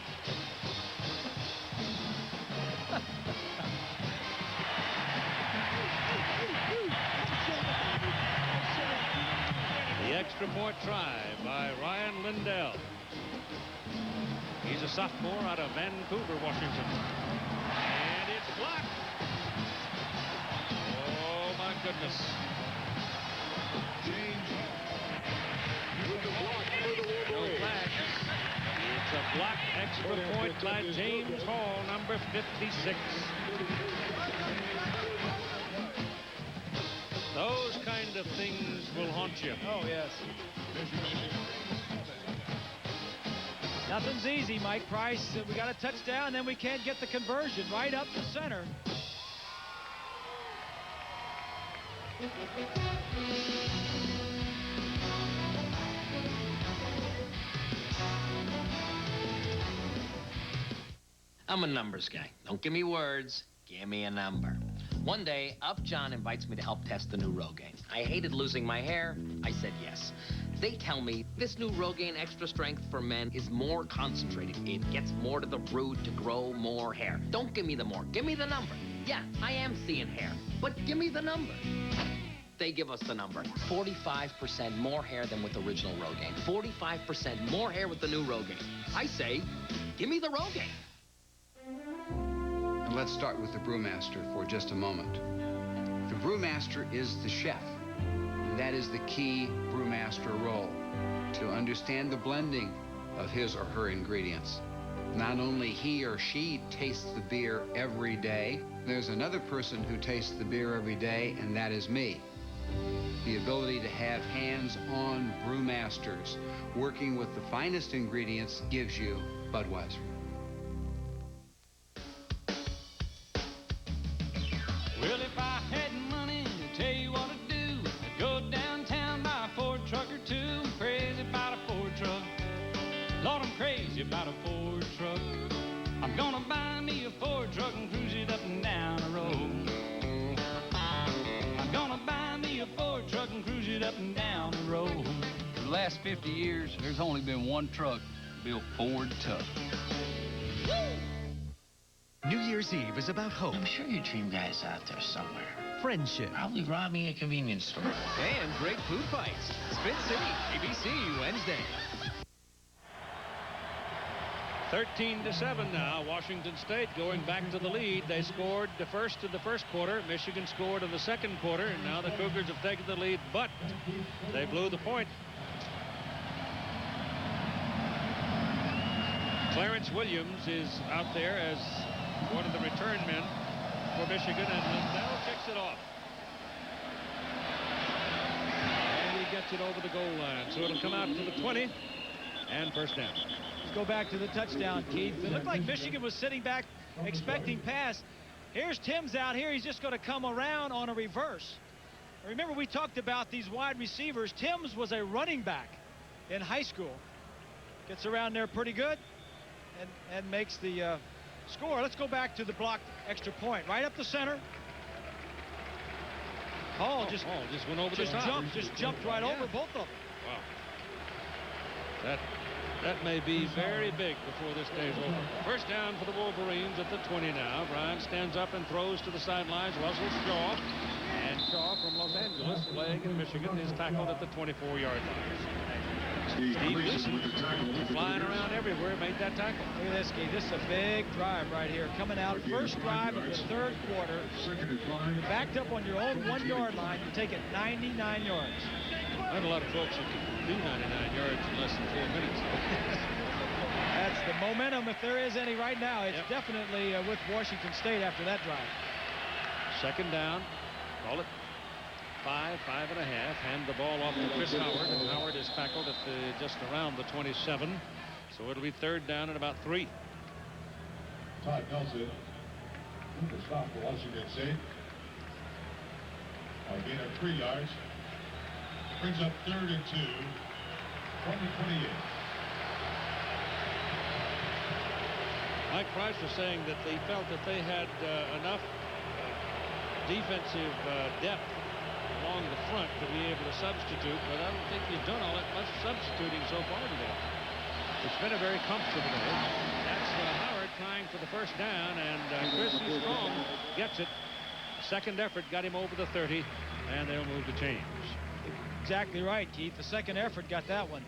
The extra point try by Ryan Lindell. He's a sophomore out of Vancouver, Washington. And it's blocked. Oh, my goodness. No flag. It's a blocked extra point by James Hall, number 56. Those kind of things will haunt you. Oh, yes. Nothing's easy, Mike Price. We got a touchdown, then we can't get the conversion right up the center. I'm a numbers guy. Don't give me words. Give me a number. One day, Up John invites me to help test the new Rogaine. I hated losing my hair. I said yes. They tell me this new Rogaine Extra Strength for men is more concentrated. It gets more to the root to grow more hair. Don't give me the more. Give me the number. Yeah, I am seeing hair, but give me the number. They give us the number. 45% more hair than with original Rogaine. 45% more hair with the new Rogaine. I say, give me the Rogaine. Let's start with the brewmaster for just a moment. The brewmaster is the chef. And that is the key brewmaster role, to understand the blending of his or her ingredients. Not only he or she tastes the beer every day, there's another person who tastes the beer every day, and that is me. The ability to have hands-on brewmasters working with the finest ingredients gives you Budweiser. Well, if I had money, I'd tell you what I'd do. I'd go downtown, buy a Ford truck or two. I'm crazy about a Ford truck. Lord, I'm crazy about a Ford truck. I'm gonna buy me a Ford truck and cruise it up and down the road. I'm gonna buy me a Ford truck and cruise it up and down the road. For the last 50 years, there's only been one truck built Ford tough. New Year's Eve is about hope. I'm sure your dream guy's out there somewhere. Friendship. Probably robbing a convenience store. And great food fights. Spin City, ABC, Wednesday. 13-7 now. Washington State going back to the lead. They scored the first in the first quarter. Michigan scored in the second quarter. And now the Cougars have taken the lead, but they blew the point. Clarence Williams is out there as one of the return men for Michigan, and Lindell kicks it off. And he gets it over the goal line. So it'll come out to the 20 and first down. Let's go back to the touchdown, Keith. It looked like Michigan was sitting back expecting pass. Here's Timms out here. He's just going to come around on a reverse. Remember, we talked about these wide receivers. Timms was a running back in high school. Gets around there pretty good and makes the score. Let's go back to the blocked extra point. Right up the center. Hall just went over the top. Just jumped right over both of them. Wow. That may be very big before this day's over. First down for the Wolverines at the 20 now. Bryant stands up and throws to the sidelines. Russell Shaw. And Shaw from Los Angeles, playing in Michigan, is tackled at the 24-yard line. Steve Gleason, flying around everywhere, made that tackle. Look at this, Keith. This is a big drive right here. Coming out, first drive of the third quarter. You're backed up on your own 1-yard line. You take it 99 yards. I have a lot of folks who can do 99 yards in less than 4 minutes. That's the momentum, if there is any right now. It's definitely with Washington State after that drive. Second down. Call it 5.5. Hand the ball off to Chris Howard, and Howard is tackled at just around the 27. So it'll be third down and about 3. Todd Nelson, the stop for Washington State. A gain of 3 yards. Brings up 3rd and 2 from the 28. Mike Price was saying that they felt that they had enough defensive depth along the front to be able to substitute, but I don't think you've done all that much substituting so far today. It's been a very comfortable day. That's Howard trying for the first down, and Chris Strong gets it. Second effort got him over the 30, and they'll move to change. Exactly right, Keith. The second effort got that one.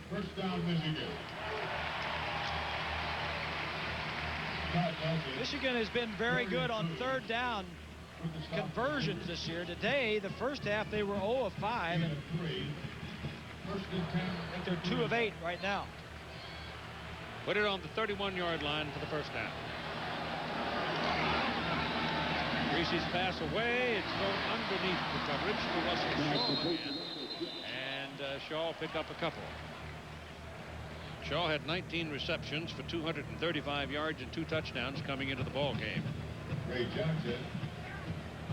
First down, Michigan. Michigan has been very good on third down conversions this year. Today, the first half, they were 0 of 5. And I think they're 2 of 8 right now. Put it on the 31-yard line for the first down. Griese's pass away. It's thrown underneath the coverage for Russell Shaw again. And Shaw will pick up a couple. Shaw had 19 receptions for 235 yards and 2 touchdowns coming into the ball game. Ray Johnson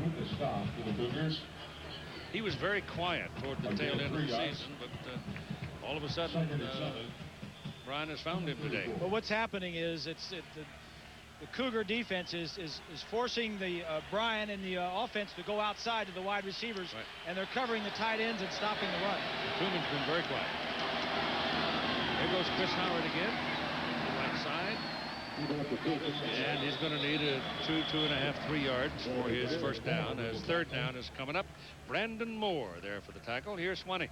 with the stop for the Cougars. He was very quiet toward the tail end of the season, but all of a sudden, Brian has found him today. Well, what's happening is the Cougar defense is forcing the Brian and the offense to go outside to the wide receivers, and they're covering the tight ends and stopping the run. Truman's been very quiet. There goes Chris Howard again, right side. And he's going to need a 2.5, 3 yards for his first down, as third down is coming up. Brandon Moore there for the tackle. Here's Swanee.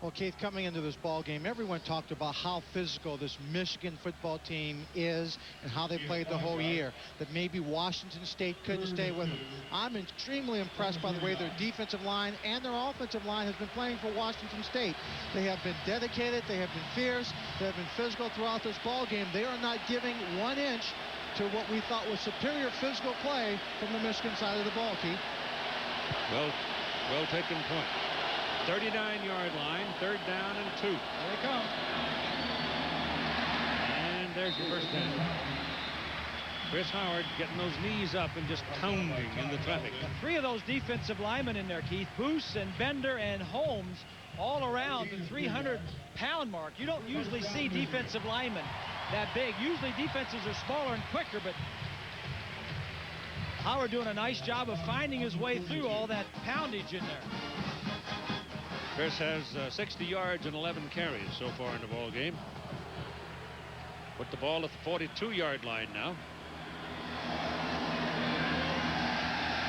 Well, Keith, coming into this ball game, everyone talked about how physical this Michigan football team is and how they played the whole year, that maybe Washington State couldn't stay with them. I'm extremely impressed by the way their defensive line and their offensive line has been playing for Washington State. They have been dedicated, they have been fierce, they have been physical throughout this ball game. They are not giving 1 inch to what we thought was superior physical play from the Michigan side of the ball, Keith. Well taken point. 39-yard line, third down and 2. There they come. And there's your first down. Chris Howard getting those knees up and just pounding in the traffic. 3 of those defensive linemen in there, Keith. Boose and Bender and Holmes all around the 300-pound mark. You don't usually see defensive linemen that big. Usually defenses are smaller and quicker, but Howard doing a nice job of finding his way through all that poundage in there. Chris has 60 yards and 11 carries so far in the ball game. Put the ball at the 42-yard line now.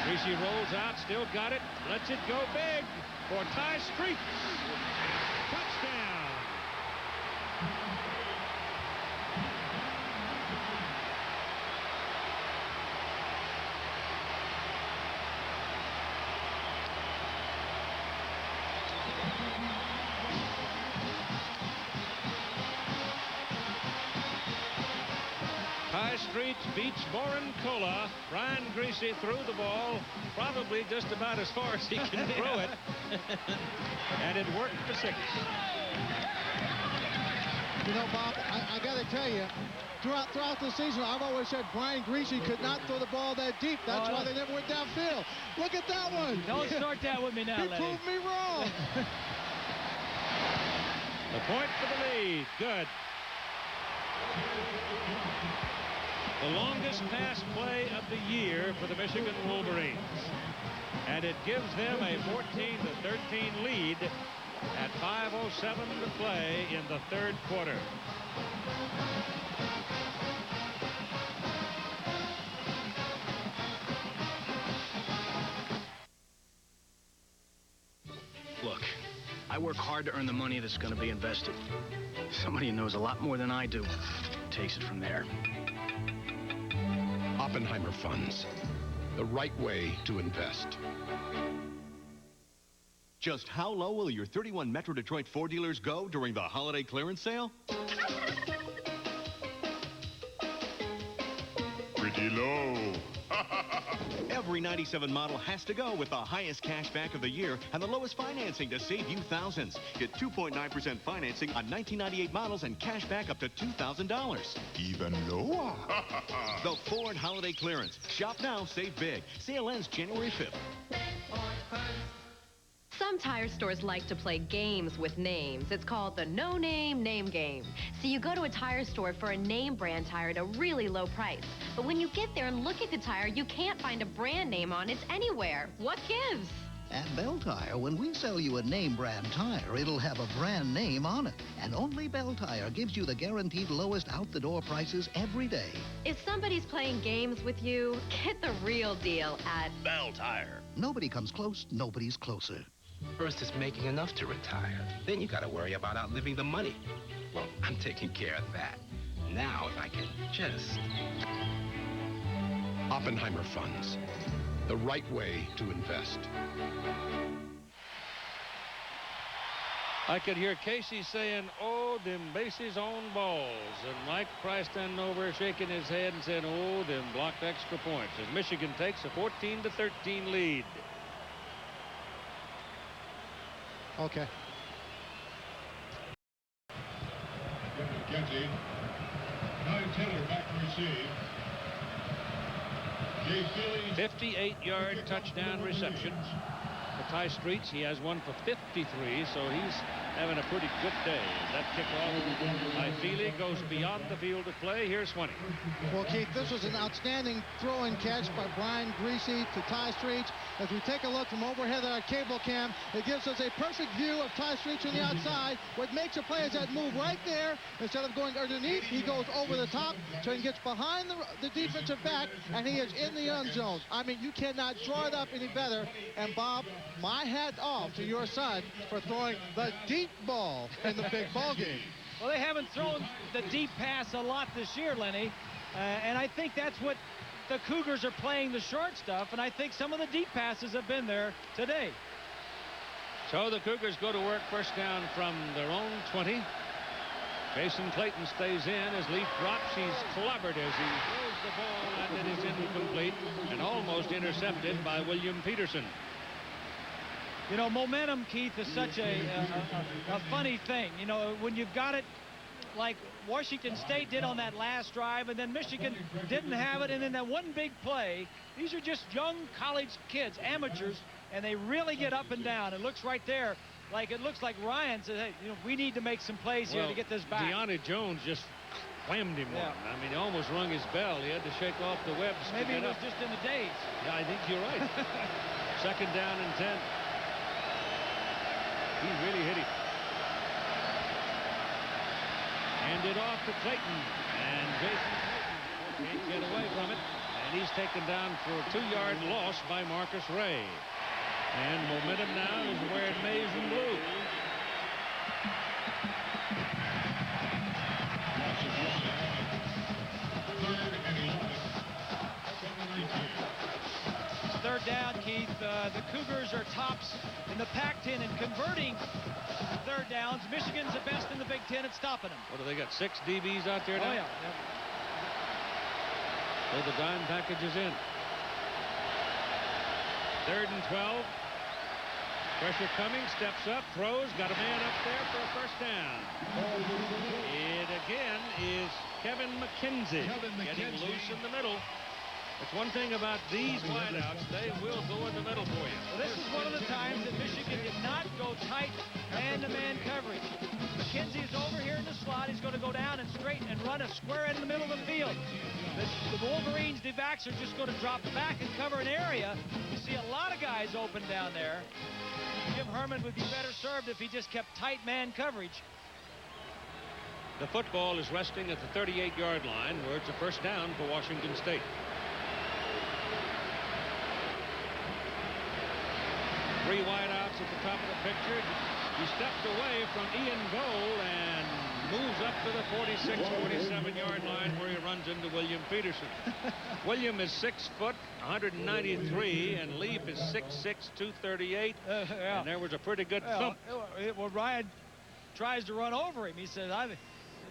Griese rolls out, still got it, lets it go big for Ty Street. Touchdown. Ty Street beats Borancola. Brian Griese threw the ball probably just about as far as he can throw it. And it worked for 6. You know, Bob, I got to tell you, throughout the season, I've always said Brian Griese could not throw the ball that deep. That's why they never went downfield. Look at that one. Don't start that with me now, He Lenny. proved me wrong. The point for the lead. Good. The longest pass play of the year for the Michigan Wolverines. And it gives them a 14-13 lead at 5:07 to play in the third quarter. Look, I work hard to earn the money that's going to be invested. Somebody who knows a lot more than I do takes it from there. Oppenheimer Funds, the right way to invest. Just how low will your 31 Metro Detroit Ford dealers go during the holiday clearance sale? Pretty low. Every 97 model has to go with the highest cash back of the year and the lowest financing to save you thousands. Get 2.9% financing on 1998 models and cash back up to $2,000. Even lower. The Ford Holiday Clearance. Shop now, save big. Sale ends January 5th. Some tire stores like to play games with names. It's called the no-name name game. So you go to a tire store for a name brand tire at a really low price. But when you get there and look at the tire, you can't find a brand name on it anywhere. What gives? At Bell Tire, when we sell you a name brand tire, it'll have a brand name on it. And only Bell Tire gives you the guaranteed lowest out-the-door prices every day. If somebody's playing games with you, get the real deal at Bell Tire. Nobody comes close, nobody's closer. First, it's making enough to retire. Then you gotta worry about outliving the money. Well, I'm taking care of that. Now, if I can just... Oppenheimer Funds, the right way to invest. I could hear Casey saying, oh, them bases on balls. And Mike Price standing over shaking his head and saying, oh, them blocked extra points. As Michigan takes a 14-13 lead. Okay. McKenzie. Ryan Taylor back to receive. Jay Seeley. 58-yard touchdown reception for Ty Streets. He has one for 53, so he's having a pretty good day. That kickoff by Feely goes beyond the field of play. Here's Swinney. Well, Keith, this was an outstanding throw and catch by Brian Griese to Ty Streets. As we take a look from overhead at our cable cam, it gives us a perfect view of Ty Streets on the outside. What makes a play is that move right there. Instead of going underneath, he goes over the top, so he gets behind the defensive back, and he is in the end zone. I mean, you cannot draw it up any better. And, Bob, my hat off to your son for throwing the deep ball in the big ball game. Well, they haven't thrown the deep pass a lot this year, Lenny, and I think that's what the Cougars are playing, the short stuff, and I think some of the deep passes have been there today. So the Cougars go to work, first down from their own 20. Jason Clayton stays in as Leaf drops. He's clobbered as he throws the ball, and it is incomplete and almost intercepted by William Peterson. You know, momentum, Keith, is such a funny thing. You know, when you've got it like Washington State did on that last drive, and then Michigan didn't have it, and then that one big play. These are just young college kids, amateurs, and they really get up and down. It looks right there like it looks like Ryan said, hey, you know, we need to make some plays here to get this back. Deonte Jones just whammed him one. I mean, he almost rung his bell. He had to shake off the webs. Maybe he was just in the daze. Yeah, I think you're right. Second down and 10. He really hit him. Handed off to Clayton, and Jason Clayton can't get away from it, and he's taken down for a 2-yard loss by Marcus Ray. And momentum now is wearing maize and blue. Third down, Keith. The Cougars are tops in the Pac-10 in converting third downs. Michigan's the best in the Big Ten at stopping them. What do they got? 6 DBs out there now? Oh, yeah. So the dime package is in. 3rd and 12. Pressure coming, steps up, throws, got a man up there for a first down. It again is Kevin McKenzie getting loose in the middle. It's one thing about these wideouts, they will go in the middle for you. Well, this is one of the times that Michigan did not go tight man-to-man coverage. McKenzie's over here in the slot. He's going to go down and straight and run a square in the middle of the field. The Wolverines, the backs are just going to drop back and cover an area. You see a lot of guys open down there. Jim Herman would be better served if he just kept tight man coverage. The football is resting at the 38-yard line, where it's a first down for Washington State. Three wideouts at the top of the picture. He stepped away from Ian Gold and moves up to the 46, 47-yard line, where he runs into William Peterson. William is 6 foot, 193, and Leaf is 6'6", 238. And there was a pretty good thump. Well, Ryan tries to run over him. He says,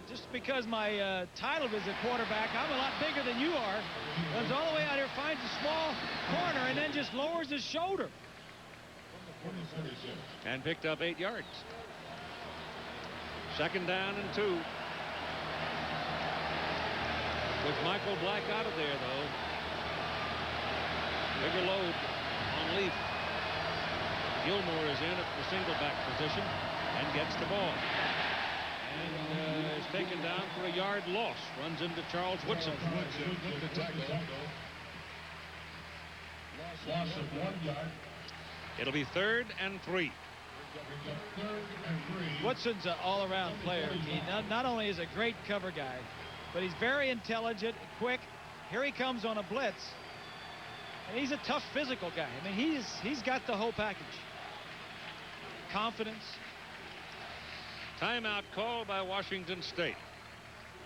just because my title is a quarterback, I'm a lot bigger than you are. Runs all the way out here, finds a small corner, and then just lowers his shoulder. And picked up 8 yards. Second down and 2. With Michael Black out of there, though. Bigger load on Leaf. Gilmore is in at the single back position and gets the ball. And is taken down for a yard loss. Runs into Charles Woodson. Loss of 1 yard. It'll be 3rd and 3. Woodson's an all-around player. He not only is a great cover guy, but he's very intelligent, quick. Here he comes on a blitz, and he's a tough physical guy. I mean, he's got the whole package. Confidence. Timeout called by Washington State.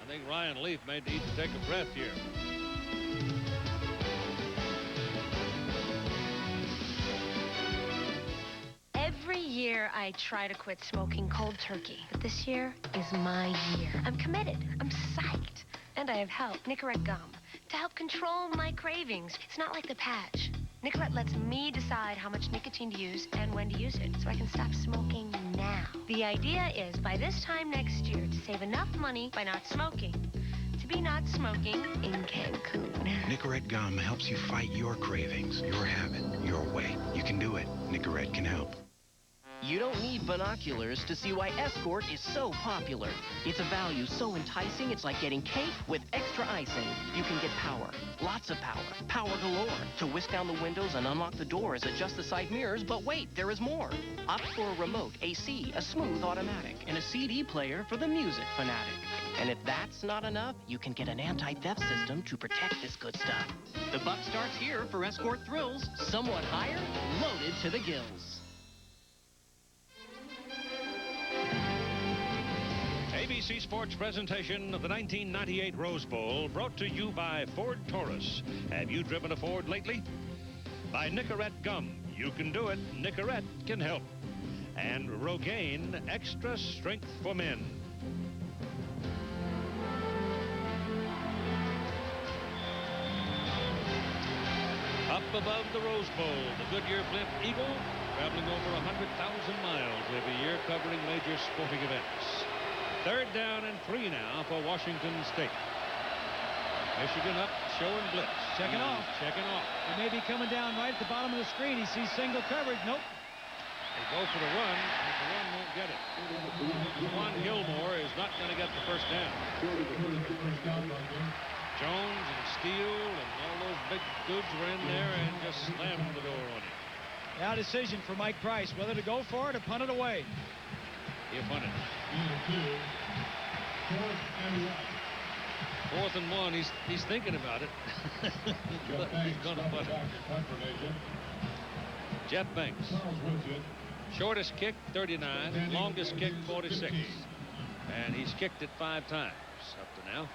I think Ryan Leaf may need to take a breath here. Every year I try to quit smoking cold turkey, but this year is my year. I'm committed. I'm psyched. And I have help, Nicorette gum, to help control my cravings. It's not like the patch. Nicorette lets me decide how much nicotine to use and when to use it, so I can stop smoking now. The idea is, by this time next year, to save enough money by not smoking, to be not smoking in Cancun. Nicorette gum helps you fight your cravings, your habit, your way. You can do it. Nicorette can help. You don't need binoculars to see why Escort is so popular. It's a value so enticing, it's like getting cake with extra icing. You can get power, lots of power, power galore, to whisk down the windows and unlock the doors, adjust the side mirrors, but wait, there is more. Opt for a remote, AC, a smooth automatic, and a CD player for the music fanatic. And if that's not enough, you can get an anti-theft system to protect this good stuff. The buck starts here for Escort thrills, somewhat higher, loaded to the gills. ABC Sports presentation of the 1998 Rose Bowl brought to you by Ford Taurus. Have you driven a Ford lately? By Nicorette Gum. You can do it. Nicorette can help. And Rogaine Extra Strength for Men. Up above the Rose Bowl, the Goodyear Blimp Eagle, traveling over 100,000 miles every year, covering major sporting events. Third down and 3 now for Washington State. Michigan up, showing blitz. Checking off. Checking off. He may be coming down right at the bottom of the screen. He sees single coverage. Nope. They go for the run, but the run won't get it. Juan Gilmore is not going to get the first down. Jones and Steele and all those big dudes were in there and just slammed the door on him. Now decision for Mike Price, whether to go for it or punt it away. He punted. 4th and 1. He's thinking about it. He's going to punt it. Jeff Banks. Shortest kick, 39. Longest kick, 46. And he's kicked it 5 times up to now.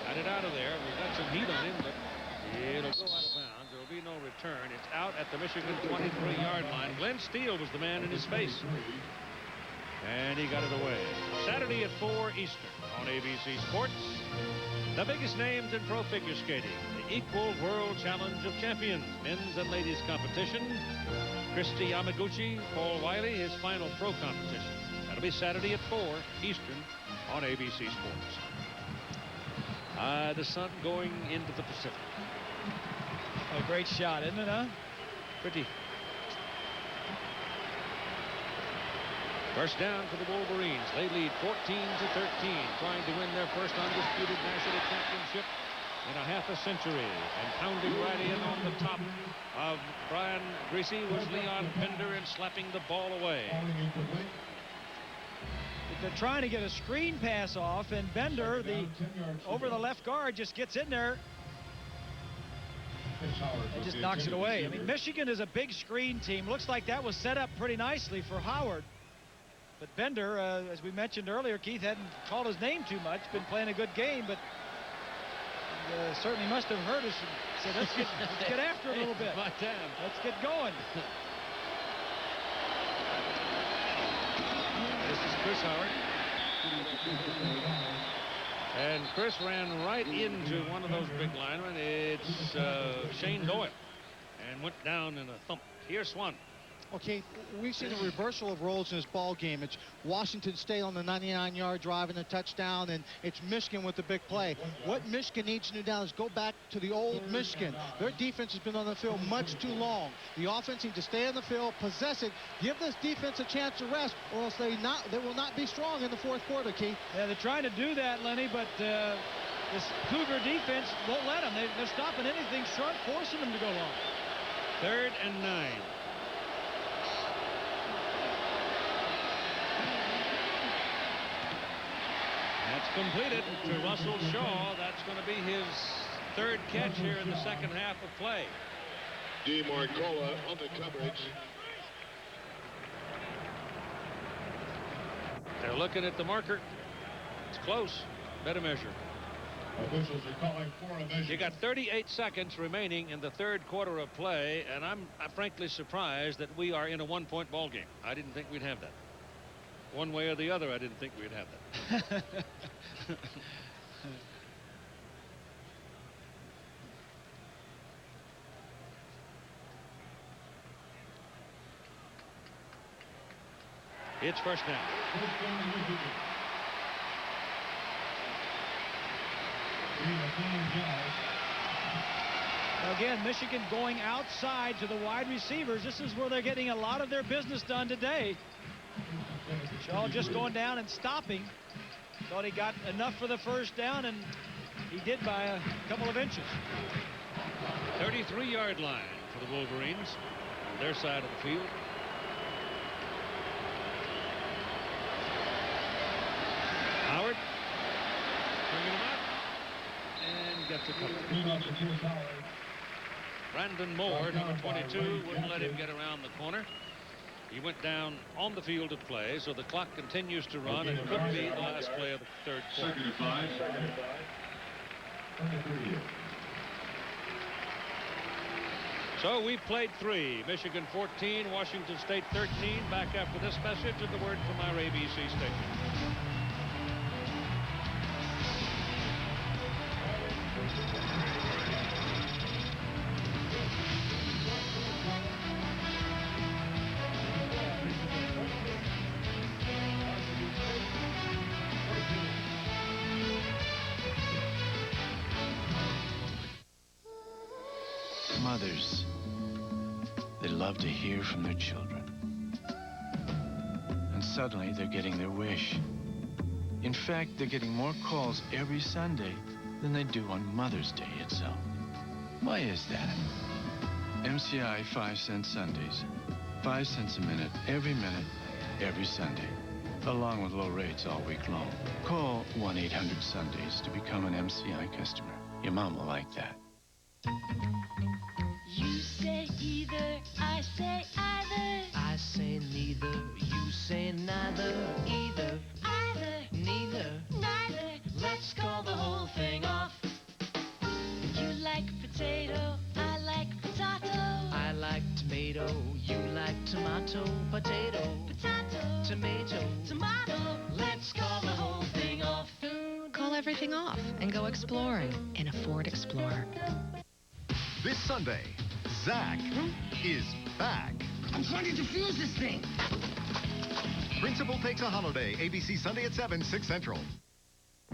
Got it out of there. We've got some heat on him, but it'll go out of bounds. There will be no return. It's out at the Michigan 23-yard line. Glenn Steele was the man in his face. And he got it away. Saturday at 4 Eastern on ABC Sports. The biggest names in pro figure skating. The Equal World Challenge of Champions. Men's and ladies competition. Christy Yamaguchi, Paul Wiley, his final pro competition. That'll be Saturday at 4 Eastern on ABC Sports. The sun going into the Pacific. A great shot, isn't it, huh? Pretty. First down for the Wolverines. They lead 14-13, trying to win their first undisputed national championship in a half a century. And pounding right in on the top of Brian Griese was Leon Bender and slapping the ball away. They're trying to get a screen pass off, and Bender, over the left guard, just gets in there and just knocks it away. I mean, Michigan is a big screen team. Looks like that was set up pretty nicely for Howard. But Bender, as we mentioned earlier, Keith hadn't called his name too much, been playing a good game, but certainly must have heard us and said, let's get after it a little bit. Let's get going. This is Chris Howard. And Chris ran right into one of those big linemen. It's Shane Doyle. And went down in a thump. Here's one. Okay, we've seen a reversal of roles in this ball game. It's Washington State on the 99-yard drive and a touchdown, and it's Michigan with the big play. What Michigan needs to do now is go back to the old Michigan. Their defense has been on the field much too long. The offense needs to stay on the field, possess it, give this defense a chance to rest, or else they will not be strong in the fourth quarter, Keith. Yeah, they're trying to do that, Lenny, but this Cougar defense won't let them. They're stopping anything short, forcing them to go long. 3rd and 9. That's completed to Russell Shaw. That's going to be his 3rd catch here in the second half of play. DeMarcola on the coverage. They're looking at the marker. It's close. Better measure. Officials are calling for a measure. You got 38 seconds remaining in the 3rd quarter of play, and I'm frankly surprised that we are in a 1-point ball game. I didn't think we'd have that. One way or the other, I didn't think we'd have that. It's first down. Again, Michigan going outside to the wide receivers. This is where they're getting a lot of their business done today. Shaw just going down and stopping. Thought he got enough for the first down, and he did by a couple of inches. 33-yard line for the Wolverines on their side of the field. Howard bringing him up and gets a couple. Brandon Moore, number 22, wouldn't let him get around the corner. He went down on the field of play, so the clock continues to run and could be the last play of the third quarter. Second and 5. So we played 3. Michigan 14, Washington State 13. Back after this message and the word from our ABC station. Mothers, they love to hear from their children. And suddenly they're getting their wish. In fact, they're getting more calls every Sunday than they do on Mother's Day itself. Why is that? MCI 5-cent Sundays. 5 cents a minute, every Sunday. Along with low rates all week long. Call 1-800-SUNDAYS to become an MCI customer. Your mom will like that. You say either, I say either. I say neither, you say neither. Either, Either, neither. neither. Let's call the whole thing off. You like potato, I like potato. I like tomato, you like tomato. Potato, Potato, tomato, tomato. let's call the whole thing off. Call everything off and go exploring in a Ford Explorer. This Sunday, Zach is back. I'm trying to defuse this thing. Principal Takes a Holiday, ABC Sunday at 7, 6 Central.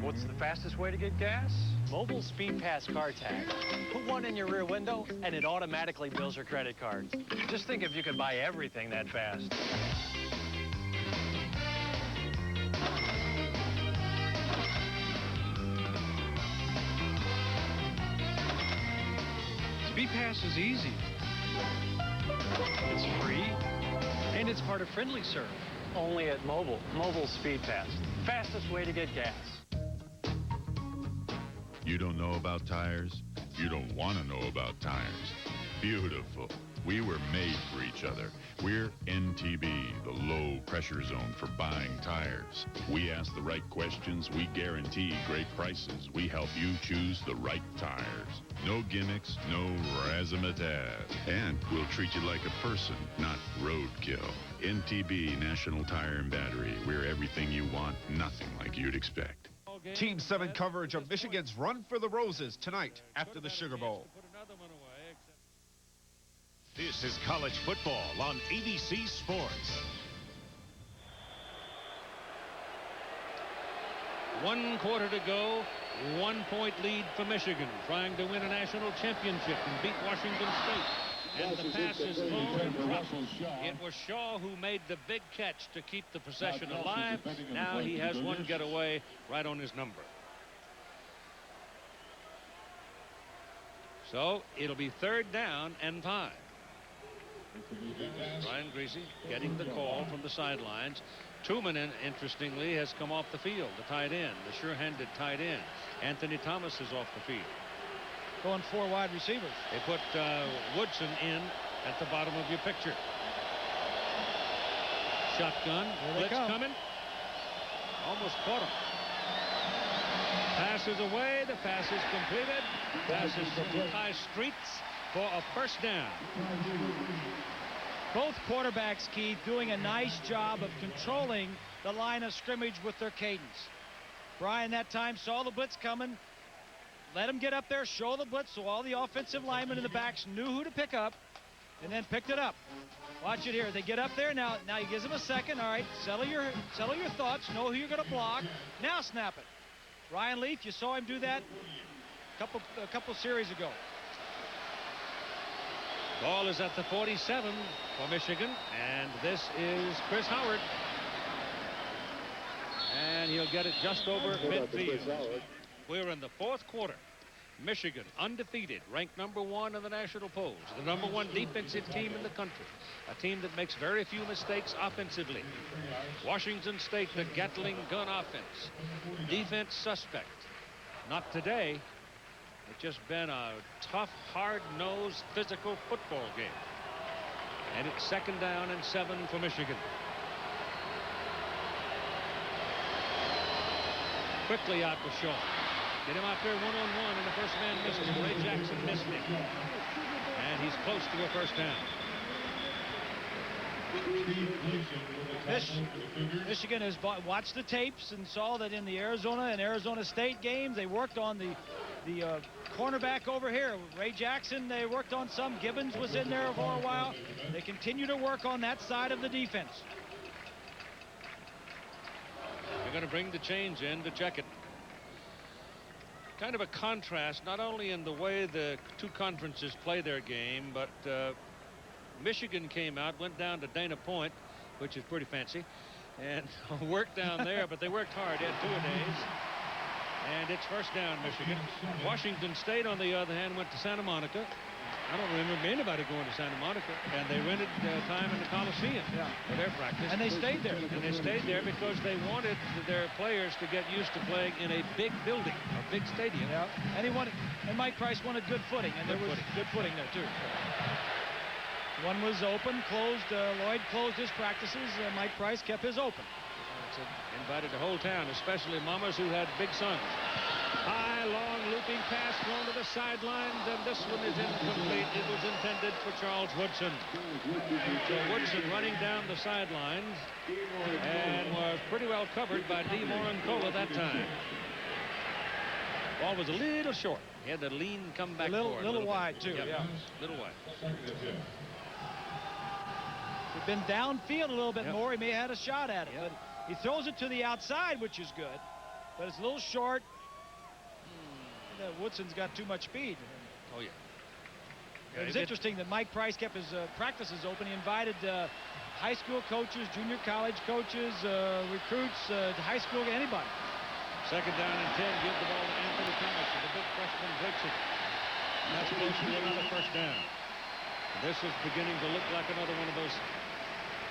What's the fastest way to get gas? Mobile Speed Pass car tag. Put one in your rear window, and it automatically bills your credit card. Just think if you could buy everything that fast. Speed Pass is easy. It's free, and it's part of Friendly Serve. Only at Mobile Speed Pass. Fastest way to get gas. You don't know about tires? You don't want to know about tires. Beautiful. We were made for each other. We're NTB, the low pressure zone for buying tires. We ask the right questions. We guarantee great prices. We help you choose the right tires. No gimmicks, no razzmatazz. And we'll treat you like a person, not roadkill. NTB, National Tire and Battery. We're everything you want, nothing like you'd expect. Team 7 coverage of Michigan's Run for the Roses tonight after the Sugar Bowl. This is college football on ABC Sports. 1 quarter to go. 1 point lead for Michigan, trying to win a national championship and beat Washington State. And the pass is low and rough. It was Shaw who made the big catch to keep the possession alive. Now he has one getaway right on his number. So it'll be 3rd down and 5. Brian Griese getting the call from the sidelines. Tumanen, interestingly, has come off the field, the tight end, the sure-handed tight end. Anthony Thomas is off the field. Going 4 wide receivers. They put Woodson in at the bottom of your picture. Shotgun. Blitz coming. Almost caught him. Passes away. The pass is completed. Passes from the high streets for a first down. Both quarterbacks, Keith, doing a nice job of controlling the line of scrimmage with their cadence. Brian that time saw the blitz coming, let him get up there, show the blitz, so all the offensive linemen in the backs knew who to pick up. and then picked it up. Watch it here. They get up there. Now he gives them a second. All right, settle your thoughts. Know who you're going to block. Now snap it. Ryan Leaf, you saw him do that a couple series ago. Ball is at the 47 for Michigan, and this is Chris Howard. And he'll get it just over midfield. We're in the fourth quarter. Michigan, undefeated, ranked #1 in the national polls, the #1 defensive team in the country, a team that makes very few mistakes offensively. Washington State, the Gatling gun offense. Defense suspect. Not today. It's just been a tough, hard-nosed, physical football game. And it's 2nd down and 7 for Michigan. Quickly out to Shaw. Get him out there one-on-one, and the first man missed him. Ray Jackson missed him. And he's close to a first down. Michigan has watched the tapes and saw that in the Arizona and Arizona State games, they worked on the cornerback over here. Ray Jackson, they worked on some. Gibbons was in there for a while. They continue to work on that side of the defense. They're going to bring the change in to check it. Kind of a contrast, not only in the way the two conferences play their game, but Michigan came out, went down to Dana Point, which is pretty fancy, and worked down there, but they worked hard. They had 2-a-days. And it's first down, Michigan. Washington State, on the other hand, went to Santa Monica. I don't remember anybody going to Santa Monica. And they rented time in the Coliseum for their practice. And they stayed there. And they stayed there because they wanted their players to get used to playing in a big building, a big stadium. Yeah. And Mike Price wanted good footing, and there was good footing there, too. One was open, closed. Lloyd closed his practices. Mike Price kept his open. Invited the whole town, especially mamas who had big sons. High, long, looping pass thrown to the sidelines, and this one is incomplete. It was intended for Charles Woodson. So Woodson running down the sidelines and was pretty well covered by D. Morancola that time. Ball was a little short. He had to lean, come back forward. A little wide, too. Yeah. Little wide. He'd been downfield a little bit more. He may have had a shot at it, but he throws it to the outside, which is good, but it's a little short. Woodson's got too much speed. Oh, yeah. It was interesting that Mike Price kept his practices open. He invited high school coaches, junior college coaches, recruits, high school, anybody. 2nd down and 10. Give the ball to Anthony Thomas. The big freshman breaks it. And that's close to another first down. This is beginning to look like another one of those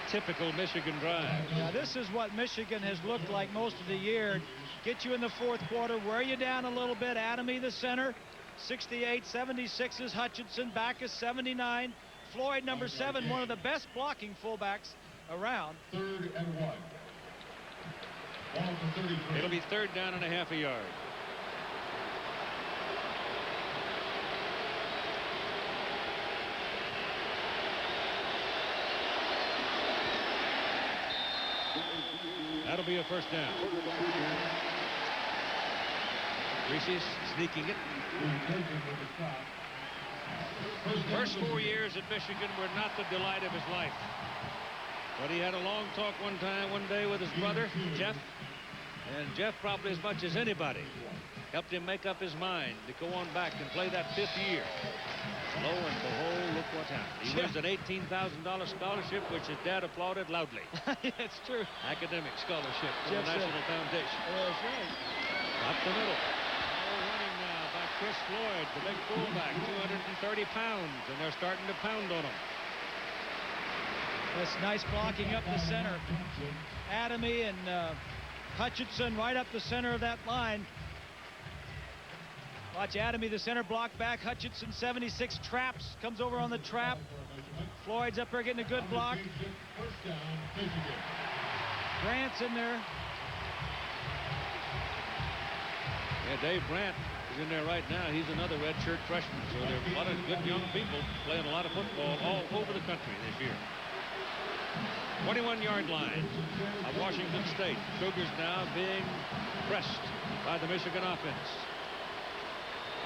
typical Michigan drives. Now, this is what Michigan has looked like most of the year. Get you in the fourth quarter, wear you down a little bit. Adamy, the center, 68, 76 is Hutchinson, back is 79. Floyd, number 7, one of the best blocking fullbacks around. 3rd and 1. It'll be 3rd down and a half a yard. That'll be a first down. Griese sneaking it. First 4 years at Michigan were not the delight of his life. But he had a long talk one day with his brother, Jeff. And Jeff, probably as much as anybody, helped him make up his mind to go on back and play that 5th year. Lo and behold, look what happened. He wins an $18,000 scholarship, which his dad applauded loudly. It's true. Academic scholarship for the National Foundation. That's right. Up the middle. Running now by Chris Floyd, the big fullback, 230 pounds, and they're starting to pound on him. That's nice blocking up the center. Adamy and Hutchinson right up the center of that line. Watch Adamy, the center, block back. Hutchinson, 76, traps, comes over on the trap. Floyd's up there getting a good block. Grant's in there. Yeah, Dave Brandt is in there right now. He's another redshirt freshman. So there are a lot of good young people playing a lot of football all over the country this year. 21-yard line of Washington State. Cougars now being pressed by the Michigan offense.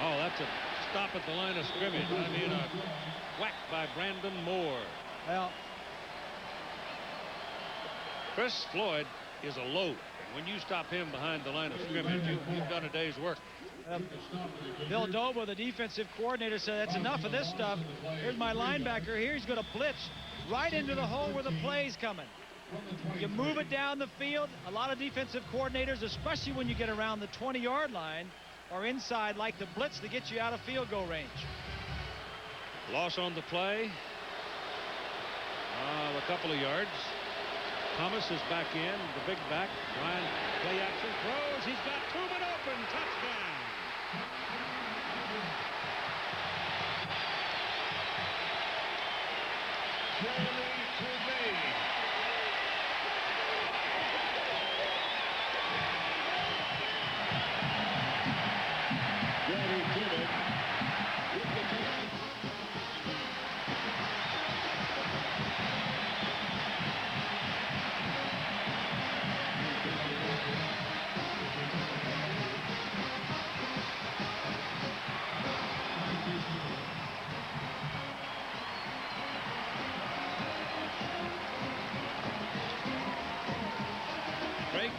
Oh, that's a stop at the line of scrimmage. I mean, a whack by Brandon Moore. Well, Chris Floyd is a load. And when you stop him behind the line of scrimmage, you've done a day's work. Bill Doba, the defensive coordinator, said that's enough of this stuff. Here's my linebacker here. He's going to blitz right into the hole where the play's coming. You move it down the field. A lot of defensive coordinators, especially when you get around the 20-yard line or inside, like the blitz to get you out of field goal range. Loss on the play. A couple of yards. Thomas is back in, the big back. Ryan, play action, throws. He's got Truman open. Touchdown.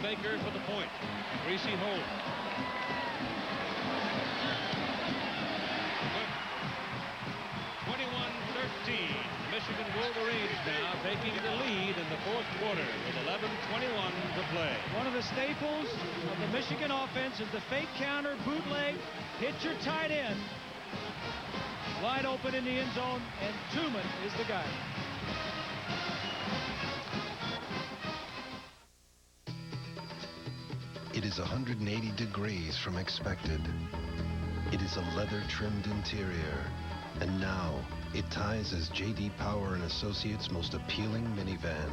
Baker for the point. Griese hold. 21-13. Michigan Wolverines now taking the lead in the fourth quarter with 11:21 to play. One of the staples of the Michigan offense is the fake counter, bootleg, hit your tight end. Wide open in the end zone, and Truman is the guy. It is 180 degrees from expected. It is a leather-trimmed interior. And now, it ties as J.D. Power and Associates' most appealing minivan.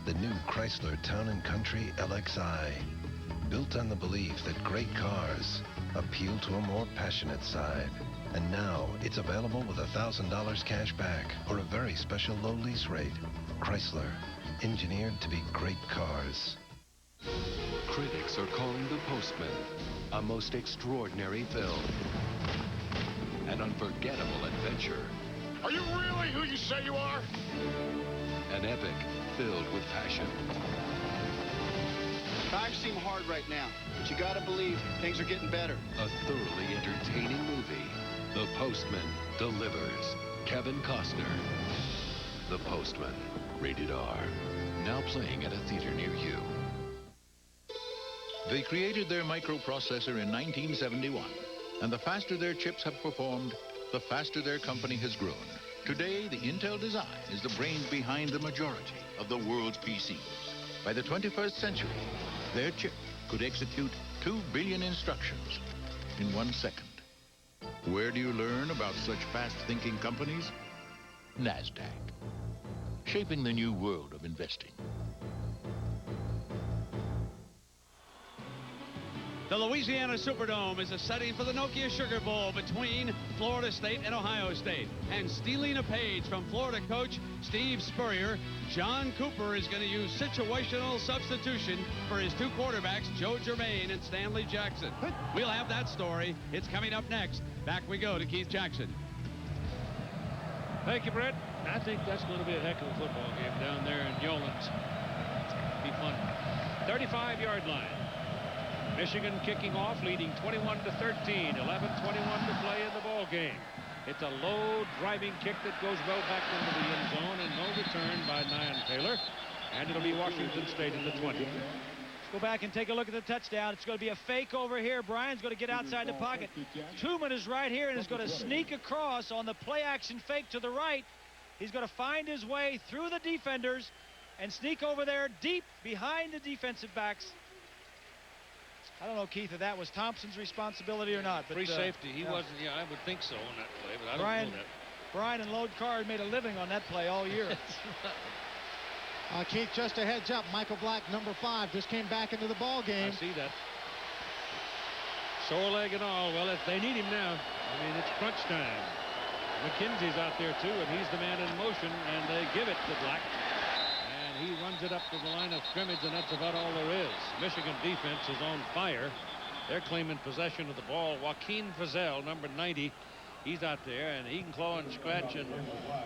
The new Chrysler Town & Country LXI. Built on the belief that great cars appeal to a more passionate side. And now, it's available with $1,000 cash back or a very special low lease rate. Chrysler, engineered to be great cars. Critics are calling The Postman a most extraordinary film. An unforgettable adventure. Are you really who you say you are? An epic filled with passion. Times seem hard right now, but you gotta believe things are getting better. A thoroughly entertaining movie. The Postman delivers. Kevin Costner. The Postman. Rated R. Now playing at a theater near you. They created their microprocessor in 1971, and the faster their chips have performed, the faster their company has grown. Today, the Intel design is the brains behind the majority of the world's PCs. By the 21st century, their chip could execute 2 billion instructions in 1 second. Where do you learn about such fast-thinking companies? NASDAQ. Shaping the new world of investing. The Louisiana Superdome is a setting for the Nokia Sugar Bowl between Florida State and Ohio State. And stealing a page from Florida coach Steve Spurrier, John Cooper is going to use situational substitution for his 2 quarterbacks, Joe Germain and Stanley Jackson. We'll have that story. It's coming up next. Back we go to Keith Jackson. Thank you, Brett. I think that's going to be a heck of a football game down there in Newlands. Be fun. 35-yard line. Michigan kicking off, leading 21-13, 11:21 to play in the ball game. It's a low driving kick that goes well back into the end zone, and no return by Nyan Taylor, and it'll be Washington State in the 20. Let's go back and take a look at the touchdown. It's going to be a fake over here. Brian's going to get outside the pocket. Truman is right here and is going to sneak across on the play action fake to the right. He's going to find his way through the defenders and sneak over there deep behind the defensive backs. I don't know, Keith, if that was Thompson's responsibility or not. But, free safety. He wasn't. Yeah, I would think so on that play, but I don't know that. Brian and Lode Carr made a living on that play all year. Keith, just a heads up. Michael Black, number 5, just came back into the ball game. I see that. Sore leg and all. Well, they need him now. I mean, it's crunch time. McKenzie's out there, too, and he's the man in motion, and they give it to Black. He runs it up to the line of scrimmage, and that's about all there is. Michigan defense is on fire. They're claiming possession of the ball. Joaquin Fazell, number 90, He's out there, and he can claw and scratch and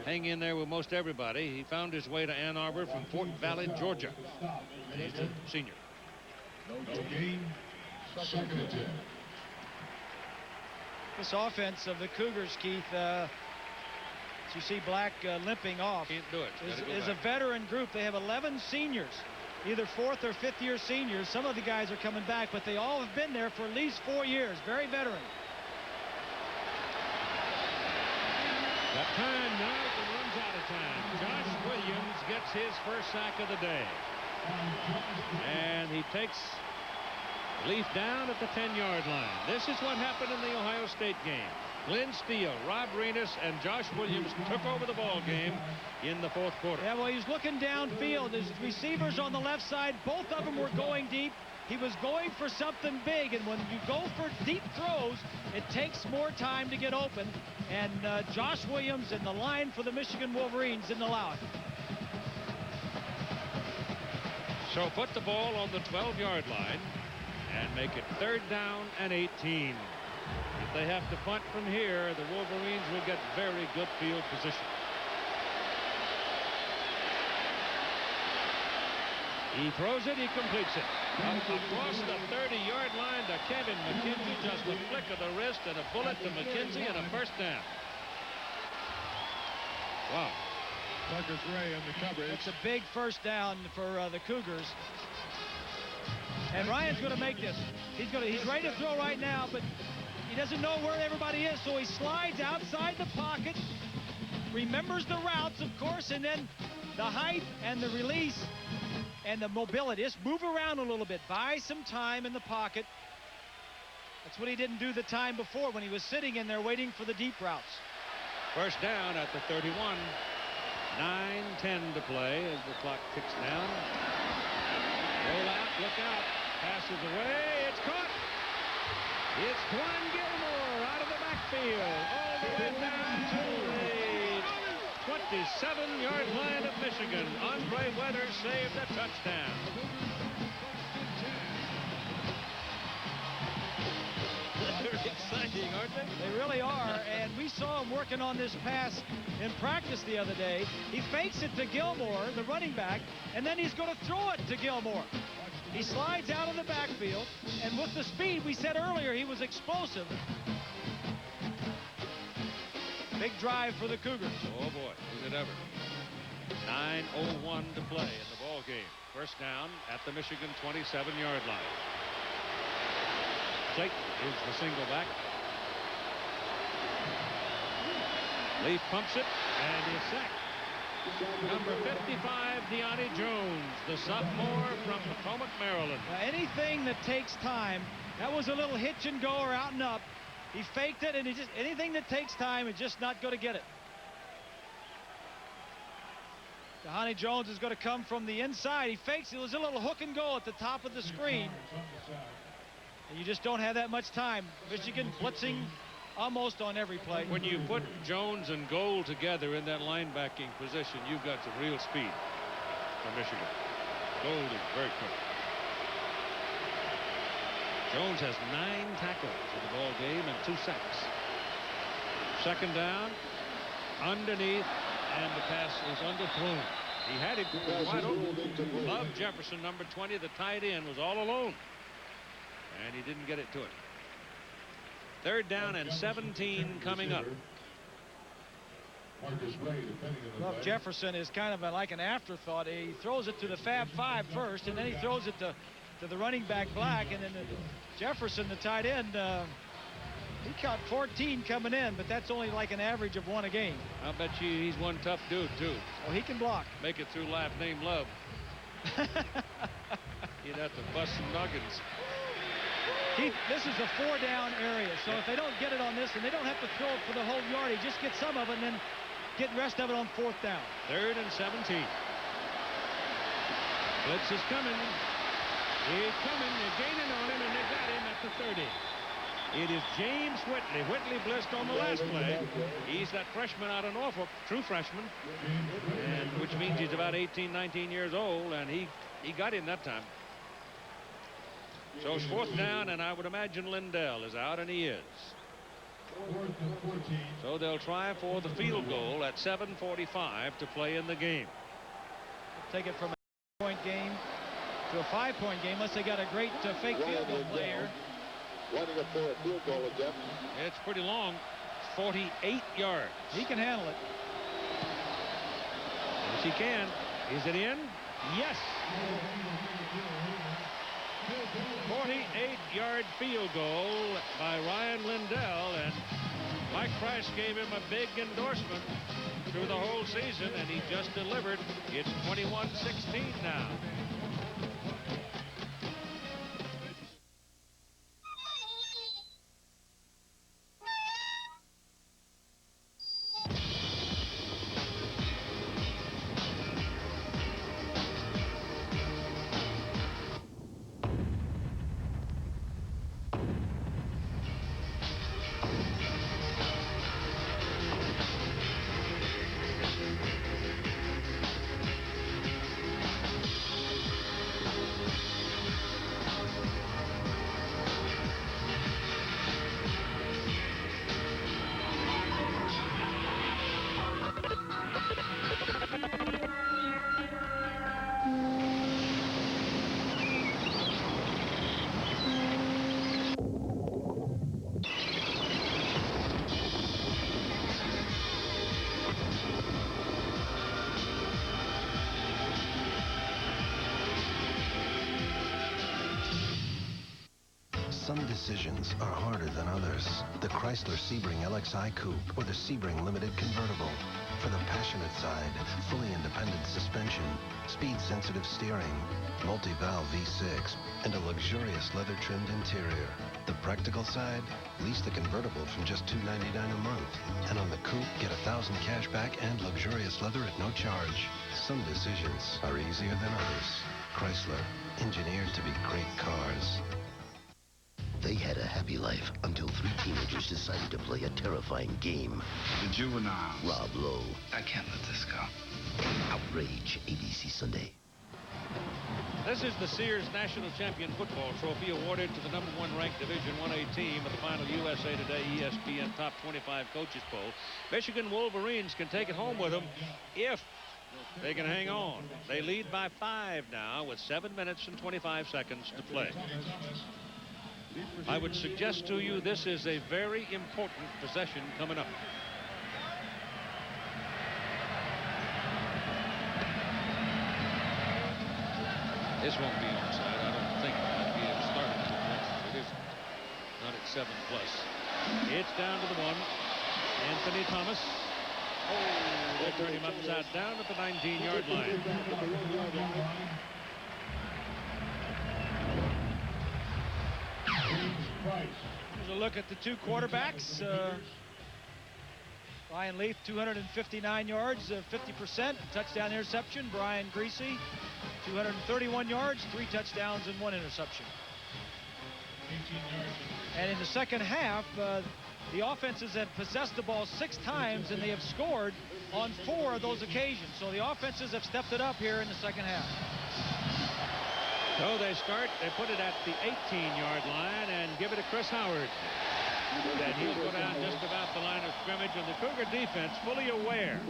hang in there with most everybody. He found his way to Ann Arbor from Fort Valley, Georgia. And he's a senior. No game. Second and 10. This offense of the Cougars, Keith, as you see Black limping off, Can't do it. is a veteran group. They have 11 seniors, either 4th or 5th year seniors. Some of the guys are coming back, but they all have been there for at least 4 years. Very veteran. That time now runs out of time. Josh Williams gets his first sack of the day. And he takes Leaf down at the 10-yard line. This is what happened in the Ohio State game. Glenn Steele, Rob Renus, and Josh Williams took over the ball game in the 4th quarter. Yeah, well, he's looking downfield. His receivers on the left side, both of them were going deep. He was going for something big, and when you go for deep throws, it takes more time to get open. And Josh Williams and the line for the Michigan Wolverines didn't allow it. So put the ball on the 12-yard line and make it 3rd down and 18. If they have to punt from here, the Wolverines will get very good field position. He throws it, he completes it. Up across the 30-yard line to Kevin McKenzie, just a flick of the wrist and a bullet to McKenzie and a first down. Wow. Marcus Ray in the coverage. It's a big first down for the Cougars. And Ryan's going to make this. He's ready to throw right now, but he doesn't know where everybody is, so he slides outside the pocket, remembers the routes, of course, and then the height and the release and the mobility. Just move around a little bit. Buy some time in the pocket. That's what he didn't do the time before when he was sitting in there waiting for the deep routes. First down at the 31. 9:10 to play as the clock ticks down. Roll out, look out. Passes away. It's caught. It's Glenn Gilmore out of the backfield. All the way down to the 27-yard line of Michigan. Andre Weathers saved a touchdown. They're exciting, aren't they? They really are, and we saw him working on this pass in practice the other day. He fakes it to Gilmore, the running back, and then he's going to throw it to Gilmore. He slides out of the backfield, and with the speed we said earlier, he was explosive. Big drive for the Cougars. Oh boy, is it ever. 9:01 to play in the ball game. First down at the Michigan 27-yard line. Clayton is the single back. Leaf pumps it and is sacked. Number 55, Deonte Jones, the sophomore from Potomac, Maryland. Anything that takes time, that was a little hitch and go or out and up. He faked it, and anything that takes time is just not going to get it. Deonte Jones is going to come from the inside. He fakes it. It was a little hook and go at the top of the screen. And you just don't have that much time. Michigan blitzing almost on every play. When you put Jones and Gold together in that linebacking position, you've got some real speed for Michigan. Gold is very quick. Jones has 9 tackles in the ball game and 2 sacks. Second down, underneath, and the pass is underthrown. He had it wide open. Love Jefferson, number 20, the tight end, was all alone. And he didn't get it to him. Third down and 17 coming up. Love Jefferson is kind of like an afterthought. He throws it to the Fab Five first, and then he throws it to the running back Black, and then Jefferson, the tight end, he caught 14 coming in, but that's only like an average of 1 a game. I'll bet you he's one tough dude, too. Oh, he can block. Make it through life named Love. He'd have to bust some nuggets. Keith, this is a 4-down area, so if they don't get it on this, and they don't have to throw it for the whole yardage, just get some of it and then get the rest of it on 4th down. 3rd and 17. Blitz is coming. He's coming. They're gaining on him, and they got him at the 30. It is James Whitley. Whitley blitzed on the last play. He's that freshman out of Norfolk, true freshman, and which means he's about 18, 19 years old, and he got him that time. So it's 4th down, and I would imagine Lindell is out, and he is. So they'll try for the field goal at 7:45 to play in the game. Take it from a point game to a 5-point game unless they got a great fake field goal player. Lining up for a field goal attempt. It's pretty long, 48 yards. He can handle it. Yes, he can. Is it in? Yes. 48-yard field goal by Ryan Lindell, and Mike Price gave him a big endorsement through the whole season, and he just delivered. It's 21-16 now. Some decisions are harder than others. The Chrysler Sebring LXI Coupe or the Sebring Limited Convertible. For the passionate side, fully independent suspension, speed-sensitive steering, multi-valve V6, and a luxurious leather-trimmed interior. The practical side, lease the convertible from just $299 a month. And on the coupe, get $1,000 cash back and luxurious leather at no charge. Some decisions are easier than others. Chrysler, engineered to be great cars. They had a happy life until 3 teenagers decided to play a terrifying game. The Juveniles. Rob Lowe. I can't let this go. Outrage, ABC Sunday. This is the Sears National Champion Football Trophy awarded to the #1 ranked Division 1A team at the final USA Today ESPN Top 25 Coaches Poll. Michigan Wolverines can take it home with them if they can hang on. They lead by 5 now with 7 minutes and 25 seconds to play. I would suggest to you this is a very important possession coming up. This won't be onside, I don't think. It'll be started to it is not at 7+. It's down to the 1. Anthony Thomas. Oh, they turned him upside down at the 19-yard line. Here's a look at the 2 quarterbacks. Ryan Leaf, 259 yards, 50%, touchdown interception. Brian Griese, 231 yards, 3 touchdowns and 1 interception. And in the second half, the offenses have possessed the ball 6 times, and they have scored on 4 of those occasions. So the offenses have stepped it up here in the second half. So they put it at the 18-yard line and give it to Chris Howard. And he'll go down just about the line of scrimmage, and the Cougar defense fully aware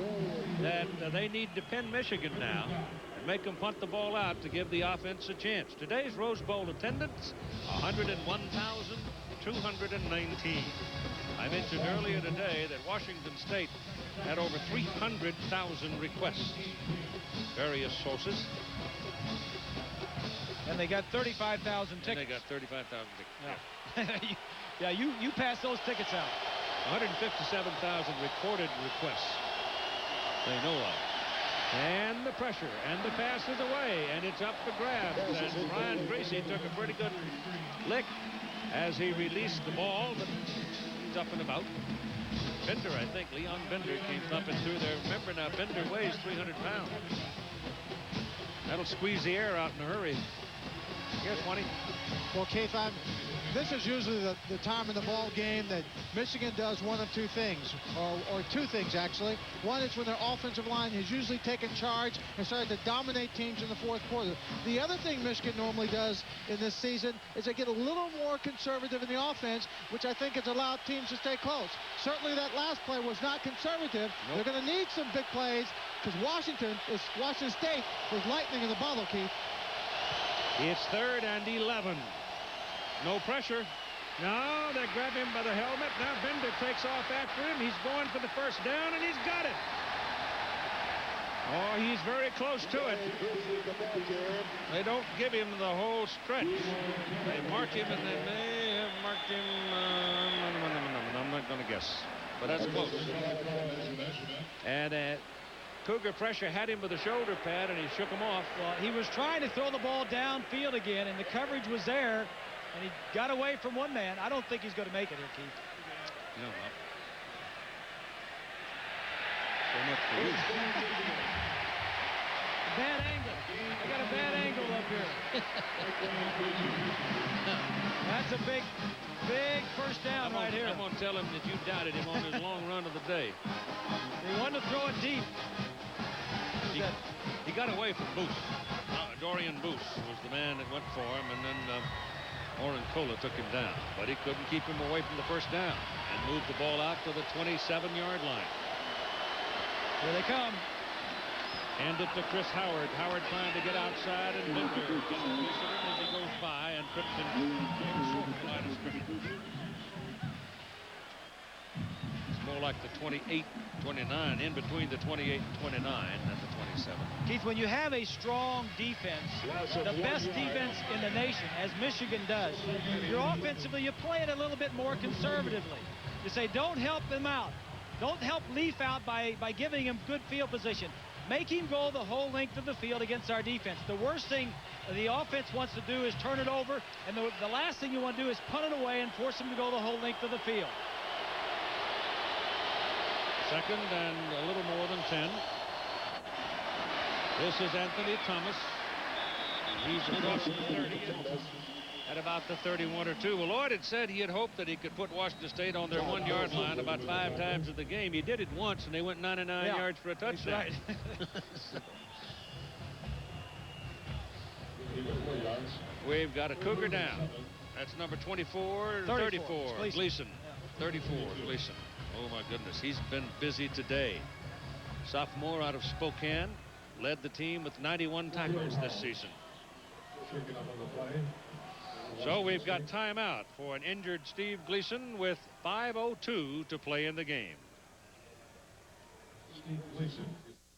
that they need to pin Michigan now and make them punt the ball out to give the offense a chance. Today's Rose Bowl attendance, 101,219. I mentioned earlier today that Washington State had over 300,000 requests. Various sources. And they got 35,000 tickets. And they got 35,000 tickets. Yeah, you pass those tickets out. 157,000 recorded requests they know of. And the pressure, and the pass is away, and it's up for grabs. And Brian Griese took a pretty good lick as he released the ball, but he's up and about. Bender, I think, Leon Bender came up and through there. Remember now, Bender weighs 300 pounds. That'll squeeze the air out in a hurry. Here's 20. Well, Keith, this is usually the time in the ball game that Michigan does one of two things, or two things actually. One is when their offensive line has usually taken charge and started to dominate teams in the fourth quarter. The other thing Michigan normally does in this season is they get a little more conservative in the offense, which I think has allowed teams to stay close. Certainly that last play was not conservative. Nope. They're going to need some big plays because Washington State was lightning in the bottle, Keith. It's 3rd and 11. No pressure. No, they grab him by the helmet. Now Bender takes off after him. He's going for the first down, and he's got it. Oh, he's very close to it. They don't give him the whole stretch. They mark him, and they may have marked him. I'm not going to guess, but that's close. And Cougar pressure had him with a shoulder pad, and he shook him off. Well, he was trying to throw the ball downfield again, and the coverage was there, and he got away from one man. I don't think he's going to make it here, Keith. No. So much for you. Bad angle. I got a bad angle up here. That's a big first down right here. I'm going to tell him that you doubted him on his long run of the day. He wanted to throw it deep. He got away from Boose. Dorian Boose was the man that went for him, and then Oren Cola took him down. But he couldn't keep him away from the first down and moved the ball out to the 27-yard line. Here they come. Hand it to Chris Howard. Howard trying to get outside, and Bender as he goes by, and Crichton short the line of scrimmage. It's more like the 28-29, in between the 28 and 29 and the 27. Keith, when you have a strong defense, the best defense in the nation, as Michigan does, you're offensively, you play it a little bit more conservatively. You say, don't help them out. Don't help Leaf out by giving him good field position. Make him go the whole length of the field against our defense. The worst thing the offense wants to do is turn it over, and the last thing you want to do is punt it away and force him to go the whole length of the field. 2nd and a little more than 10. This is Anthony Thomas. He's across the 30 at about the 31 or 2. Well, Lloyd had said he had hoped that he could put Washington State on their 1-yard line about 5 times in the game. He did it once, and they went 99 yards for a touchdown. Right. We've got a Cougar down. That's number 34. Gleason. 34, Gleason. Oh, my goodness. He's been busy today. Sophomore out of Spokane. Led the team with 91 tackles this season. So we've got timeout for an injured Steve Gleason with 5:02 to play in the game.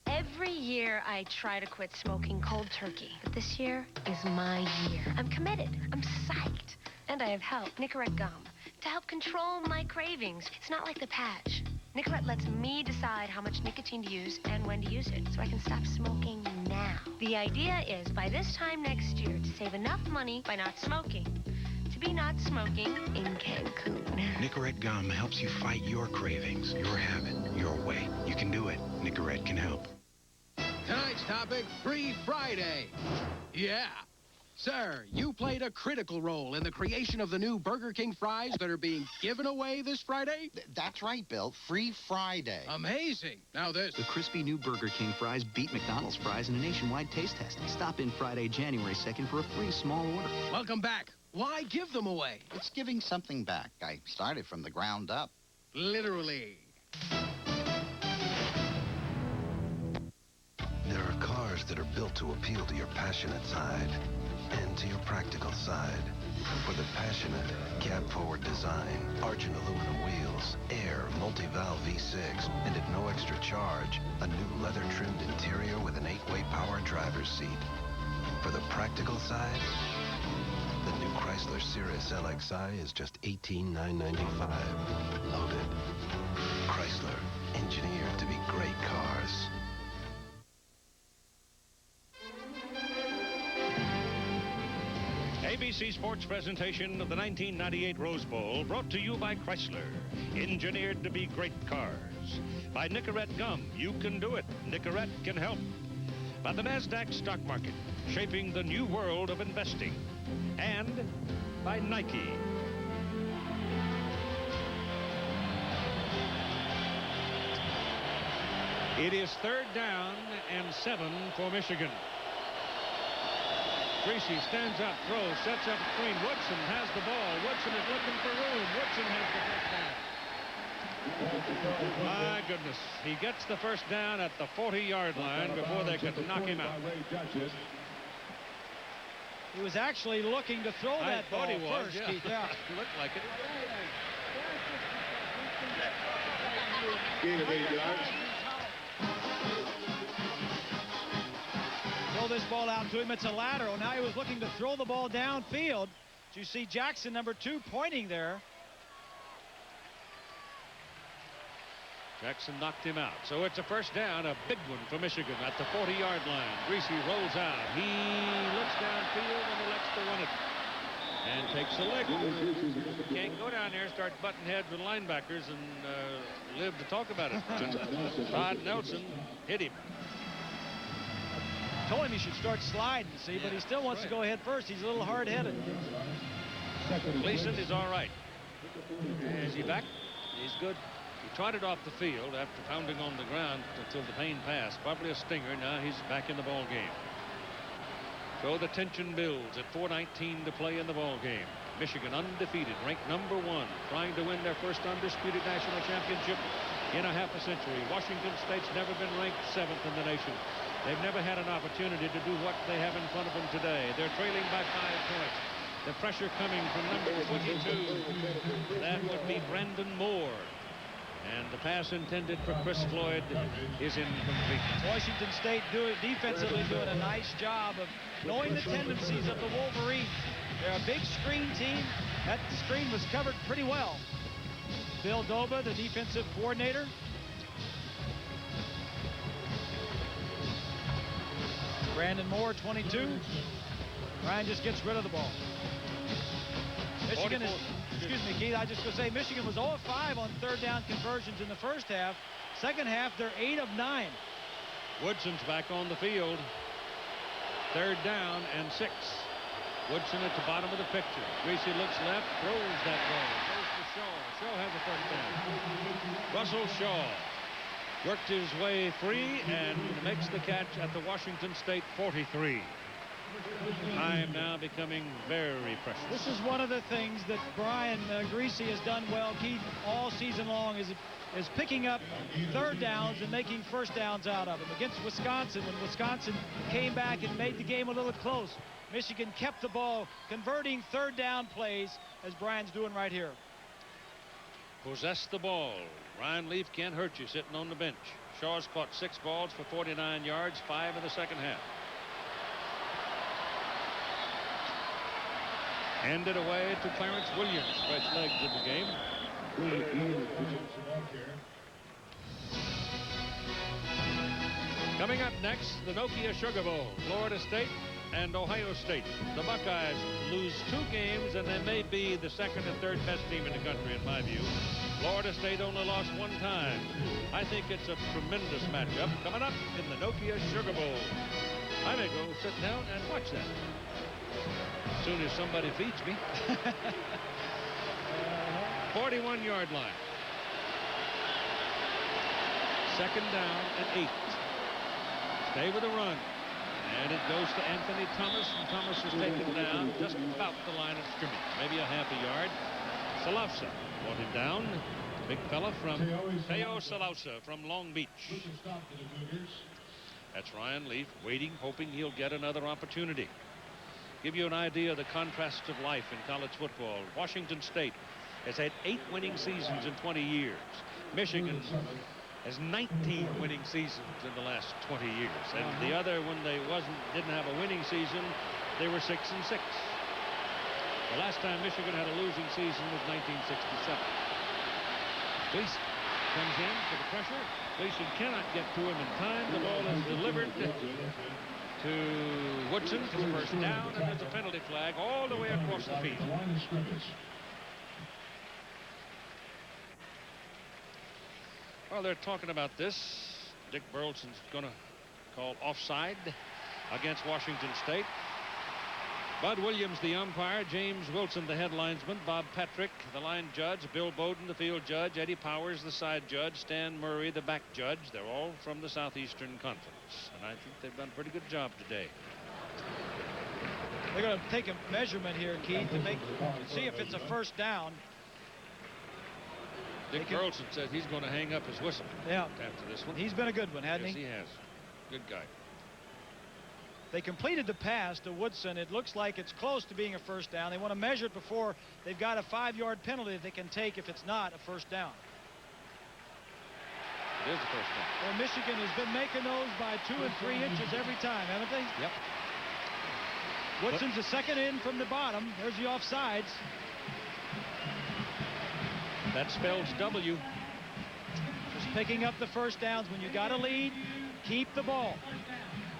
Every year I try to quit smoking cold turkey, but this year is my year. I'm committed. I'm psyched. And I have help, Nicorette gum, to help control my cravings. It's not like the patch. Nicorette lets me decide how much nicotine to use and when to use it, so I can stop smoking now. The idea is, by this time next year, to save enough money by not smoking, to be not smoking in Cancun. Nicorette gum helps you fight your cravings, your habit, your way. You can do it. Nicorette can help. Tonight's topic, Free Friday. Yeah. Sir, you played a critical role in the creation of the new Burger King fries that are being given away this Friday? That's right, Bill. Free Friday. Amazing. Now this. The crispy new Burger King fries beat McDonald's fries in a nationwide taste test. Stop in Friday, January 2nd for a free small order. Welcome back. Why give them away? It's giving something back. I started from the ground up. Literally. There are cars that are built to appeal to your passionate side and to your practical side. For the passionate, cab-forward design, argent aluminum wheels, air, multi-valve V6, and at no extra charge, a new leather-trimmed interior with an 8-way power driver's seat. For the practical side, the new Chrysler Cirrus LXi is just $18,995. Loaded. Chrysler, engineered to be great cars. ABC Sports presentation of the 1998 Rose Bowl brought to you by Chrysler, engineered to be great cars. By Nicorette Gum, you can do it. Nicorette can help. By the NASDAQ stock market, shaping the new world of investing. And by Nike, It is 3rd down and 7 for Michigan. Griese stands up, throws, sets up screen. Woodson has the ball. Woodson is looking for room. Woodson has the first down. My goodness. He gets the first down at the 40-yard line before they could knock him out. He was actually looking to throw that ball first, yeah. Keith. Yeah. Looked like it. Gain of 8 yards. Throw this ball out to him. It's a lateral. Now he was looking to throw the ball downfield. You see Jackson, number 2, pointing there. Jackson knocked him out. So it's a first down, a big one for Michigan at the 40-yard line. Griese rolls out. He looks downfield and elects to run it. And takes a lick. Can't go down there, start butting heads with linebackers and live to talk about it. Todd Nelson hit him. Told him he should start sliding, see, but he still wants to go ahead first. He's a little hard-headed. Gleason is all right. Is he back? He's good. He trotted off the field after pounding on the ground until the pain passed. Probably a stinger. Now he's back in the ball game. So the tension builds at 4:19 to play in the ball game. Michigan undefeated, ranked number 1, trying to win their first undisputed national championship in a half a century. Washington State's never been ranked 7th in the nation. They've never had an opportunity to do what they have in front of them today. They're trailing by 5 points. The pressure coming from number 22. That would be Brandon Moore. And the pass intended for Chris Floyd is incomplete. Washington State defensively doing a nice job of knowing the tendencies of the Wolverines. They're a big screen team. That screen was covered pretty well. Bill Doba, the defensive coordinator. Brandon Moore, 22. Ryan just gets rid of the ball. Michigan is, excuse me, Keith, I just going to say Michigan was 0 of 5 on 3rd down conversions in the first half. Second half, they're 8 of 9. Woodson's back on the field. 3rd down and 6. Woodson at the bottom of the picture. Griese looks left, throws that ball. Goes to Shaw. Shaw has a first down. Russell Shaw worked his way free and makes the catch at the Washington State 43. Time now becoming very precious. This is one of the things that Brian Griese has done well, Keith, all season long, is picking up 3rd downs and making first downs out of them. Against Wisconsin, when Wisconsin came back and made the game a little close, Michigan kept the ball, converting 3rd down plays, as Brian's doing right here. Possess the ball. Ryan Leaf can't hurt you sitting on the bench. Shaw's caught 6 balls for 49 yards, 5 in the second half. Handed away to Clarence Williams. Fresh legs in the game. Coming up next, the Nokia Sugar Bowl. Florida State and Ohio State. The Buckeyes lose 2 games, and they may be the 2nd and 3rd best team in the country, in my view. Florida State only lost 1 time. I think it's a tremendous matchup coming up in the Nokia Sugar Bowl. I may go sit down and watch that as soon as somebody feeds me. 41-yard line. 2nd down and 8. Stay with the run. And it goes to Anthony Thomas, and Thomas is taken down just about the line of scrimmage, maybe a half a yard. Salausa brought him down. Big fella from Teo Salausa from Long Beach. That's Ryan Leaf waiting, hoping he'll get another opportunity. Give you an idea of the contrasts of life in college football. Washington State has had 8 winning seasons in 20 years. Michigan has 19 winning seasons in the last 20 years. And the other, when they didn't have a winning season, they were 6-6. The last time Michigan had a losing season was 1967. Gleason comes in for the pressure. Gleason cannot get to him in time. The ball is delivered to Woodson for the first down, and there's a penalty flag all the way across the field. Well, they're talking about this. Dick Burleson's going to call offside against Washington State. Bud Williams, the umpire. James Wilson, the head linesman. Bob Patrick, the line judge. Bill Bowden, the field judge. Eddie Powers, the side judge. Stan Murray, the back judge. They're all from the Southeastern Conference. And I think they've done a pretty good job today. They're going to take a measurement here, Keith, to see if it's a first down. Dick Carlson says he's going to hang up his whistle after this one. He's been a good one, hasn't he? Yes, he has. Good guy. They completed the pass to Woodson. It looks like it's close to being a first down. They want to measure it before they've got a 5-yard penalty that they can take if it's not a first down. It is a first down. Well, Michigan has been making those by 2 and 3 inches every time, haven't they? Yep. Woodson's the second in from the bottom. There's the offsides. That spells W. Just picking up the first downs. When you got a lead, keep the ball.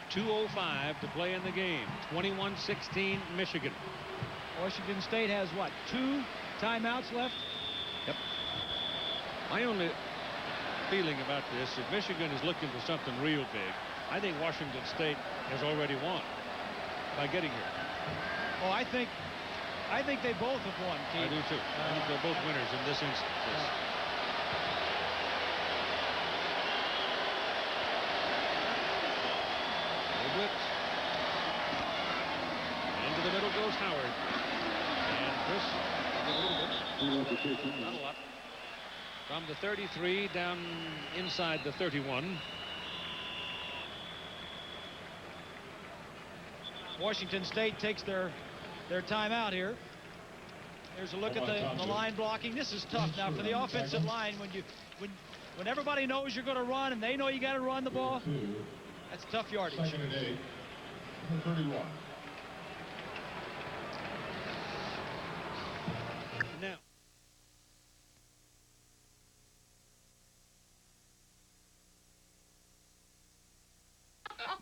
2:05 to play in the game. 21-16 Michigan. Washington State has what, 2 timeouts left? Yep. My only feeling about this, if Michigan is looking for something real big, I think Washington State has already won by getting here. Oh, I think they both have won, Keith. I do too. I think they're both winners in this instance. Blitz. Into the middle goes Howard. And Chris, not a lot. From the 33 down inside the 31. Washington State takes their timeout here. There's a look at the line blocking. This is tough now for the offensive line when everybody knows you're going to run and they know you got to run the ball. That's tough yardage. Second and 8. Number 31. Now.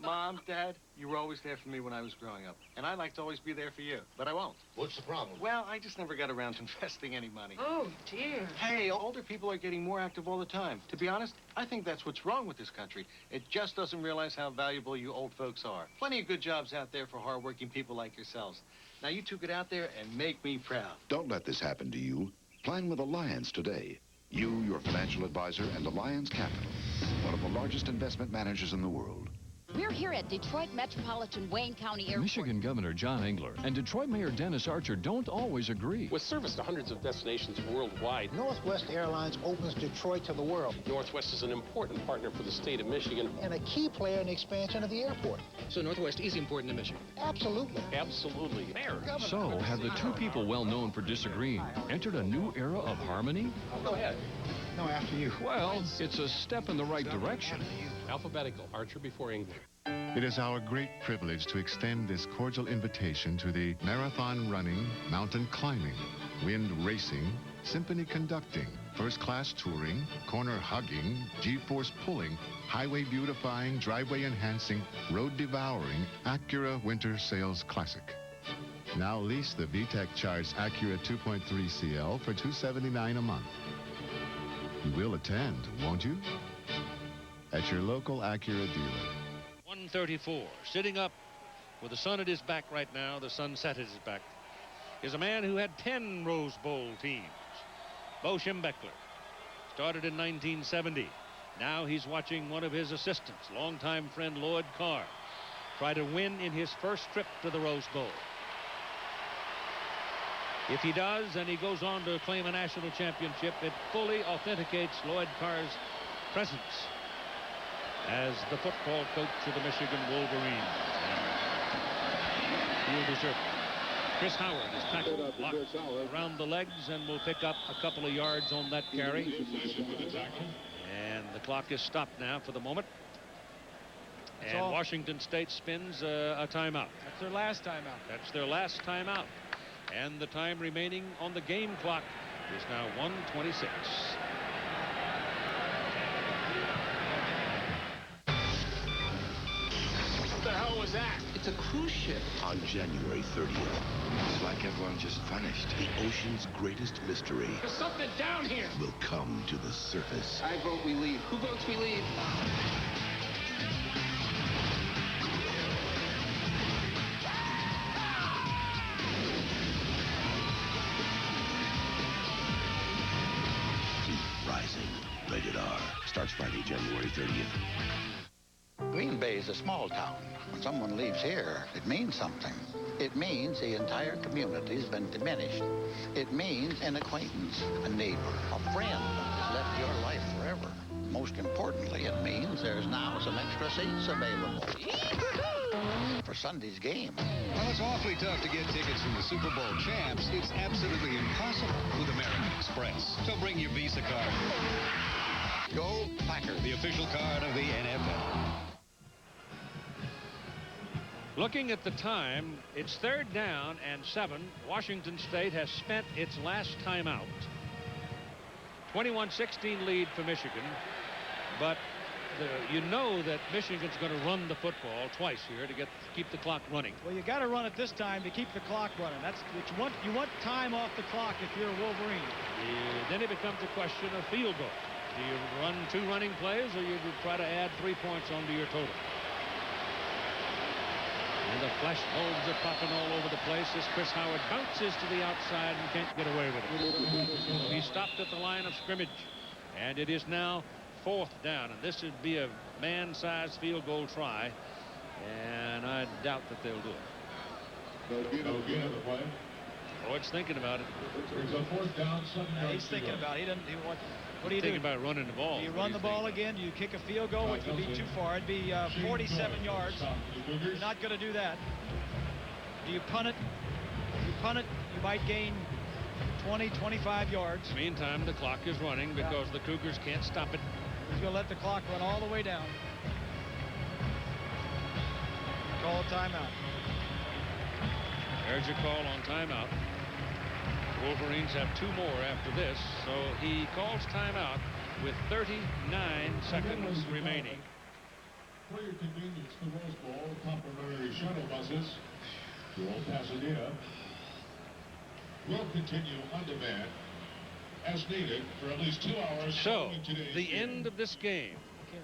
Mom, Dad, you were always there for me when I was growing up. And I'd like to always be there for you, but I won't. What's the problem? Well, I just never got around to investing any money. Oh, dear. Hey, older people are getting more active all the time. To be honest, I think that's what's wrong with this country. It just doesn't realize how valuable you old folks are. Plenty of good jobs out there for hardworking people like yourselves. Now, you two get out there and make me proud. Don't let this happen to you. Plan with Alliance today. You, your financial advisor, and Alliance Capital, one of the largest investment managers in the world. We're here at Detroit Metropolitan Wayne County Airport. Michigan Governor John Engler and Detroit Mayor Dennis Archer don't always agree. With service to hundreds of destinations worldwide, Northwest Airlines opens Detroit to the world. Northwest is an important partner for the state of Michigan. And a key player in the expansion of the airport. So Northwest is important to Michigan? Absolutely. Absolutely. Mayor. So, have the two people well known for disagreeing entered a new era of harmony? Go ahead. No, after you. Well, it's a step in the right direction. Alphabetical. Archer before Engler. It is our great privilege to extend this cordial invitation to the marathon running, mountain climbing, wind racing, symphony conducting, first-class touring, corner hugging, G-force pulling, highway beautifying, driveway enhancing, road devouring Acura Winter Sales Classic. Now lease the VTEC charged Acura 2.3 CL for $279 a month. You will attend, won't you? At your local Acura dealer. 134, sitting up with the sun at his back right now, the sunset at his back, is a man who had 10 Rose Bowl teams. Bo Schembechler started in 1970. Now he's watching one of his assistants, longtime friend Lloyd Carr, try to win in his first trip to the Rose Bowl. If he does, and he goes on to claim a national championship, it fully authenticates Lloyd Carr's presence as the football coach of the Michigan Wolverines. He'll deserve it. Chris Howard is tackled, blocked around the legs, and will pick up a couple of yards on that carry. And the clock is stopped now for the moment. And Washington State spins a timeout. That's their last timeout. That's their last timeout. And the time remaining on the game clock is now 1:26. What the hell was that? It's a cruise ship. On January 30th. It's like everyone just vanished. The ocean's greatest mystery There's something down here. will come to the surface. I vote we leave. Who votes we leave? January 30th. Green Bay is a small town. When someone leaves here, it means something. It means the entire community's been diminished. It means an acquaintance, a neighbor, a friend has left your life forever. Most importantly, it means there's now some extra seats available for Sunday's game. Well, it's awfully tough to get tickets from the Super Bowl champs. It's absolutely impossible with American Express. So bring your Visa card. Go Packers, the official card of the NFL. Looking at the time, it's 3rd down and 7. Washington State has spent its last timeout. 21-16 lead for Michigan. But you know that Michigan's going to run the football twice here to keep the clock running. Well, you got to run it this time to keep the clock running. That's what you want. You want time off the clock if you're a Wolverine. Then it becomes a question of field goal. Do you run 2 running plays, or you try to add 3 points onto your total? And the flash bulbs are popping all over the place as Chris Howard bounces to the outside and can't get away with it. He stopped at the line of scrimmage, and it is now 4th down, and this would be a man-sized field goal try, and I doubt that they'll do it. Oh, it's thinking about it. There's a 4th down, 7 yards. He's thinking about it. What do you do? Thinking about running the ball. Do you run the ball again? Do you kick a field goal, which would be too far? It'd be 47 yards. You're not going to do that. Do you punt it? If you punt it, you might gain 20, 25 yards. Meantime, the clock is running because the Cougars can't stop it. He's going to let the clock run all the way down. Call a timeout. There's your call on timeout. Wolverines have 2 more after this, so he calls timeout with 39 seconds remaining. For your convenience, the Rose Bowl complimentary shuttle buses to Old Pasadena will continue on demand as needed for at least 2 hours. So, the end of this game,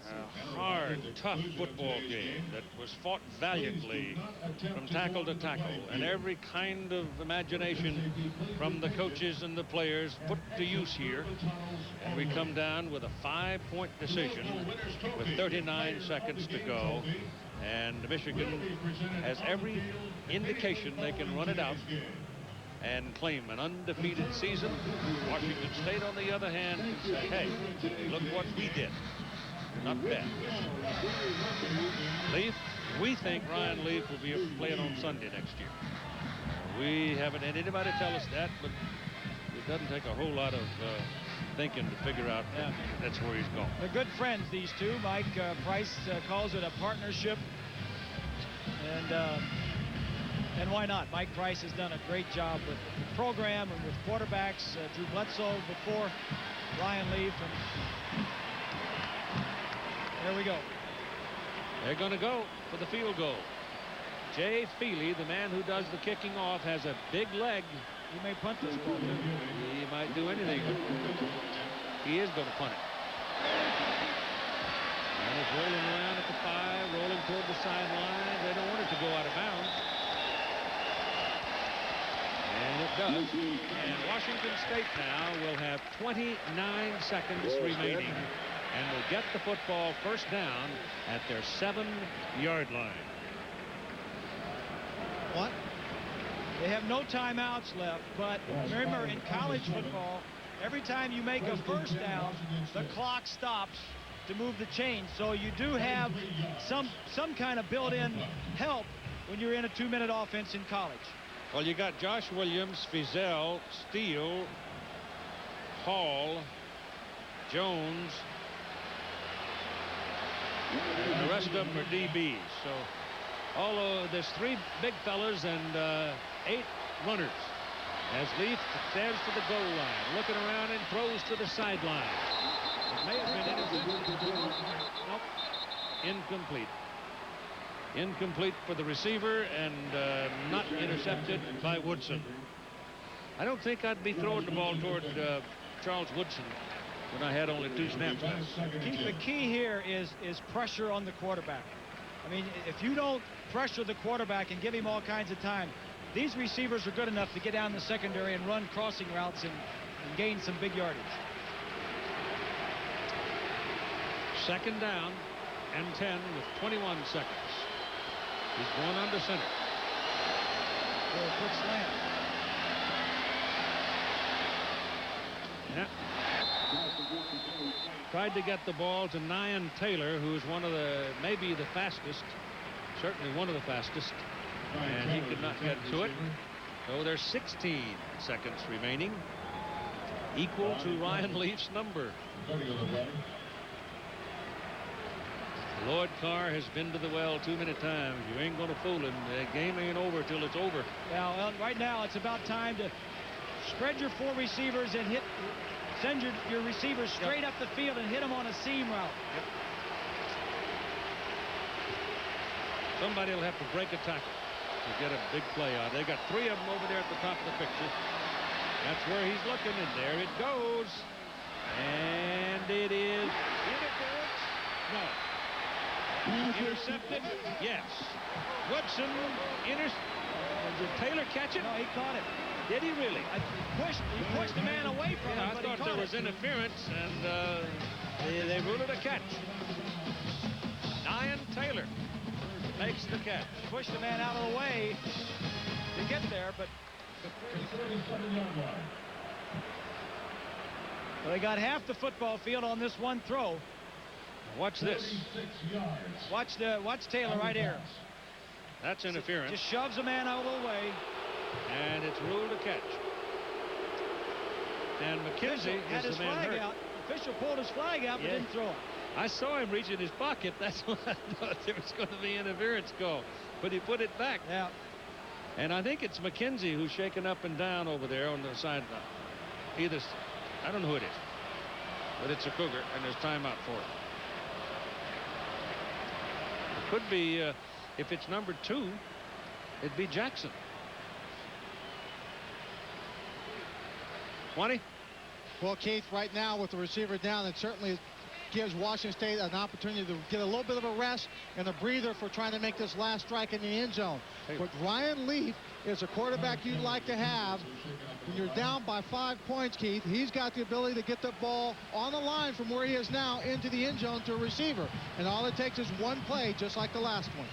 a hard, tough football game that was fought valiantly from tackle to tackle, and every kind of imagination from the coaches and the players put to use here. And we come down with a 5-point decision with 39 seconds to go, and Michigan has every indication they can run it out and claim an undefeated season. Washington State, on the other hand, can say, hey, look what we did. Not bad. Leaf, we think Ryan Leaf will be playing on Sunday next year. We haven't had anybody tell us that, but it doesn't take a whole lot of thinking to figure out that's where he's going. They're good friends, these two. Mike Price calls it a partnership. And why not? Mike Price has done a great job with the program and with quarterbacks. Drew Bledsoe before Ryan Leaf. And there we go. They're going to go for the field goal. Jay Feely, the man who does the kicking off, has a big leg. He may punt this ball, too. He might do anything. He is going to punt it. And it's rolling around at the 5, rolling toward the sideline. They don't want it to go out of bounds. And it does. And Washington State now will have 29 seconds remaining and will get the football first down at their 7-yard line. What? They have no timeouts left, but remember, in college football, every time you make a first down, the clock stops to move the chain. So you do have some kind of built-in help when you're in a 2-minute offense in college. Well, you got Josh Williams, Fizel, Steele, Hall, Jones, and the rest of them are DBs. So although there's 3 big fellas and 8 runners as Leaf stands to the goal line, looking around and throws to the sideline. It may have been intercepted. Nope. Incomplete. Incomplete for the receiver and not intercepted by Woodson. I don't think I'd be throwing the ball toward Charles Woodson when I had only 2 snaps left. The key here is pressure on the quarterback. I mean, if you don't pressure the quarterback and give him all kinds of time, these receivers are good enough to get down the secondary and run crossing routes and gain some big yardage. Second down and 10 with 21 seconds. He's going under center. Quick slant. Yeah. Tried to get the ball to Nyan Taylor, who's maybe the fastest, certainly one of the fastest, and he could not get to it. So there's 16 seconds remaining, equal to Ryan Leaf's number. Lloyd Carr has been to the well too many times. You ain't going to fool him. The game ain't over till it's over. Now, right now, it's about time to spread your 4 receivers and send your receivers straight up the field and hit them on a seam route. Yep. Somebody will have to break a tackle to get a big play out. They got 3 of them over there at the top of the picture. That's where he's looking, and there it goes. And it is interference. No. Intercepted? Yes. Woodson did Taylor catch it? No, he caught it. Did he really? He pushed the man away from him, I but thought he there caught was interference, and they ruled it a catch. Nyan Taylor makes the catch. Pushed the man out of the way to get there, but well, they got half the football field on this one throw. Watch this. Watch Taylor right here. That's interference. Just shoves a man out of the way. And it's ruled a catch. And McKenzie had his man flag hurt. out. The official pulled his flag out, but didn't throw it. I saw him reach in his pocket. That's why I thought there was going to be an interference call. But he put it back. Yeah. And I think it's McKenzie who's shaking up and down over there on the side. I don't know who it is. But it's a Cougar, and there's timeout for it. It could be, if it's number 2, it'd be Jackson. 20. Well, Keith, right now with the receiver down, it certainly gives Washington State an opportunity to get a little bit of a rest and a breather for trying to make this last strike in the end zone. But Ryan Leaf is a quarterback you'd like to have. When you're down by 5 points, Keith, he's got the ability to get the ball on the line from where he is now into the end zone to a receiver. And all it takes is one play, just like the last one.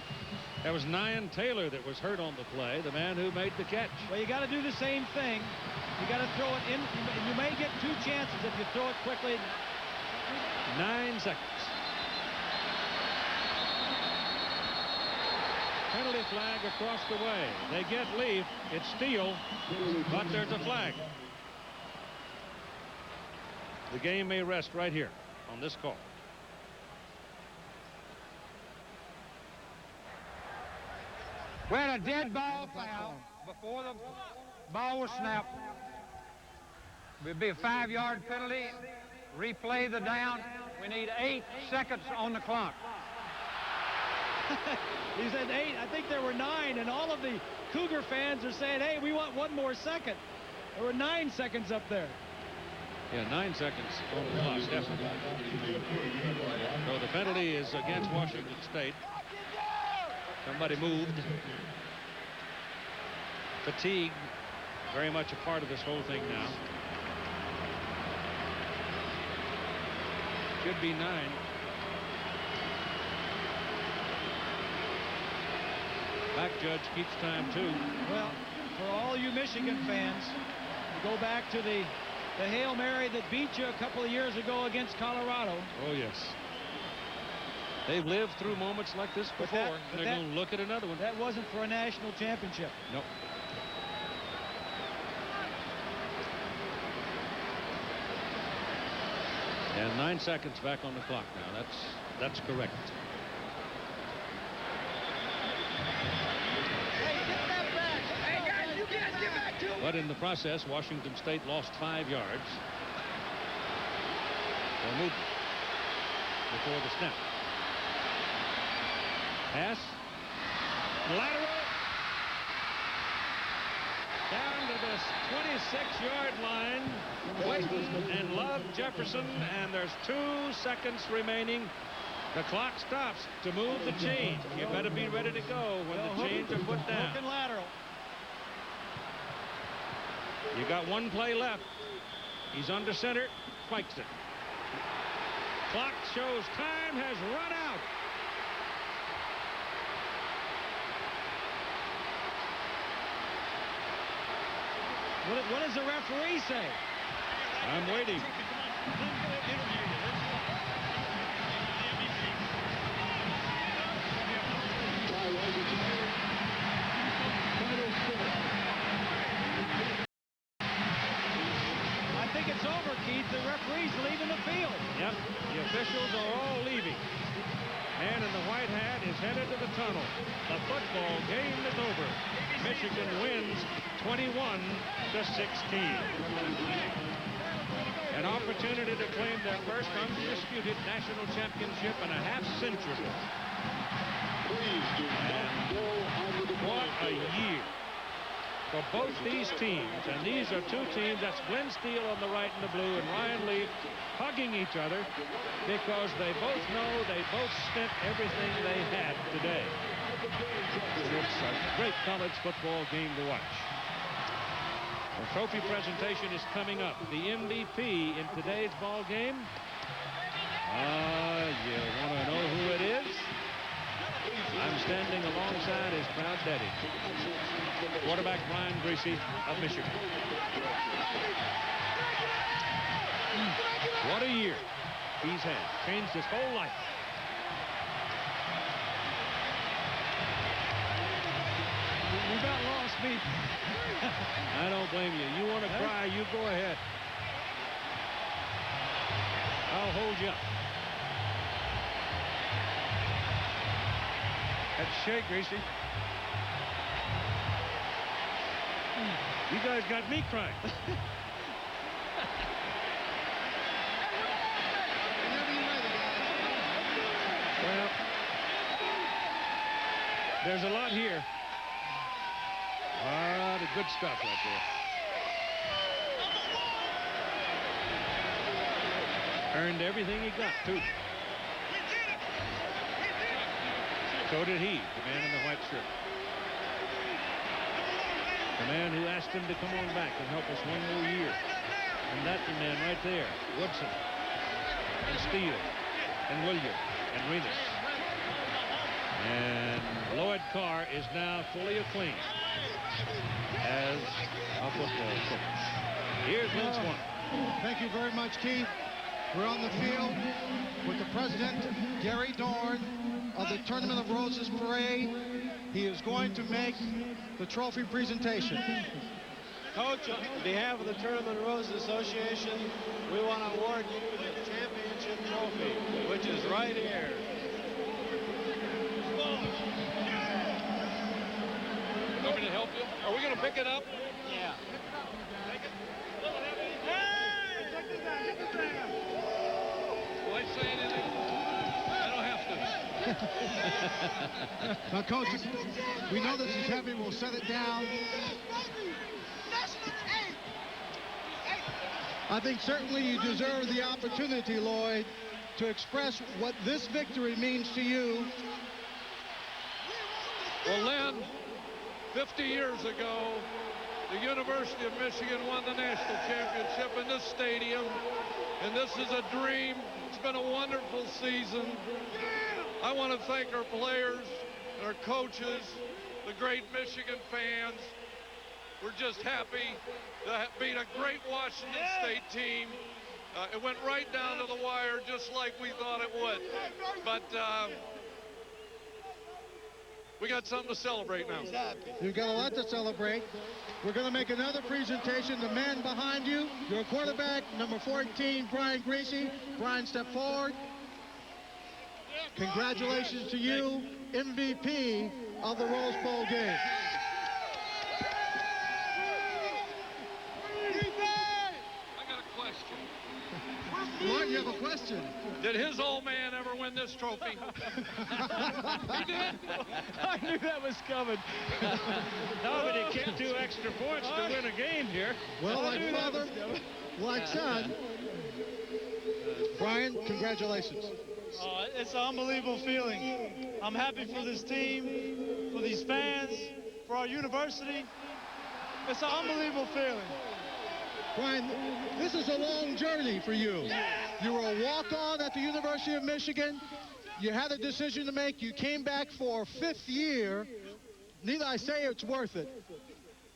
That was Nyan Taylor that was hurt on the play, the man who made the catch. Well, you got to do the same thing. You got to throw it in. You may get 2 chances if you throw it quickly. 9 seconds. Penalty flag across the way. They get Leaf. It's Steele, but there's a flag. The game may rest right here on this call. We had a dead ball foul before the ball was snapped. It'd be a 5-yard penalty. Replay the down. We need 8 seconds on the clock. He said 8. I think there were 9, and all of the Cougar fans are saying, hey, we want 1 more second. There were 9 seconds up there. Yeah, 9 seconds on the clock, definitely. So the penalty is against Washington State. Somebody moved. Fatigue, very much a part of this whole thing now. Should be 9. Back judge keeps time too. Well, for all you Michigan fans, you go back to the Hail Mary that beat you a couple of years ago against Colorado. Oh, yes. They've lived through moments like this before. They're going to look at another one. That wasn't for a national championship. Nope. And 9 seconds back on the clock now. That's correct. But in the process, Washington State lost 5 yards. For movement before the snap. Pass. Lateral. Down to this 26-yard line. Waiton and Love Jefferson, and there's 2 seconds remaining. The clock stops to move the chain. You better be ready to go when the chains are put down. Hook and lateral. You got 1 play left. He's under center, spikes it. Clock shows time has run out. What does the referee say? I'm waiting. I think it's over, Keith. The referee's leaving the field. Yep, the officials are all leaving. Man in the white hat is headed to the tunnel. The football game is over. Michigan wins 21-16. An opportunity to claim their first undisputed national championship in a half century. And what a year for both these teams. And these are two teams. That's Glenn Steele on the right in the blue and Ryan Leaf hugging each other because they both know they both spent everything they had today. It's a great college football game to watch. The trophy presentation is coming up. The MVP in today's ball game. You want to know who it is? I'm standing alongside his proud daddy, quarterback Brian Griese of Michigan. What a year he's had. Changed his whole life. We about lost me. I don't blame you. You want to cry, you go ahead. I'll hold you up. That's shake, Griese. You guys got me crying. Well, there's a lot here. A lot of good stuff right there. Earned everything he got, too. So did he, the man in the white shirt. The man who asked him to come on back and help us one more year. And that man right there, Woodson, and Steele, and William, and Remus. And Lloyd Carr is now fully acclaimed as a football coach. Here's Vince One. Thank you very much, Keith. We're on the field with the president, Gary Dorn, of the Tournament of Roses Parade. He is going to make the trophy presentation. Coach, on behalf of the Tournament of Roses Association, we want to award you the championship trophy, which is right here. You want me to help you? Are we going to pick it up? Yeah. Will I say anything? I don't have to. Now, Coach, we know this is heavy. We'll set it down. I think certainly you deserve the opportunity, Lloyd, to express what this victory means to you. Well, Len, 50 years ago, the University of Michigan won the national championship in this stadium, and this is a dream. It's been a wonderful season. I want to thank our players, our coaches, the great Michigan fans. We're just happy to beat a great Washington State team. It went right down to the wire just like we thought it would. But we got something to celebrate now. You've got a lot to celebrate. We're going to make another presentation. The man behind you, your quarterback, number 14, Brian Griese. Brian, step forward. Congratulations to you, MVP of the Rose Bowl game. Lloyd, you have a question. Did his old man ever win this trophy? He did. I knew that was coming. No, but he kicked 2 extra points to win a game here. Well, like father, like son. Brian, congratulations. It's an unbelievable feeling. I'm happy for this team, for these fans, for our university. It's an unbelievable feeling. Brian, this is a long journey for you. You were a walk-on at the University of Michigan. You had a decision to make. You came back for a 5th year. Need I say it's worth it?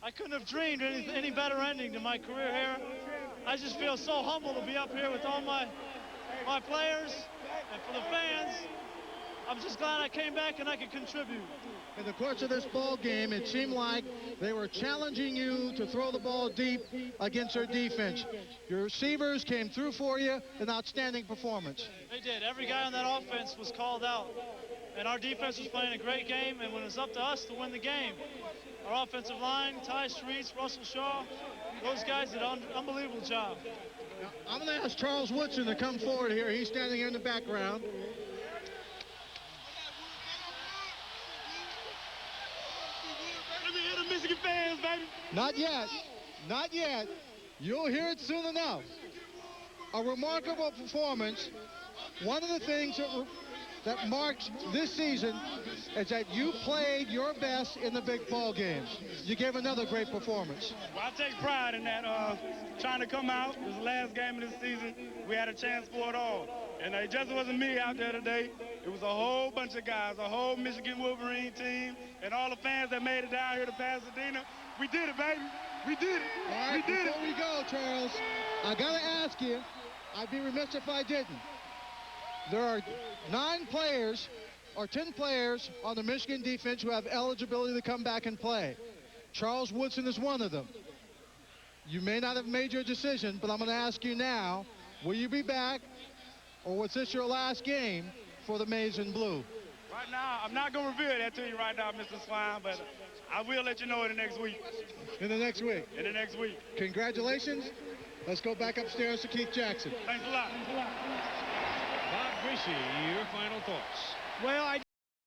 I couldn't have dreamed any better ending to my career here. I just feel so humble to be up here with all my players and for the fans. I'm just glad I came back and I could contribute. In the course of this ball game, it seemed like they were challenging you to throw the ball deep against their defense. Your receivers came through for you, an outstanding performance. They did. Every guy on that offense was called out. And our defense was playing a great game, and when it was up to us to win the game, our offensive line, Ty Streets, Russell Shaw, those guys did an unbelievable job. Now, I'm going to ask Charles Woodson to come forward here. He's standing here in the background. Michigan fans, baby. Not yet. Not yet. You'll hear it soon enough. A remarkable performance. One of the things that marks this season is that you played your best in the big ball games. You gave another great performance. Well, I take pride in that, trying to come out. It was the last game of this season. We had a chance for it all. And it just wasn't me out there today. It was a whole bunch of guys, a whole Michigan Wolverine team, and all the fans that made it down here to Pasadena. We did it, baby. We did it. All right, before we go, Charles, I got to ask you, I'd be remiss if I didn't. There are 9 players or 10 players on the Michigan defense who have eligibility to come back and play. Charles Woodson is one of them. You may not have made your decision, but I'm going to ask you now, will you be back, or was this your last game for the Maize and Blue? Right now, I'm not going to reveal that to you right now, Mr. Swine, but I will let you know in the next week. In the next week? In the next week. Congratulations. Let's go back upstairs to Keith Jackson. Thanks a lot. Bob Griese, your final thoughts. Well,